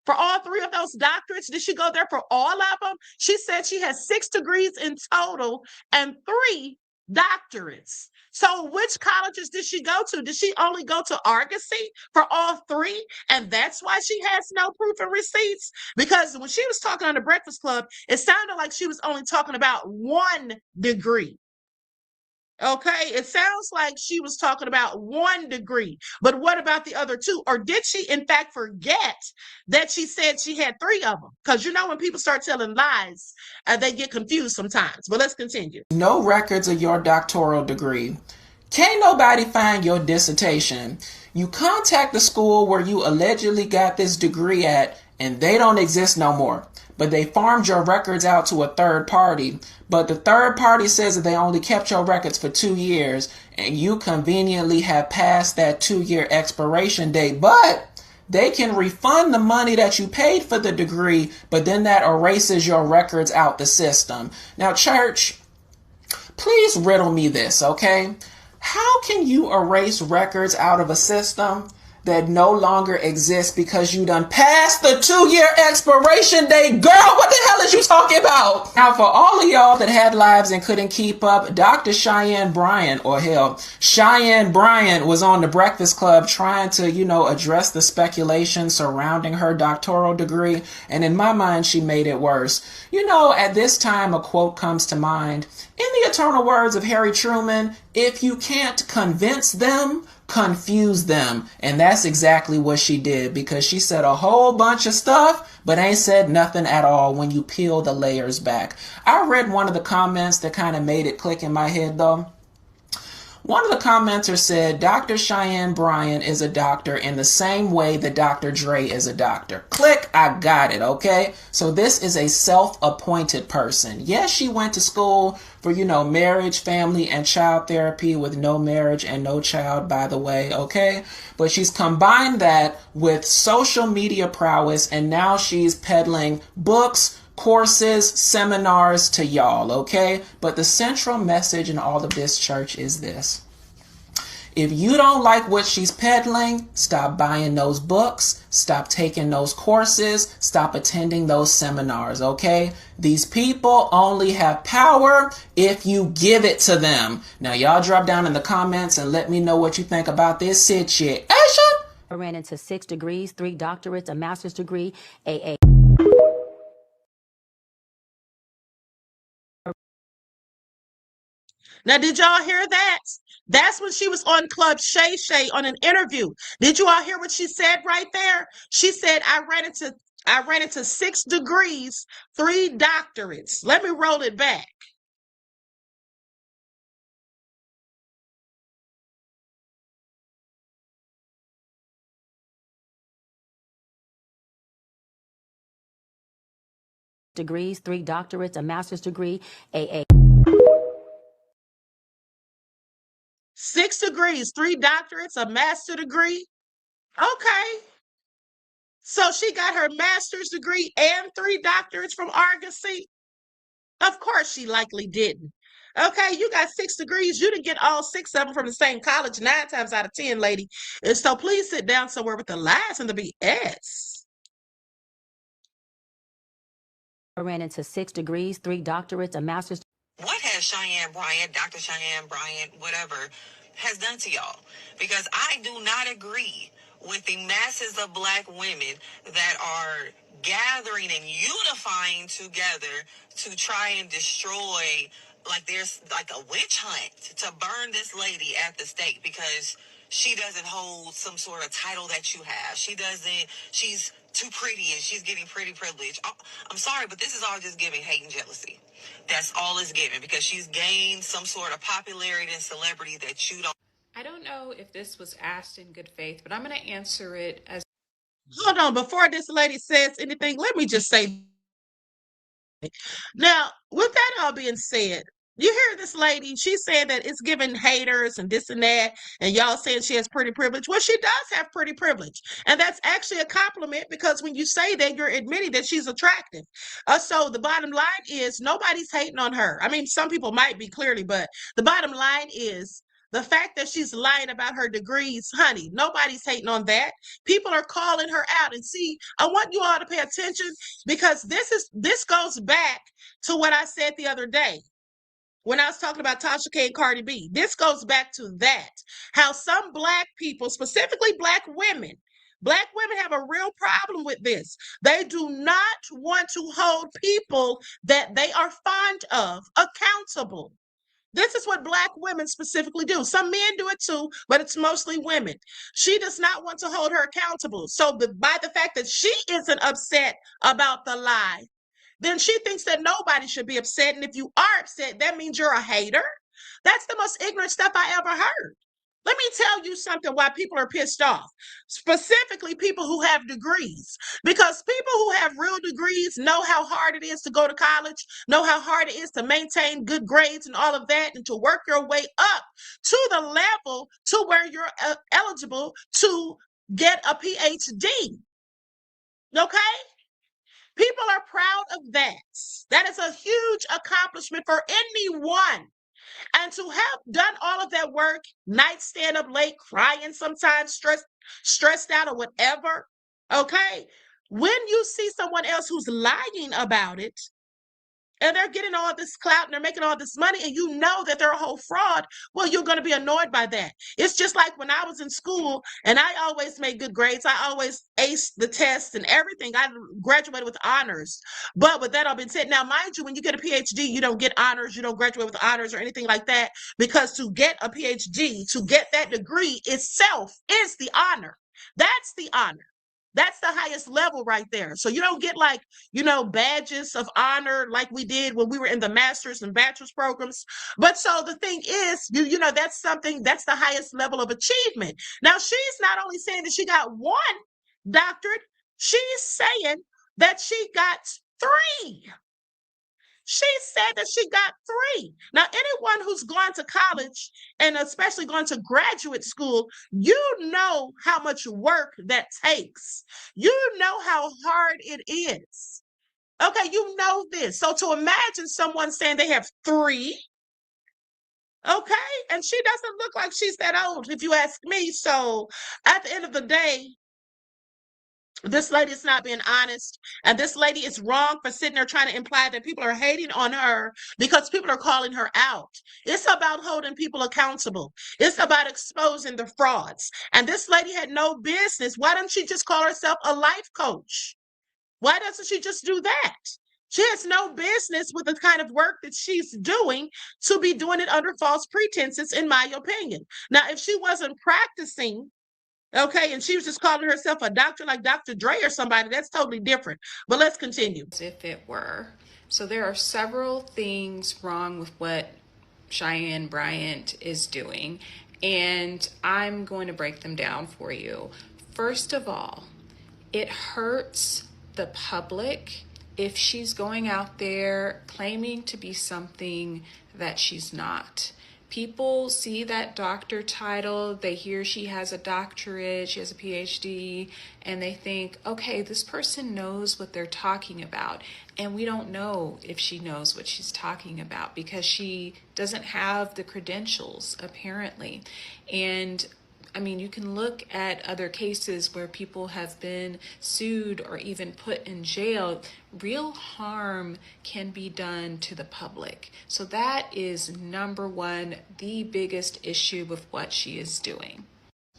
For all 3 of those doctorates? Did she go there for all of them? She said she has 6 degrees in total and 3 doctorates. So which colleges did she go to? Did she only go to Argosy for all 3? And that's why she has no proof and receipts? Because when she was talking on the Breakfast Club, it sounded like she was only talking about 1 degree. Okay, it sounds like she was talking about 1 degree, but what about the other 2? Or did she, in fact, forget that she said she had 3 of them? Because you know, when people start telling lies, they get confused sometimes. But let's continue. No records of your doctoral degree. Can't nobody find your dissertation. You contact the school where you allegedly got this degree at, and they don't exist no more. But they farmed your records out to a third party. But the third party says that they only kept your records for 2 years, and you conveniently have passed that 2-year expiration date. But they can refund the money that you paid for the degree, but then that erases your records out the system. Now, church, please riddle me this, okay? How can you erase records out of a system that no longer exists because you done passed the 2-year expiration date? Girl, what the hell is you talking about? Now, for all of y'all that had lives and couldn't keep up, Dr. Cheyenne Bryant, or hell, Cheyenne Bryant was on the Breakfast Club trying to, address the speculation surrounding her doctoral degree. And in my mind, she made it worse. At this time, a quote comes to mind. In the eternal words of Harry Truman, if you can't convince them, confuse them. And that's exactly what she did, because she said a whole bunch of stuff but ain't said nothing at all when you peel the layers back. I read one of the comments that kind of made it click in my head though. One of the commenters said, Dr. Cheyenne Bryant is a doctor in the same way that Dr. Dre is a doctor. Click, I got it, okay? So this is a self-appointed person. Yes, she went to school for, marriage, family, and child therapy with no marriage and no child, by the way, okay? But she's combined that with social media prowess, and now she's peddling books, courses, seminars to y'all, okay? But the central message in all of this, church, is this. If you don't like what she's peddling, stop buying those books, stop taking those courses, stop attending those seminars, okay? These people only have power if you give it to them. Now, y'all drop down in the comments and let me know what you think about this situation. I ran into 6 degrees, 3 doctorates, a master's degree, a Now, did y'all hear that? That's when she was on Club Shay Shay on an interview. Did you all hear what she said right there? She said, I ran into 6 degrees, 3 doctorates. Let me roll it back. degrees, 3 doctorates, a master's degree, a 6 degrees, 3 doctorates, a master's degree. Okay. So she got her master's degree and 3 doctorates from Argosy? Of course she likely didn't. Okay, you got 6 degrees. You didn't get all 6 of them from the same college 9 times out of 10, lady. And so please sit down somewhere with the lies and the BS. I ran into 6 degrees, 3 doctorates, a master's. What has Cheyenne Bryant, Dr. Cheyenne Bryant, whatever, has done to y'all? Because I do not agree with the masses of black women that are gathering and unifying together to try and destroy, like there's like a witch hunt to burn this lady at the stake because she doesn't hold some sort of title that you have. She's too pretty and she's getting pretty privilege. I'm sorry, but this is all just giving hate and jealousy. That's all it's giving, because she's gained some sort of popularity and celebrity that you don't. I don't know if this was asked in good faith, but I'm going to answer it as. Hold on, before this lady says anything, let me just say. Now, with that all being said, You hear this lady, she said that it's giving haters and this and that, and y'all saying she has pretty privilege. Well, she does have pretty privilege. And that's actually a compliment, because when you say that, you're admitting that she's attractive. So the bottom line is nobody's hating on her. I mean, some people might be, clearly, but the bottom line is the fact that she's lying about her degrees, honey, nobody's hating on that. People are calling her out. And see, I want you all to pay attention, because this goes back to what I said the other day when I was talking about Tasha K and Cardi B. This goes back to that, how some Black people, specifically Black women have a real problem with this. They do not want to hold people that they are fond of accountable. This is what Black women specifically do. Some men do it too, but it's mostly women. She does not want to hold her accountable. So by the fact that she isn't upset about the lie, then she thinks that nobody should be upset. And if you are upset, that means you're a hater. That's the most ignorant stuff I ever heard. Let me tell you something why people are pissed off, specifically people who have degrees, because people who have real degrees know how hard it is to go to college, know how hard it is to maintain good grades and all of that, and to work your way up to the level to where you're eligible to get a PhD. Okay? People are proud of that. That is a huge accomplishment for anyone. And to have done all of that work, nights stand up late, crying sometimes, stressed out or whatever, okay? When you see someone else who's lying about it, and they're getting all this clout and they're making all this money, and you know that they're a whole fraud, well, you're going to be annoyed by that. It's just like when I was in school and I always made good grades. I always aced the tests and everything. I graduated with honors. But with that all being said, now, mind you, when you get a PhD, you don't get honors. You don't graduate with honors or anything like that, because to get a PhD, to get that degree itself is the honor. That's the honor. That's the highest level right there. So you don't get like, badges of honor like we did when we were in the master's and bachelor's programs. But so the thing is, that's the highest level of achievement. Now, she's not only saying that she got one doctorate, she's saying that she got 3. She said that she got 3. Now, anyone who's gone to college and especially gone to graduate school, you know how much work that takes. You know how hard it is. Okay, you know this. So to imagine someone saying they have 3, okay, and she doesn't look like she's that old, if you ask me. So at the end of the day, this lady is not being honest, and this lady is wrong for sitting there trying to imply that people are hating on her because people are calling her out. It's about holding people accountable. It's about exposing the frauds. And this lady had no business. Why doesn't she just call herself a life coach? Why doesn't she just do that? She has no business with the kind of work that she's doing to be doing it under false pretenses, in my opinion. Now, if she wasn't practicing, okay, and she was just calling herself a doctor like Dr. Dre or somebody, that's totally different. But let's continue. As if it were. So there are several things wrong with what Cheyenne Bryant is doing, and I'm going to break them down for you. First of all, it hurts the public if she's going out there claiming to be something that she's not. People see that doctor title, they hear she has a doctorate, she has a PhD, and they think, okay, this person knows what they're talking about. And we don't know if she knows what she's talking about because she doesn't have the credentials, apparently. And I mean, you can look at other cases where people have been sued or even put in jail. Real harm can be done to the public. So that is number one, the biggest issue with what she is doing.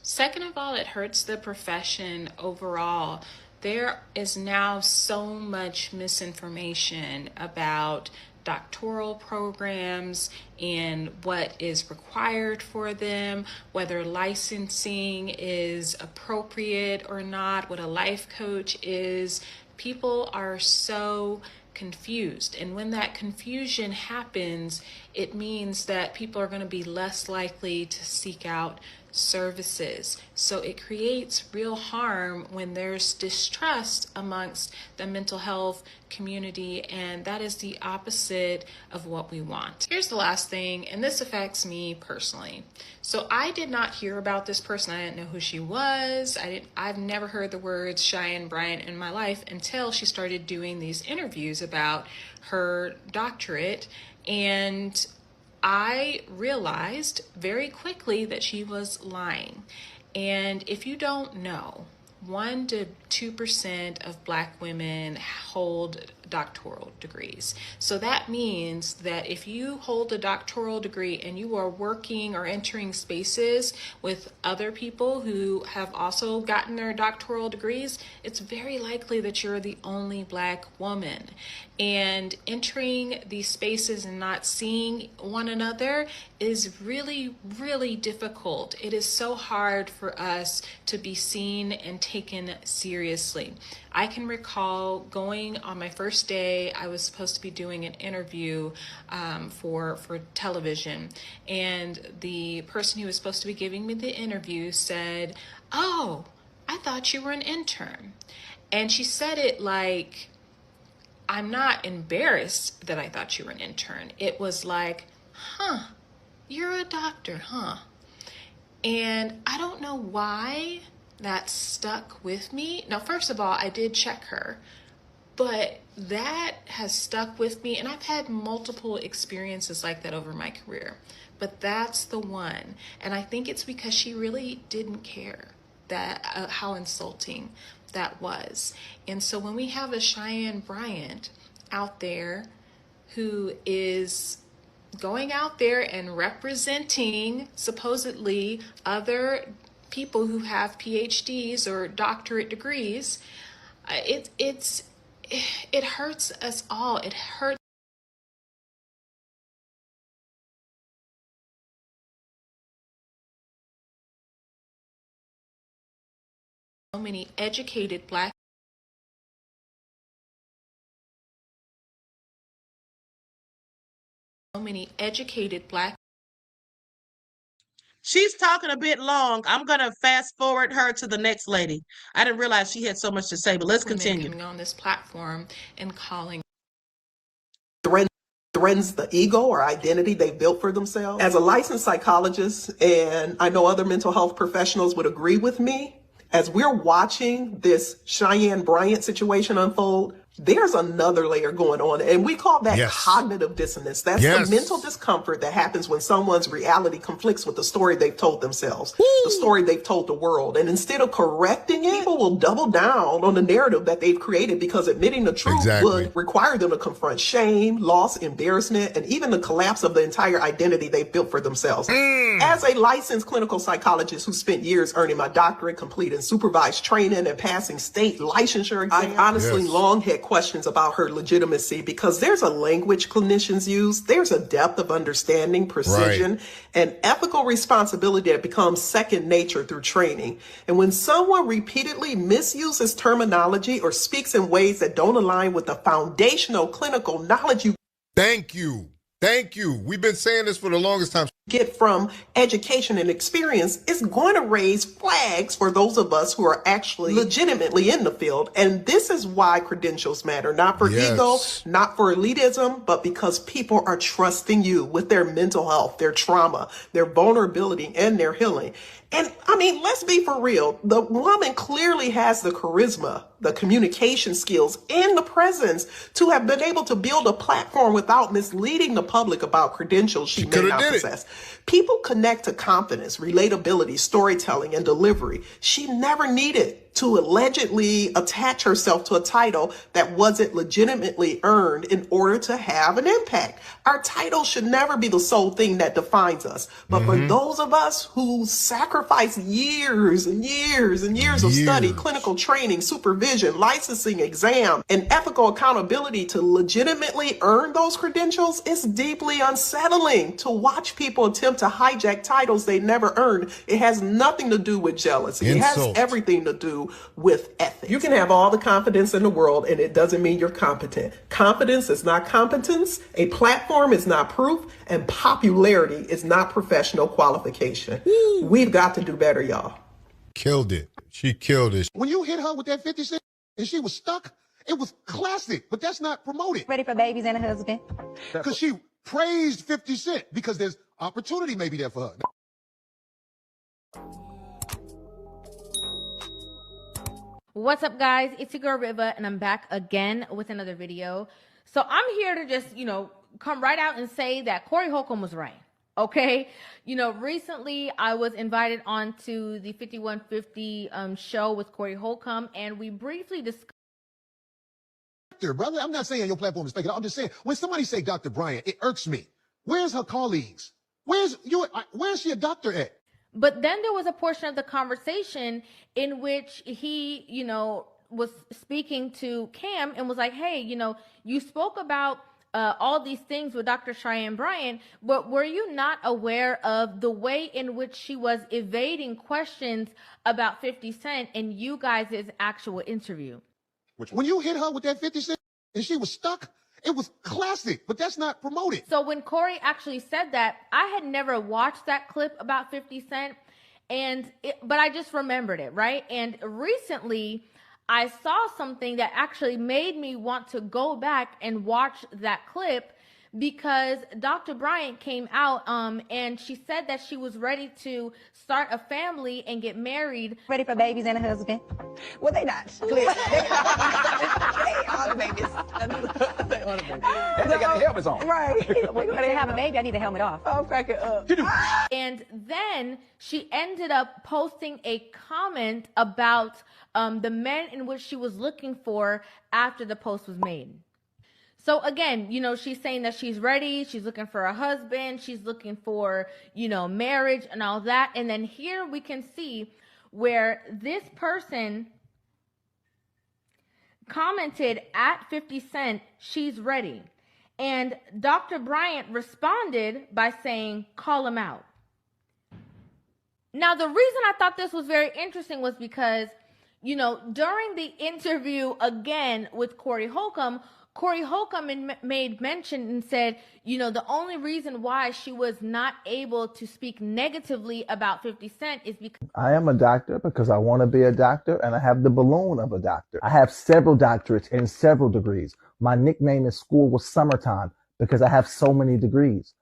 Second of all, it hurts the profession overall. There is now so much misinformation about doctoral programs and what is required for them, whether licensing is appropriate or not, what a life coach is. People are so confused, and when that confusion happens, it means that people are going to be less likely to seek out services. So it creates real harm when there's distrust amongst the mental health community, and that is the opposite of what we want. Here's the last thing, and this affects me personally. So I did not hear about this person. I didn't know who she was. I've never heard the words Cheyenne Bryant in my life until she started doing these interviews about her doctorate, and I realized very quickly that she was lying. And if you don't know, 1 to 2% of Black women hold doctoral degrees. So that means that if you hold a doctoral degree and you are working or entering spaces with other people who have also gotten their doctoral degrees, it's very likely that you're the only Black woman. And entering these spaces and not seeing one another is really, really difficult. It is so hard for us to be seen and taken seriously. I can recall going on my first day. I was supposed to be doing an interview for television, and the person who was supposed to be giving me the interview said, "Oh, I thought you were an intern." And she said it like, I'm not embarrassed that I thought you were an intern. It was like, huh, you're a doctor, huh? And I don't know why that stuck with me. Now, first of all, I did check her, but that has stuck with me, and I've had multiple experiences like that over my career, but that's the one. And I think it's because she really didn't care that how insulting that was. And so when we have a Cheyenne Bryant out there who is going out there and representing supposedly other people who have PhDs or doctorate degrees, it hurts us all. It hurts. So many educated Black She's talking a bit long. I'm going to fast forward her to the next lady. I didn't realize she had so much to say, but let's women continue. coming on this platform and calling threatens the ego or identity they've built for themselves. As a licensed psychologist, and I know other mental health professionals would agree with me, as we're watching this Cheyenne Bryant situation unfold, there's another layer going on, and we call that cognitive dissonance. That's the mental discomfort that happens when someone's reality conflicts with the story they've told themselves, the story they've told the world. And instead of correcting it, people will double down on the narrative that they've created, because admitting the truth would require them to confront shame, loss, embarrassment, and even the collapse of the entire identity they've built for themselves. As a licensed clinical psychologist who spent years earning my doctorate, completing supervised training, and passing state licensure exams, I've honestly long had questions about her legitimacy, because there's a language clinicians use, there's a depth of understanding, precision, and ethical responsibility that becomes second nature through training. And when someone repeatedly misuses terminology or speaks in ways that don't align with the foundational clinical knowledge you Thank you. We've been saying this for the longest time. Get from education and experience, is going to raise flags for those of us who are actually legitimately in the field. And this is why credentials matter, not for ego, not for elitism, but because people are trusting you with their mental health, their trauma, their vulnerability, and their healing. And I mean, let's be for real. The woman clearly has the charisma, the communication skills, and the presence to have been able to build a platform without misleading the public about credentials she may not possess. People connect to confidence, relatability, storytelling, and delivery. She never needed to allegedly attach herself to a title that wasn't legitimately earned in order to have an impact. Our title should never be the sole thing that defines us. But for those of us who sacrifice years and years and years of study, clinical training, supervision, licensing, exam, and ethical accountability to legitimately earn those credentials, it's deeply unsettling to watch people people attempt to hijack titles they never earned. It has nothing to do with jealousy. It has everything to do with ethics. You can have all the confidence in the world, and it doesn't mean you're competent. Confidence is not competence. A platform is not proof, and popularity is not professional qualification. We've got to do better, y'all. Killed it. She killed it. When you hit her with that 50 Cent and she was stuck, it was classic, but that's not promoted. Ready for babies and a husband? Because she praised 50 Cent because there's opportunity maybe there for her. What's up, guys? It's your girl Riva, and I'm back again with another video. So I'm here to just, come right out and say that Corey Holcomb was right. Okay, recently I was invited onto the 5150 show with Corey Holcomb, and we briefly discussed. Brother, I'm not saying your platform is fake. I'm just saying when somebody say Dr. Bryant, it irks me. Where's her colleagues? Where's she a doctor at? But then there was a portion of the conversation in which he, was speaking to Cam and was like, hey, you spoke about all these things with Dr. Cheyenne Bryant, but were you not aware of the way in which she was evading questions about 50 Cent in you guys' actual interview? When you hit her with that 50 Cent and she was stuck, it was classic, but that's not promoted. So when Corey actually said that, I had never watched that clip about 50 Cent, but I just remembered it, right? And recently, I saw something that actually made me want to go back and watch that clip because Dr. Bryant came out and she said that she was ready to start a family and get married. Ready for babies and a husband? Well, they not. Clearly. They are the babies. They are the babies. And they got the helmets on. Right. When they have a baby, I need the helmet off. Oh, crack it up. And then she ended up posting a comment about the men in which she was looking for after the post was made. So again, she's saying that she's ready, she's looking for a husband, she's looking for, marriage and all that. And then here we can see where this person commented at 50 Cent, she's ready. And Dr. Bryant responded by saying, call him out. Now, the reason I thought this was very interesting was because, during the interview again with Corey Holcomb made mention and said, the only reason why she was not able to speak negatively about 50 Cent is because I am a doctor because I want to be a doctor, and I have the balloon of a doctor. I have several doctorates and several degrees. My nickname in school was Summertime because I have so many degrees.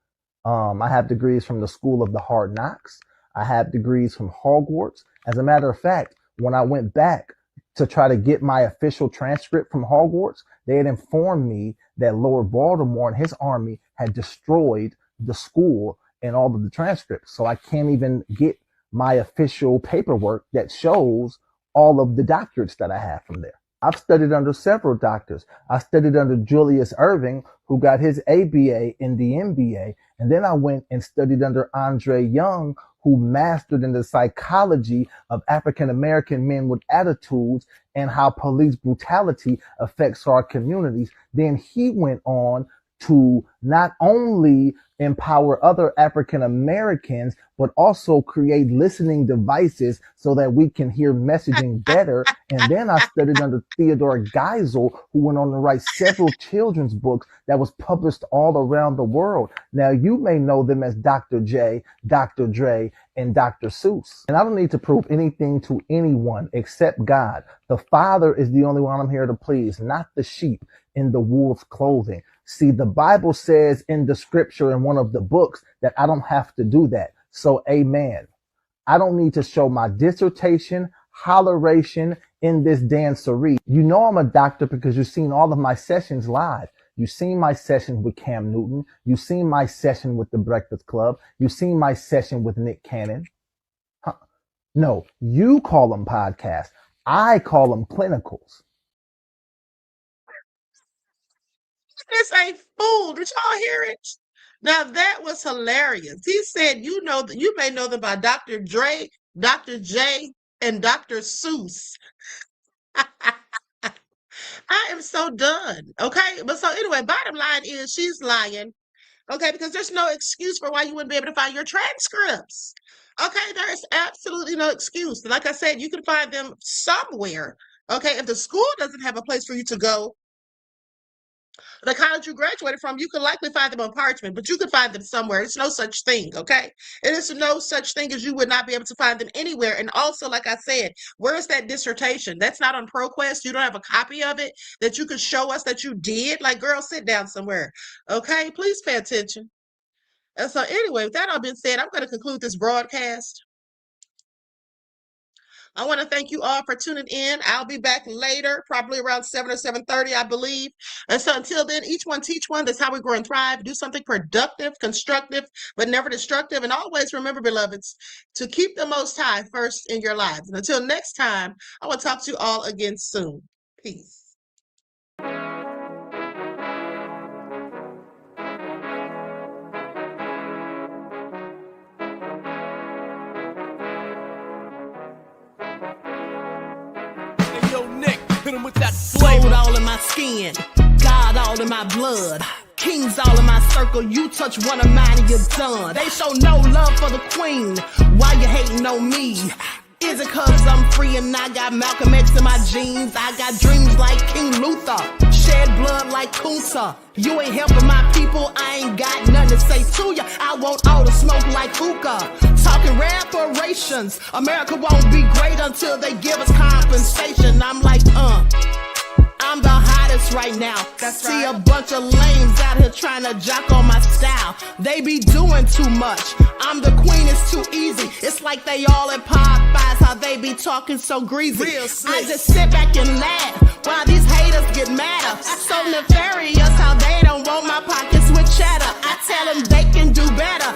I have degrees from the School of the Hard Knocks. I have degrees from Hogwarts. As a matter of fact, when I went back to try to get my official transcript from Hogwarts, they had informed me that Lord Baltimore and his army had destroyed the school and all of the transcripts. So I can't even get my official paperwork that shows all of the doctorates that I have from there. I've studied under several doctors. I studied under Julius Irving, who got his ABA in the MBA. And then I went and studied under Andre Young, who mastered in the psychology of African-American men with attitudes and how police brutality affects our communities. Then he went on to not only empower other African Americans, but also create listening devices so that we can hear messaging better. And then I studied under Theodore Geisel, who went on to write several children's books that was published all around the world. Now, you may know them as Dr. J, Dr. Dre, and Dr. Seuss. And I don't need to prove anything to anyone except God. The Father is the only one I'm here to please, not the sheep in the wolf's clothing. See, the Bible says in the scripture in one of the books that I don't have to do that. So, amen. I don't need to show my dissertation, holleration in this dancery. You know I'm a doctor because you've seen all of my sessions live. You've seen my session with Cam Newton. You've seen my session with The Breakfast Club. You've seen my session with Nick Cannon. Huh? No, you call them podcasts. I call them clinicals. It's a fool. Did y'all hear it? Now that was hilarious. He said, you may know them by Dr. Dre, Dr. J, and Dr. Seuss. I am so done. Okay. But so anyway, bottom line is she's lying. Okay, because there's no excuse for why you wouldn't be able to find your transcripts. Okay, there is absolutely no excuse. Like I said, you can find them somewhere. Okay, if the school doesn't have a place for you to go, the college you graduated from, you can likely find them on parchment, but you can find them somewhere. It's no such thing, okay? It is no such thing as you would not be able to find them anywhere. And also, like I said, where is that dissertation? That's not on ProQuest. You don't have a copy of it that you could show us that you did? Like, girl, sit down somewhere, okay? Please pay attention. And so anyway, with that all being said, I'm going to conclude this broadcast. I want to thank you all for tuning in. I'll be back later, probably around 7 or 7:30, I believe. And so until then, each one teach one. That's how we grow and thrive. Do something productive, constructive, but never destructive. And always remember, beloveds, to keep the Most High first in your lives. And until next time, I will talk to you all again soon. Peace. Gold all in my skin, God all in my blood, kings all in my circle. You touch one of mine and you're done. They show no love for the queen. Why you hating on me? Is it cause I'm free and I got Malcolm X in my jeans? I got dreams like King Luther, shed blood like Kunta. You ain't helping my people, I ain't got nothing to say to ya. I want all the smoke like hookah. Talking reparations, America won't be great until they give us compensation. I'm like, I'm the hottest right now. See a bunch of lames out here trying to jock on my style. They be doing too much. I'm the queen, it's too easy. It's like they all at Popeyes, how they be talking so greasy. I just sit back and laugh while these haters get madder. So nefarious how they don't want my pockets with cheddar. I tell them they can do better.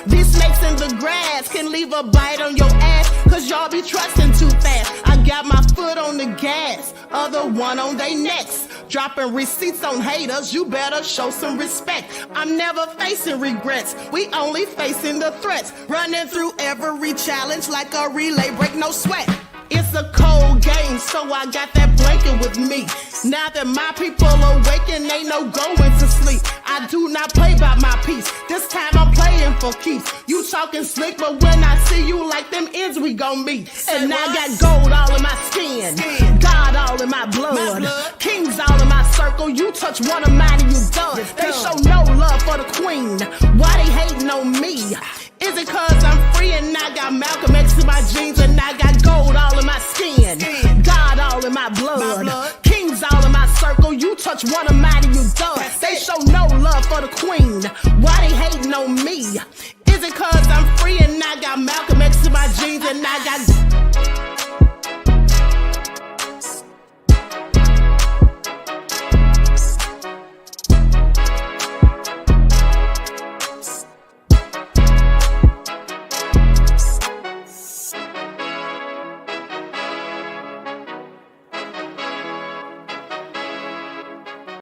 These snakes in the grass can leave a bite on your ass, cause y'all be trusting too fast. I got my foot on the gas, other one on they necks. Dropping receipts on haters, you better show some respect. I'm never facing regrets, we only facing the threats. Running through every challenge like a relay, break no sweat. It's a cold game, so I got that blanket with me. Now that my people awaken, ain't no going to sleep. I do not play by my piece, this time I'm playing for keeps. You talking slick, but when I see you like them ends, we gon' meet. And I got gold all in my skin, God all in my blood, kings all in my circle. You touch one of mine and you done. They show no love for the queen. Why they hating on me? Is it cause I'm free and I got Malcolm X in my jeans and I got gold all in my skin, God all in my blood, kings all in my circle. You touch one of mine and you done. They show no love for the queen. Why they hating on me? Is it cause I'm free and I got Malcolm X in my jeans and I got